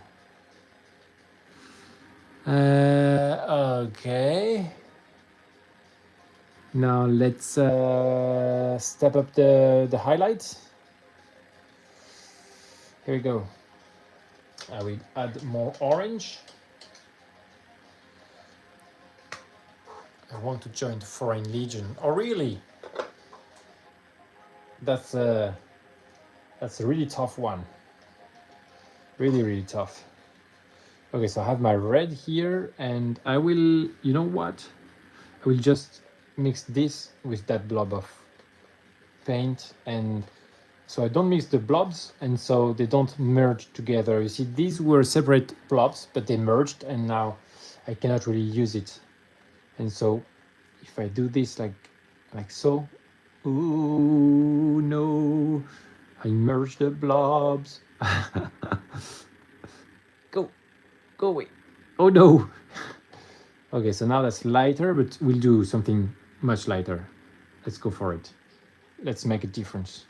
A: Okay. Now let's step up the highlights. Here we go. I will add more orange. I want to join the Foreign Legion. Oh, really? That's a really tough one. Really, really tough. Okay, so I have my red here, and I will, you know what? I will just mix this with that blob of paint, and so I don't mix the blobs, and so they don't merge together. You see, these were separate blobs, but they merged, and now I cannot really use it. And so if I do this like so, ooh, no, I merged the blobs. Go away. Oh no. Okay, so now that's lighter, but we'll do something much lighter. Let's go for it. Let's make a difference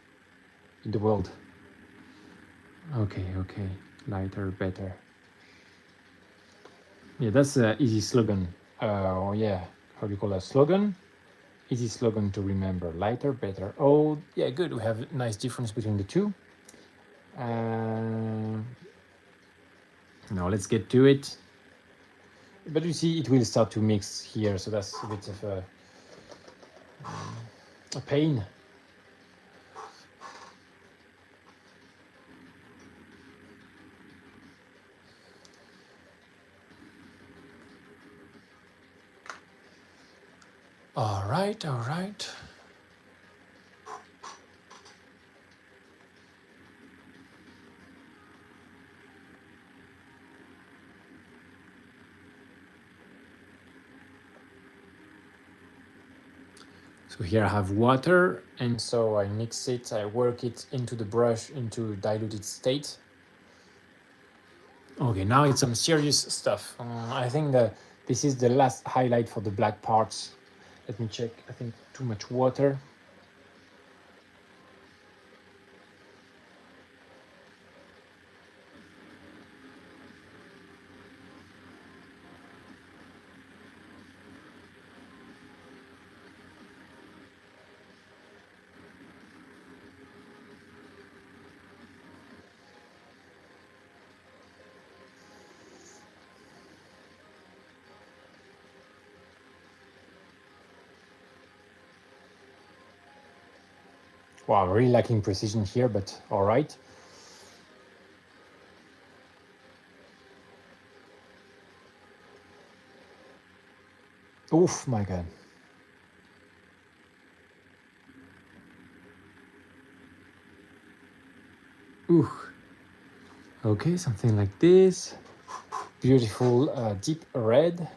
A: in the world. Okay, lighter, better. Yeah, that's an easy slogan. Yeah, how do you call that slogan? Easy slogan to remember. Lighter, better. Oh, yeah, good. We have a nice difference between the two. Now let's get to it. But you see, it will start to mix here, so that's a bit of a pain. All right. So here I have water, and so I mix it, I work it into the brush into diluted state. Okay, now it's some serious stuff. I think that this is the last highlight for the black parts. Let me check. I think too much water. Wow, really lacking precision here, but all right. Oof, my God. Ooh. Okay, something like this. Beautiful deep red.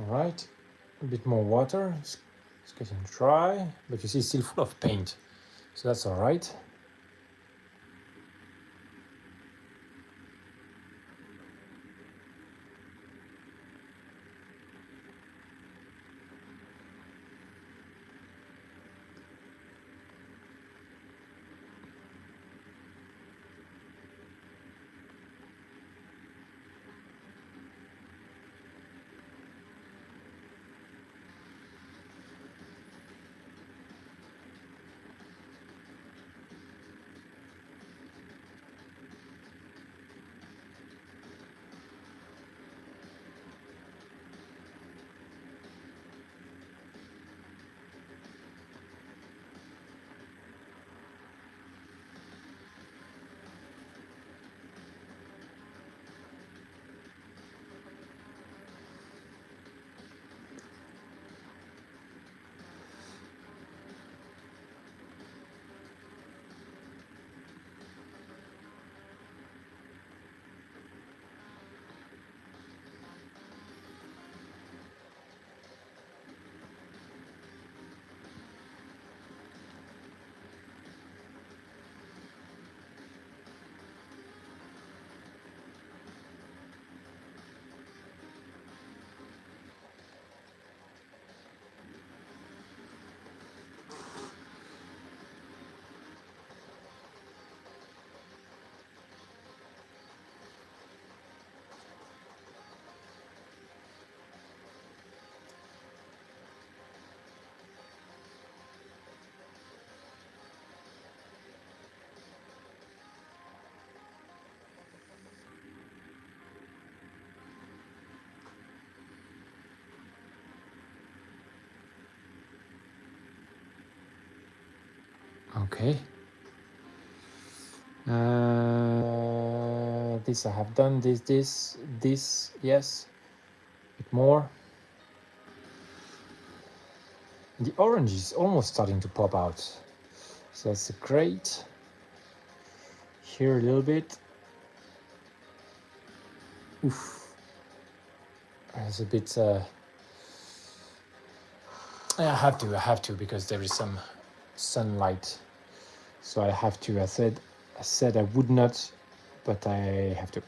A: right, a bit more water. It's getting dry, but you see it's still full of paint, so that's all right. Okay. This I have done. This. Yes. A bit more. The orange is almost starting to pop out, so that's great. Here a little bit. Oof. It's a bit. I have to because there is some sunlight, so I have to. I said I would not, but I have to.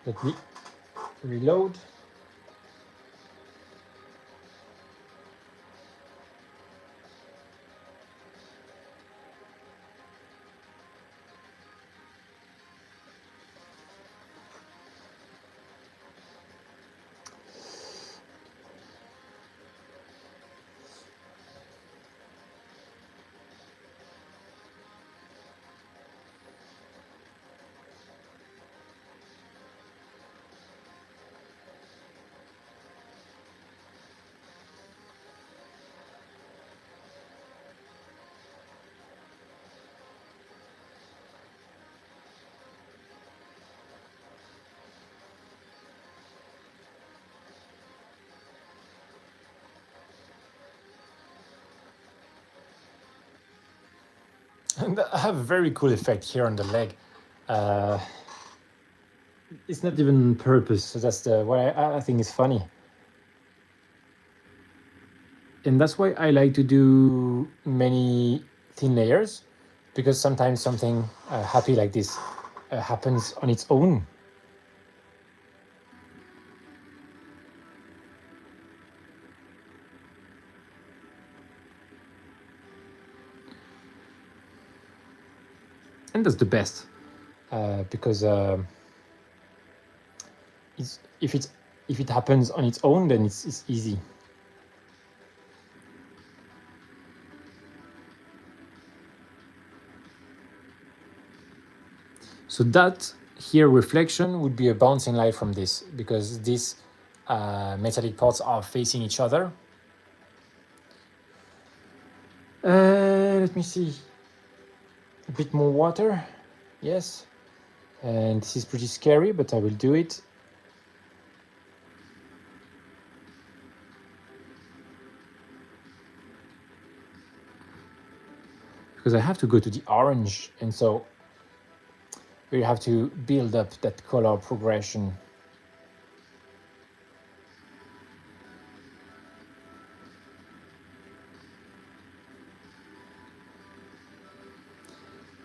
A: Let me reload. And I have a very cool effect here on the leg. It's not even purpose, so that's what I think is funny. And that's why I like to do many thin layers, because sometimes something happy like this happens on its own. And that's the best, because if it happens on its own, then it's easy. So that here reflection would be a bouncing light from this, because these metallic parts are facing each other. Let me see. A bit more water. Yes. And this is pretty scary, but I will do it. Because I have to go to the orange, and so we have to build up that color progression.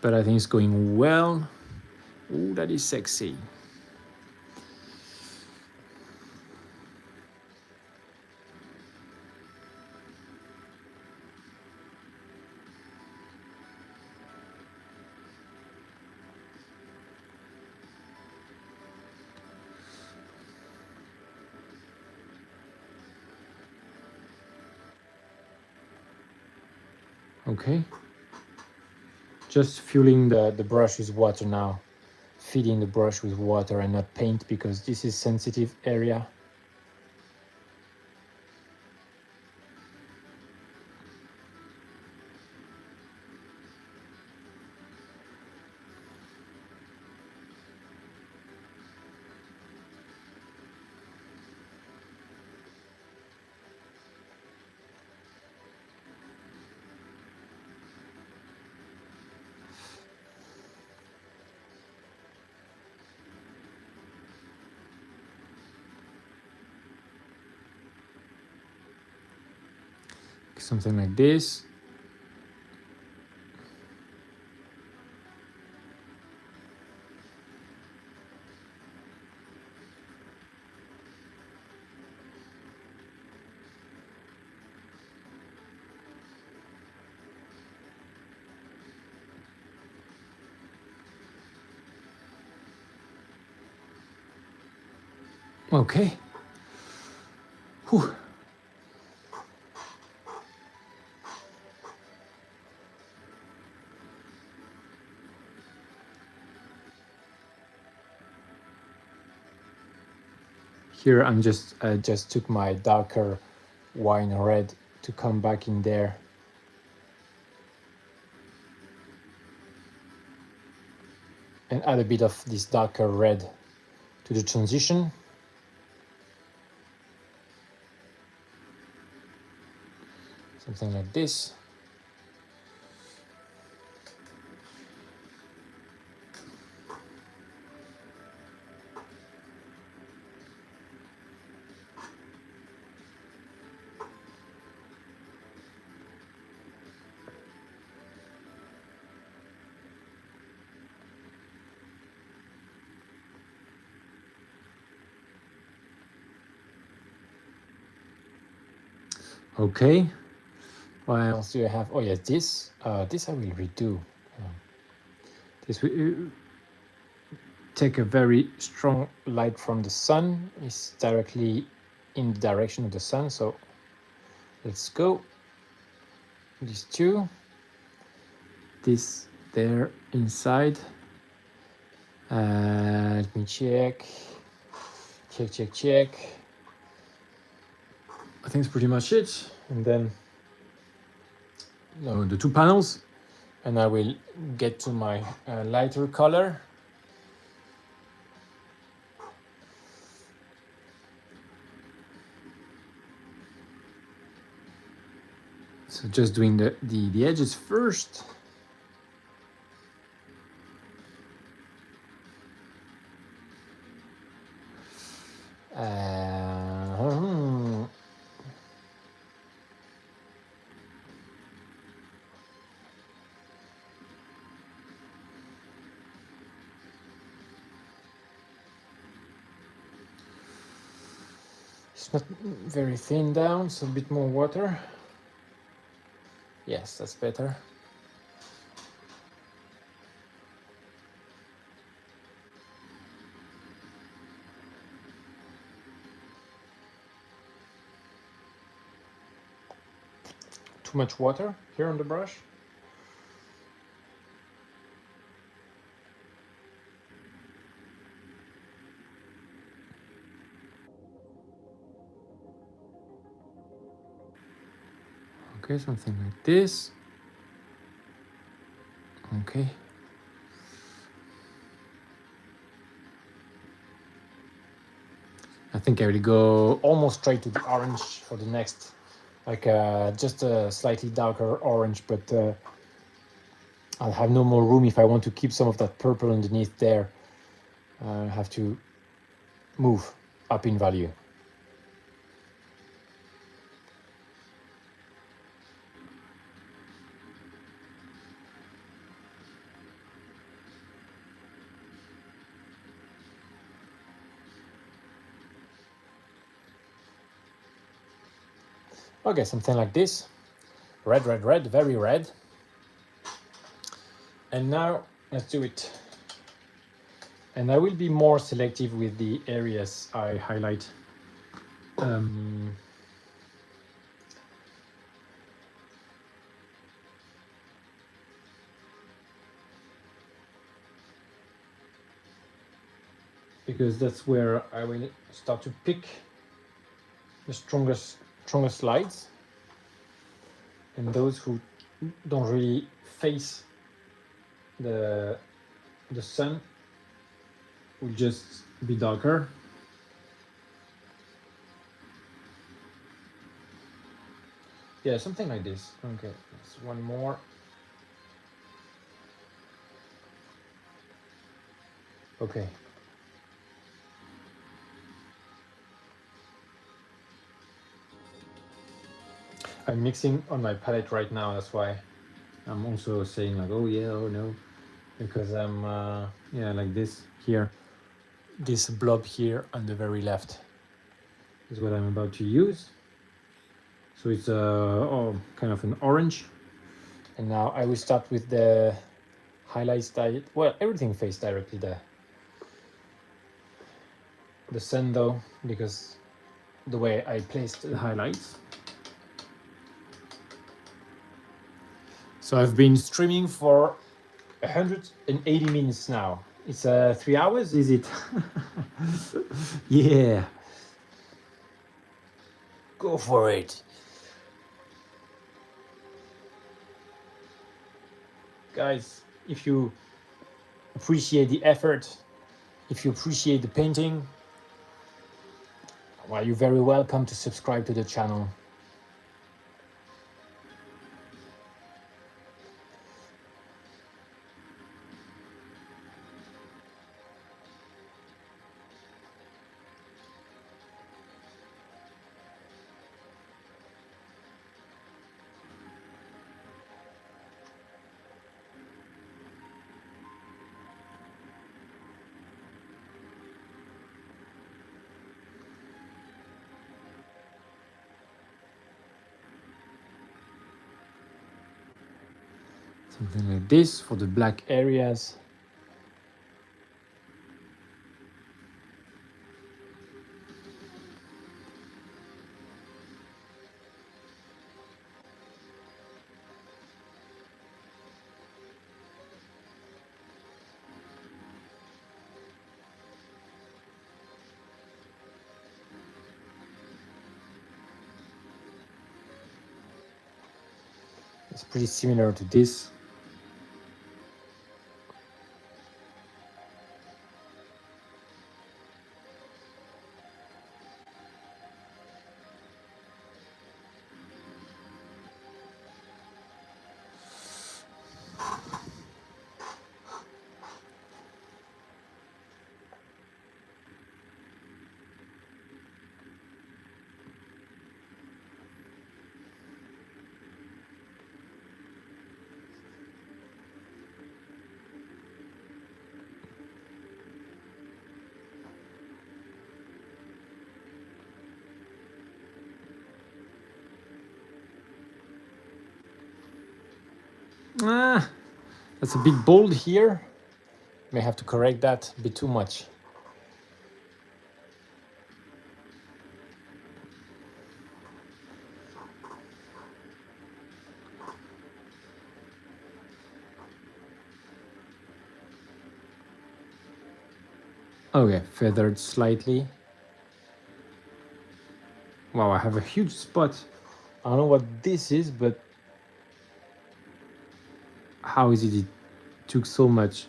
A: but I think it's going well. Ooh, that is sexy. Okay. Just fueling the brush with water now. Feeding the brush with water and not paint, because this is sensitive area. Something like this. Okay. Whew. Here I just took my darker wine red to come back in there. And add a bit of this darker red to the transition. Something like this. Okay. What else do I have? Oh yeah, this I will redo. This will take a very strong light from the sun. It's directly in the direction of the sun. So let's go. These two. This there inside. Let me check. Check. I think it's pretty much it. And then the two panels. And I will get to my lighter color. So just doing the edges first. It's not very thin down, so a bit more water. Yes, that's better. Too much water here on the brush. Okay, something like this. Okay. I think I will go almost straight to the orange for the next, like just a slightly darker orange, but I'll have no more room if I want to keep some of that purple underneath there. I have to move up in value. Okay, something like this. Red, red, red, very red. And now let's do it. And I will be more selective with the areas I highlight. Because that's where I will start to pick the strongest lights, and those who don't really face the sun will just be darker. Yeah, something like this. Okay, there's one more. Okay. I'm mixing on my palette right now, that's why I'm also saying like, oh yeah, oh no, because I'm yeah, like this here, this blob here on the very left is what I'm about to use. So it's kind of an orange. And now I will start with the highlights well, everything face directly the sun though, because the way I placed the highlights. So I've been streaming for 180 minutes now. It's 3 hours, is it? Yeah. Go for it. Guys, if you appreciate the effort, if you appreciate the painting, well, you're very welcome to subscribe to the channel. Something like this for the black areas. It's pretty similar to this. That's a bit bold here. May have to correct that a bit too much. Okay, feathered slightly. Wow, I have a huge spot. I don't know what this is, but how is it took so much?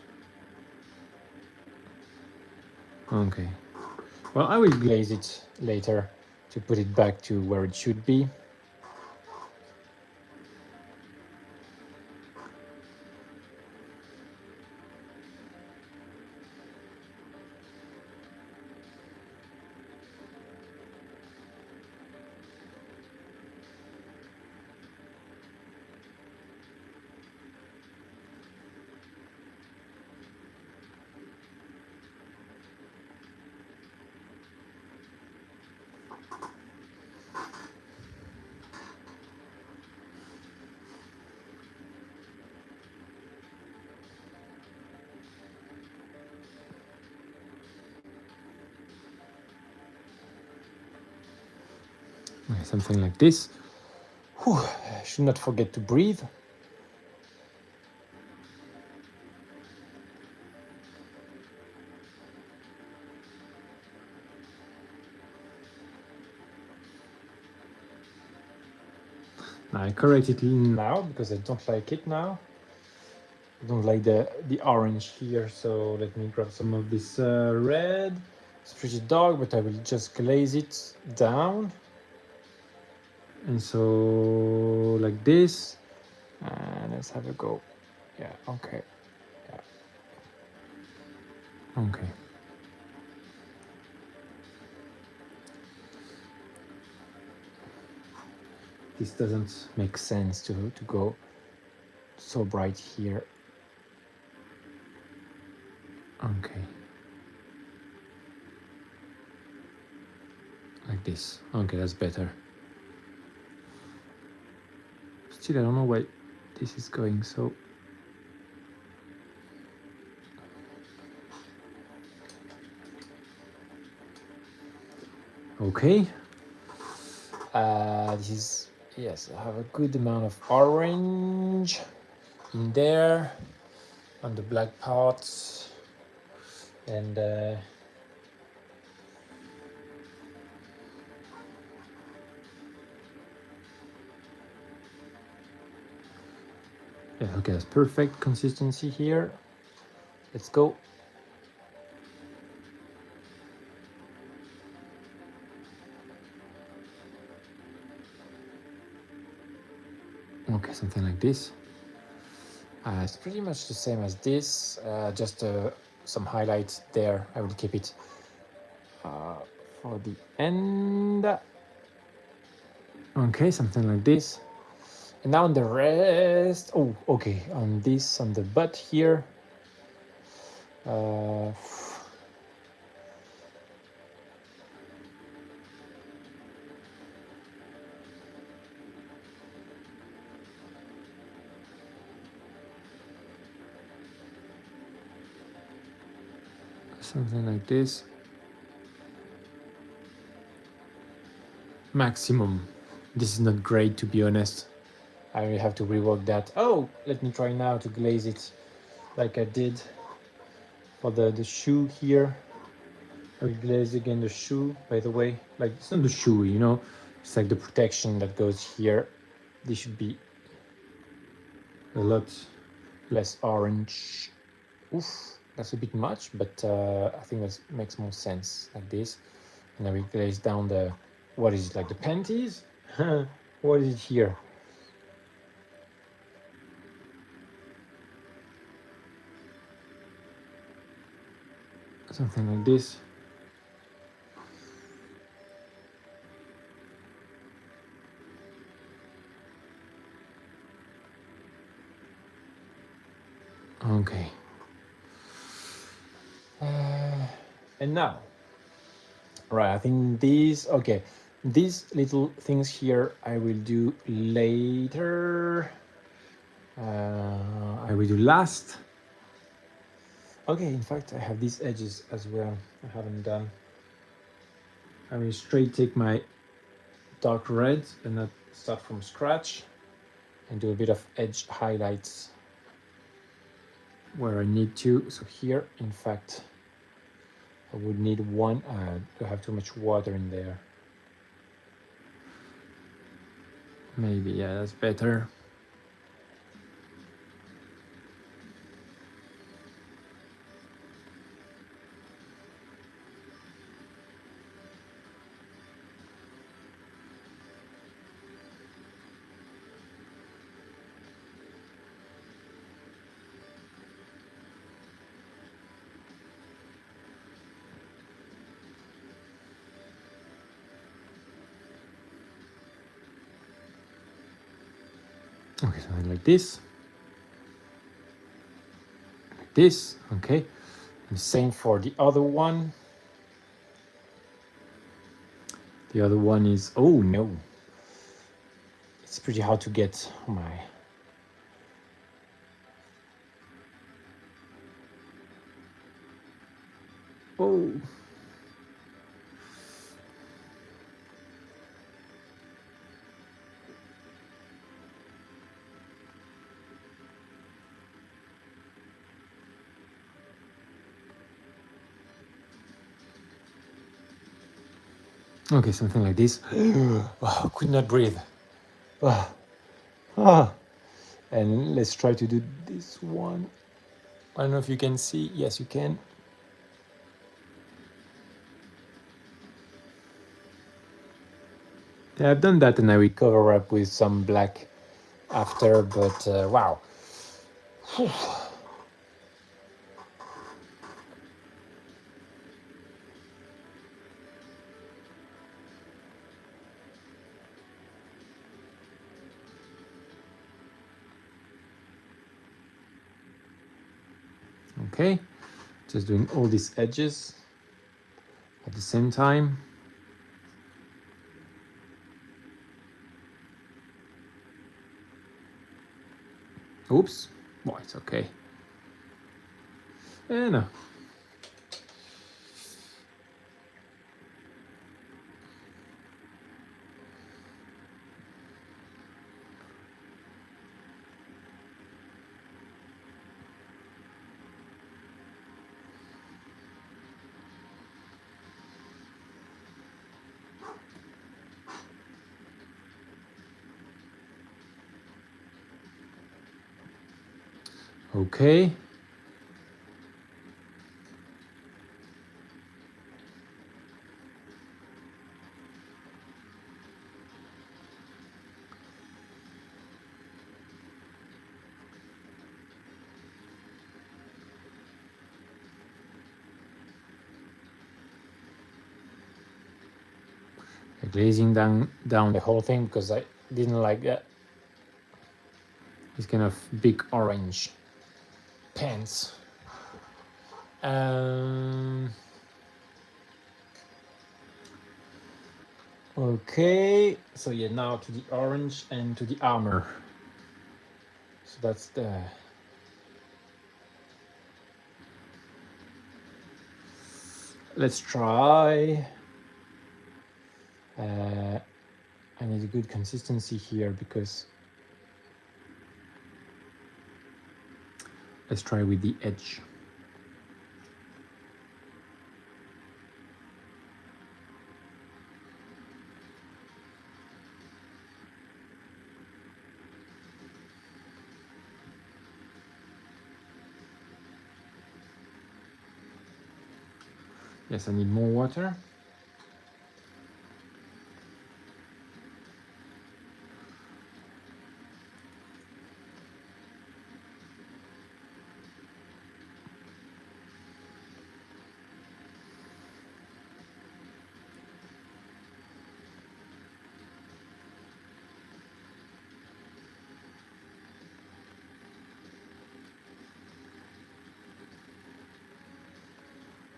A: Okay. Well, I will glaze it later to put it back to where it should be. Something like this. Whew. I should not forget to breathe. I correct it now because I don't like it now. I don't like the orange here, so let me grab some of this red. It's pretty dark, but I will just glaze it down. And so like this. And let's have a go. Yeah, okay. Yeah. Okay. This doesn't make sense to go so bright here. Okay. Like this. Okay, that's better. Still, I don't know why this is going so. Okay. This is, yes, I have a good amount of orange in there on the black parts. And yeah, okay, that's perfect consistency here. Let's go. Okay, something like this. It's pretty much the same as this, just some highlights there. I will keep it for the end. Okay, something like this. And now on the rest, oh, okay, on this, on the butt here. Something like this. Maximum. This is not great, to be honest. I will have to rework that. Oh, let me try now to glaze it like I did for the shoe here. I will glaze again the shoe, by the way. Like, it's not the shoe, you know, it's like the protection that goes here. This should be a lot less orange. Oof, that's a bit much, but I think that makes more sense like this. And then we glaze down the, what is it, like the panties? What is it here? Something like this. Okay. And now, right, I think these, okay, these little things here I will do later. I will do last. Okay, in fact, I have these edges as well. I haven't done. I will straight take my dark red and not start from scratch and do a bit of edge highlights where I need to. So here, in fact, I would need one. I have too much water in there. Maybe, yeah, that's better. Okay, something like this. Like this, okay. And same for the other one. The other one is, oh no. It's pretty hard to get my. Oh. Okay, something like this. Oh, could not breathe. Ah, ah. And let's try to do this one. I don't know if you can see. Yes, you can. Yeah, I've done that and I will cover up with some black after, but wow. Okay, just doing all these edges at the same time. Oops, well, it's okay. No. Okay. Glazing down the whole thing because I didn't like that. This kind of big orange pants. Okay, so yeah, now to the orange and to the armor. So that's the... Let's try. I need a good consistency here because... Let's try with the edge. Yes, I need more water.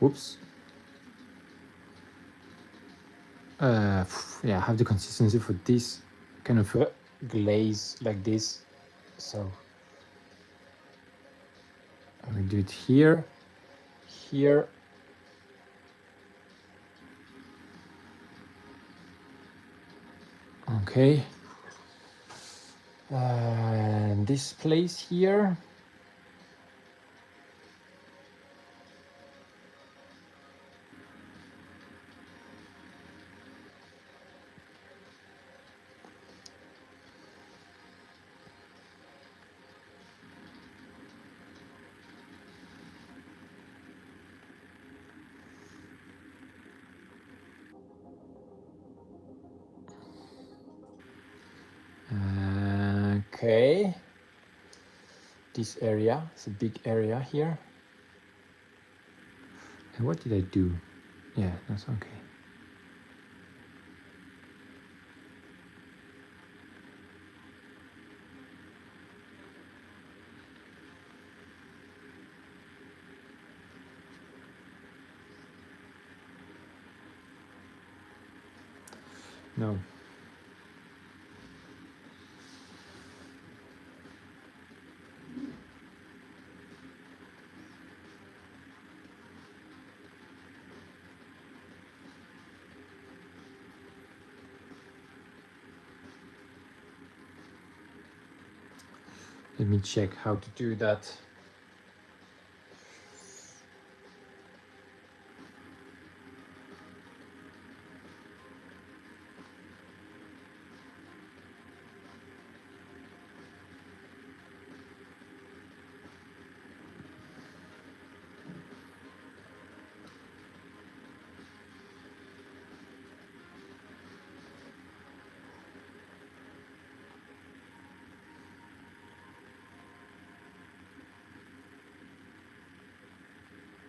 A: Whoops. Yeah, I have the consistency for this kind of glaze like this. So I will do it here, here. Okay. And this place here. Okay. This area, it's a big area here. And what did I do? Yeah, that's okay. No. Let me check how to do that.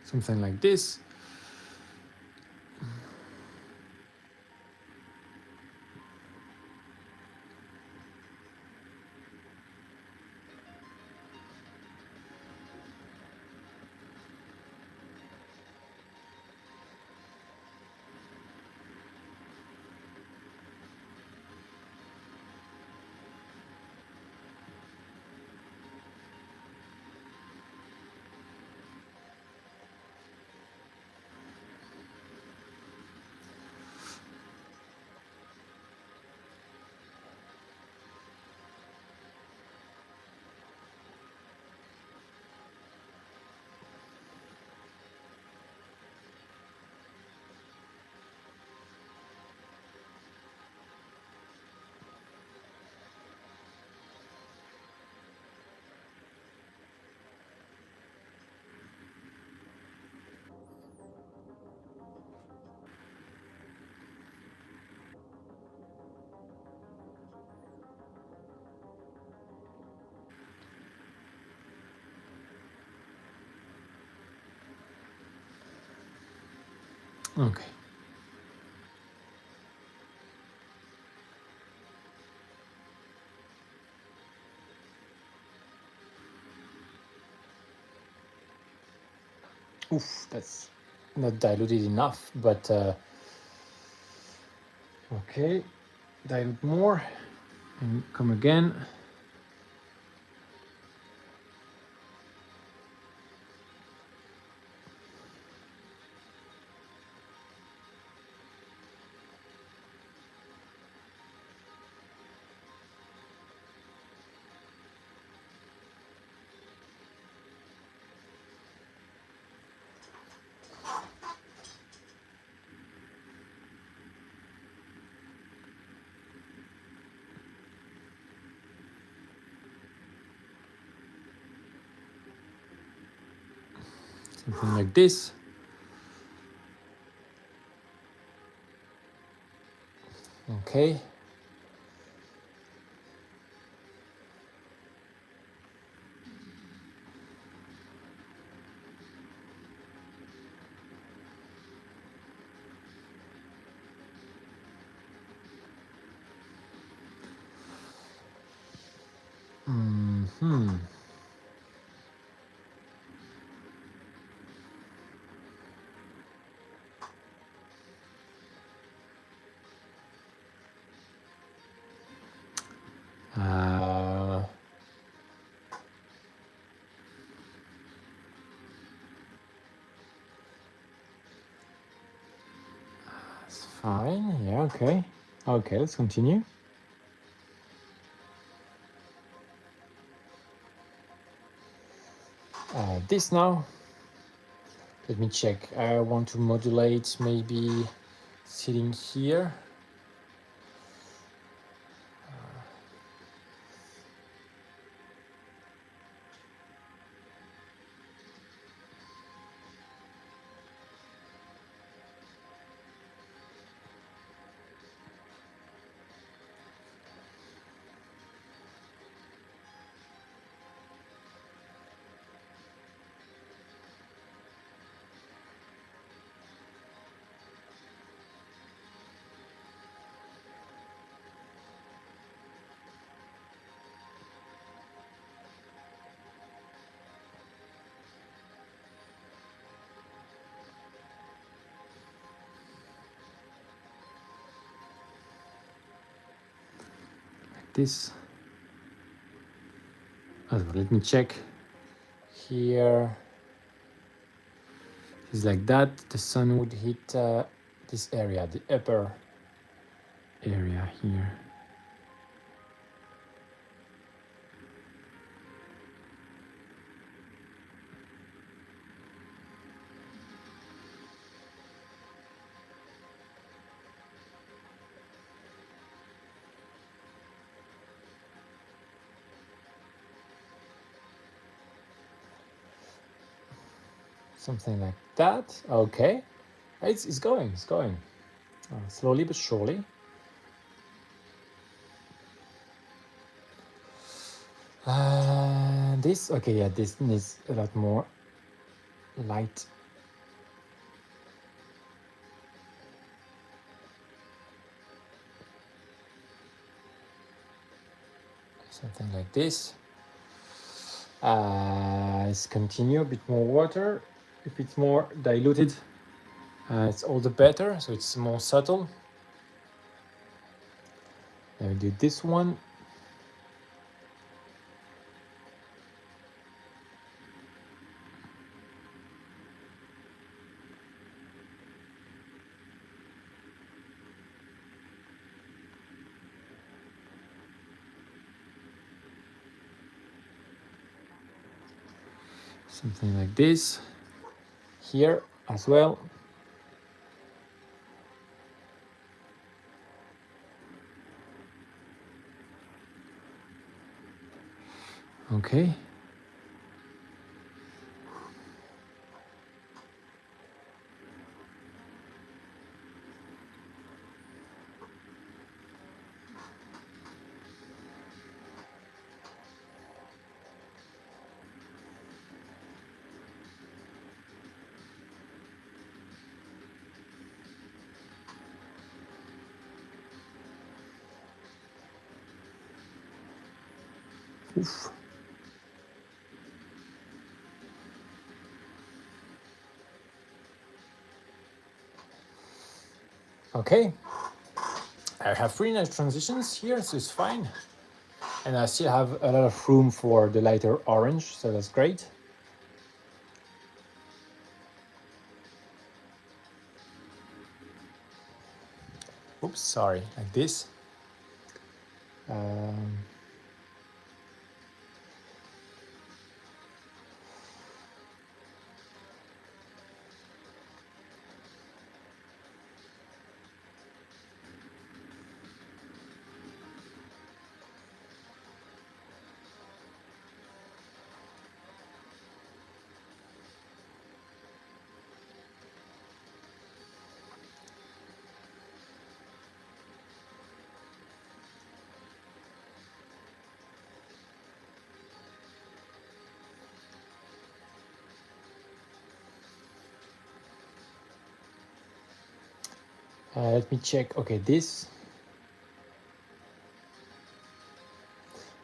A: something like this. Okay. Oof, that's not diluted enough, but okay, dilute more and come again. Something like this. Okay. Hmm. That's fine. Yeah. Okay. Okay. Let's continue. This now. Let me check. I want to modulate maybe sitting here. This. Let me check here. It's like that. The sun would hit this area, the upper area here. Something like that. Okay, it's going. It's going slowly but surely. This okay. Yeah, this needs a lot more light something like this. Let's continue a bit more water. If it's more diluted, it's all the better, so it's more subtle. Then we do this one. Something like this. Here as well. Okay. Oof. Okay, I have 3 nice transitions here, so it's fine. And I still have a lot of room for the lighter orange, so that's great. Oops, sorry, like this. Let me check. Okay, this.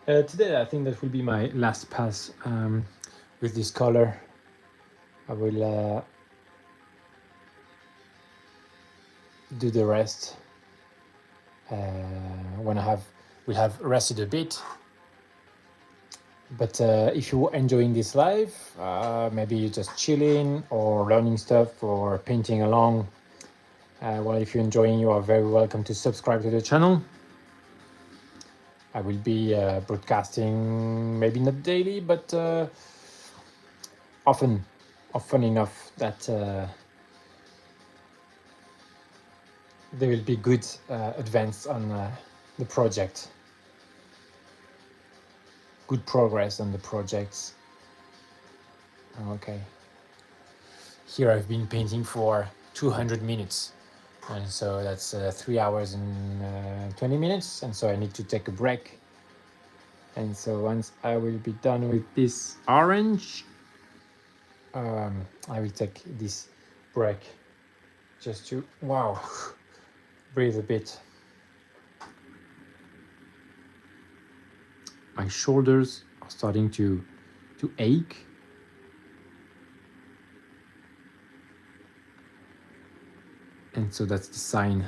A: Today, I think that will be my last pass with this color. I will do the rest when we'll have rested a bit. But if you're enjoying this live, maybe you're just chilling or learning stuff or painting along. Well, if you're enjoying, you are very welcome to subscribe to the channel. I will be broadcasting, maybe not daily, but often enough that there will be good advance on the project. Good progress on the projects. Okay. Here I've been painting for 200 minutes. And so that's 3 hours and 20 minutes. And so I need to take a break. And so once I will be done with this orange, I will take this break just to, wow, breathe a bit. My shoulders are starting to ache. And so that's the sign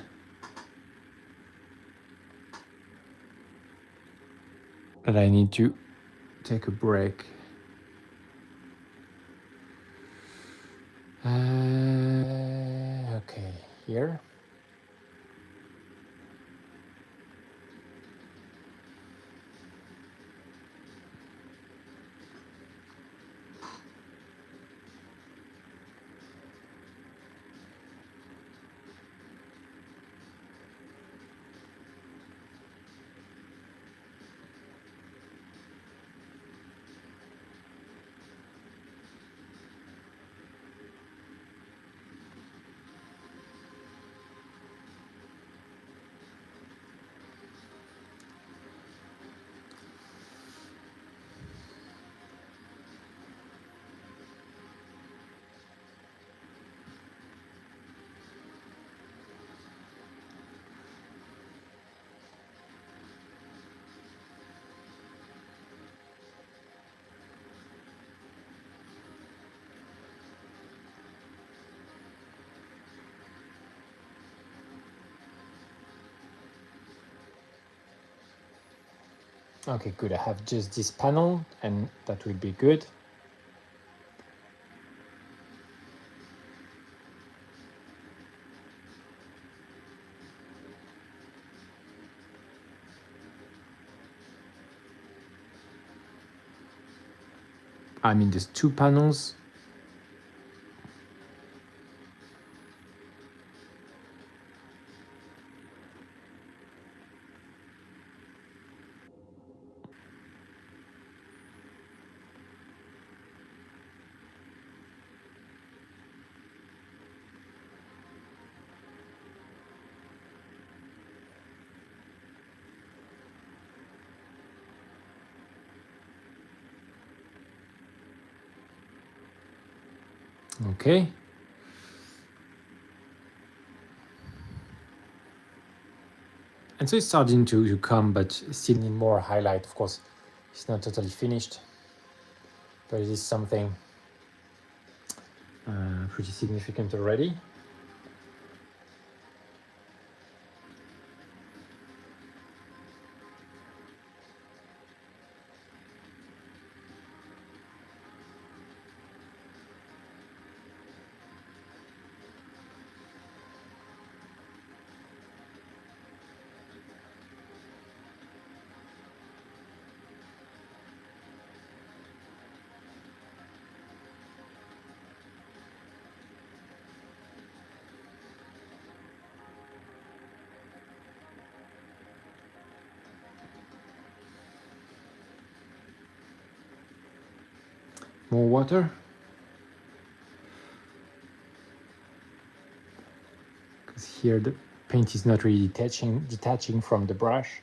A: that I need to take a break. Okay, here. Okay, good. I have just this panel and that will be good. I mean, there's 2 panels. Okay. And so it's starting to come, but still need more highlight. Of course, it's not totally finished, but it is something pretty significant already. More water. Because here the paint is not really detaching from the brush.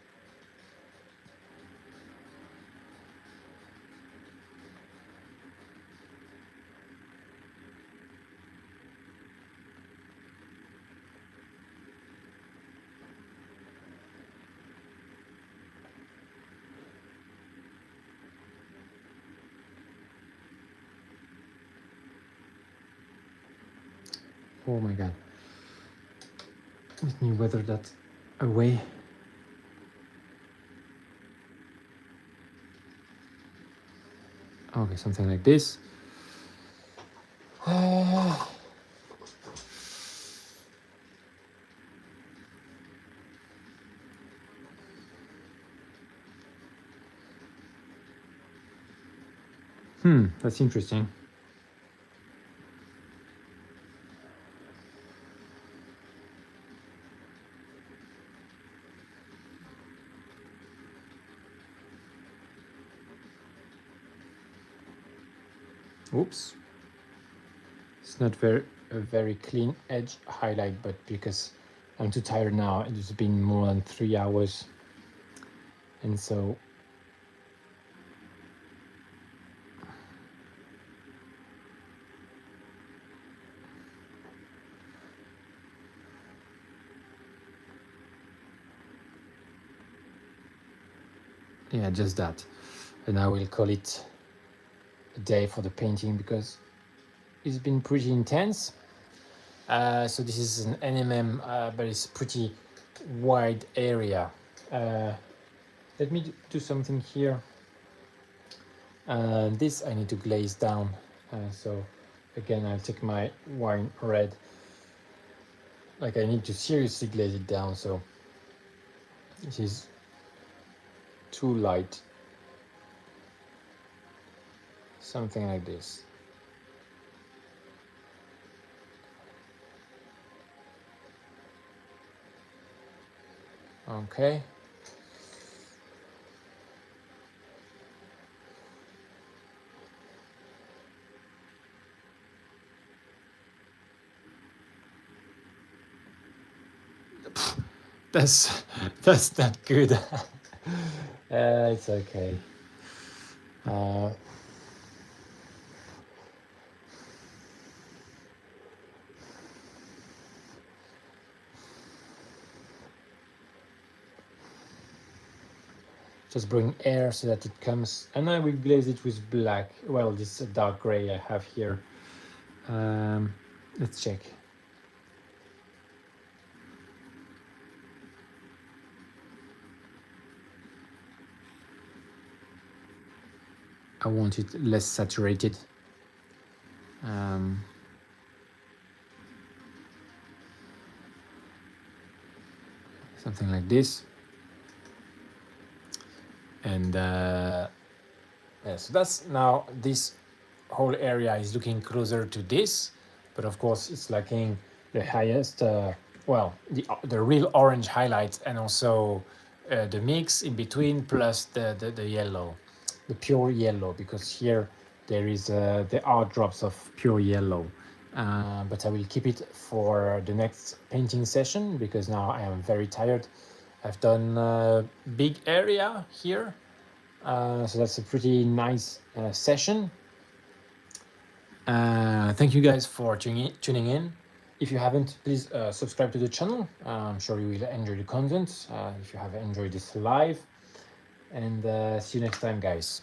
A: Oh my god. Let me weather that away. Okay, something like this. That's interesting. Oops. It's not a very clean edge highlight, but because I'm too tired now, it's been more than 3 hours. And so yeah, just that. And I will call it a day for the painting because it's been pretty intense. So this is an NMM, but it's pretty wide area. Let me do something here. This I need to glaze down. So again, I'll take my wine red. Like I need to seriously glaze it down. So this is too light. Something like this. Okay. That's not good. It's okay. Just bring air so that it comes, and I will glaze it with black. Well, this dark gray I have here. Let's check. I want it less saturated. Something like this. And yeah, so that's now this whole area is looking closer to this, but of course it's lacking the highest, well, the real orange highlights, and also the mix in between, plus the yellow, the pure yellow, because here there are drops of pure yellow. But I will keep it for the next painting session, because now I am very tired. I've done a big area here, so that's a pretty nice session. Thank you guys for tuning in. If you haven't, please subscribe to the channel. I'm sure you will enjoy the content if you have enjoyed this live. And see you next time, guys.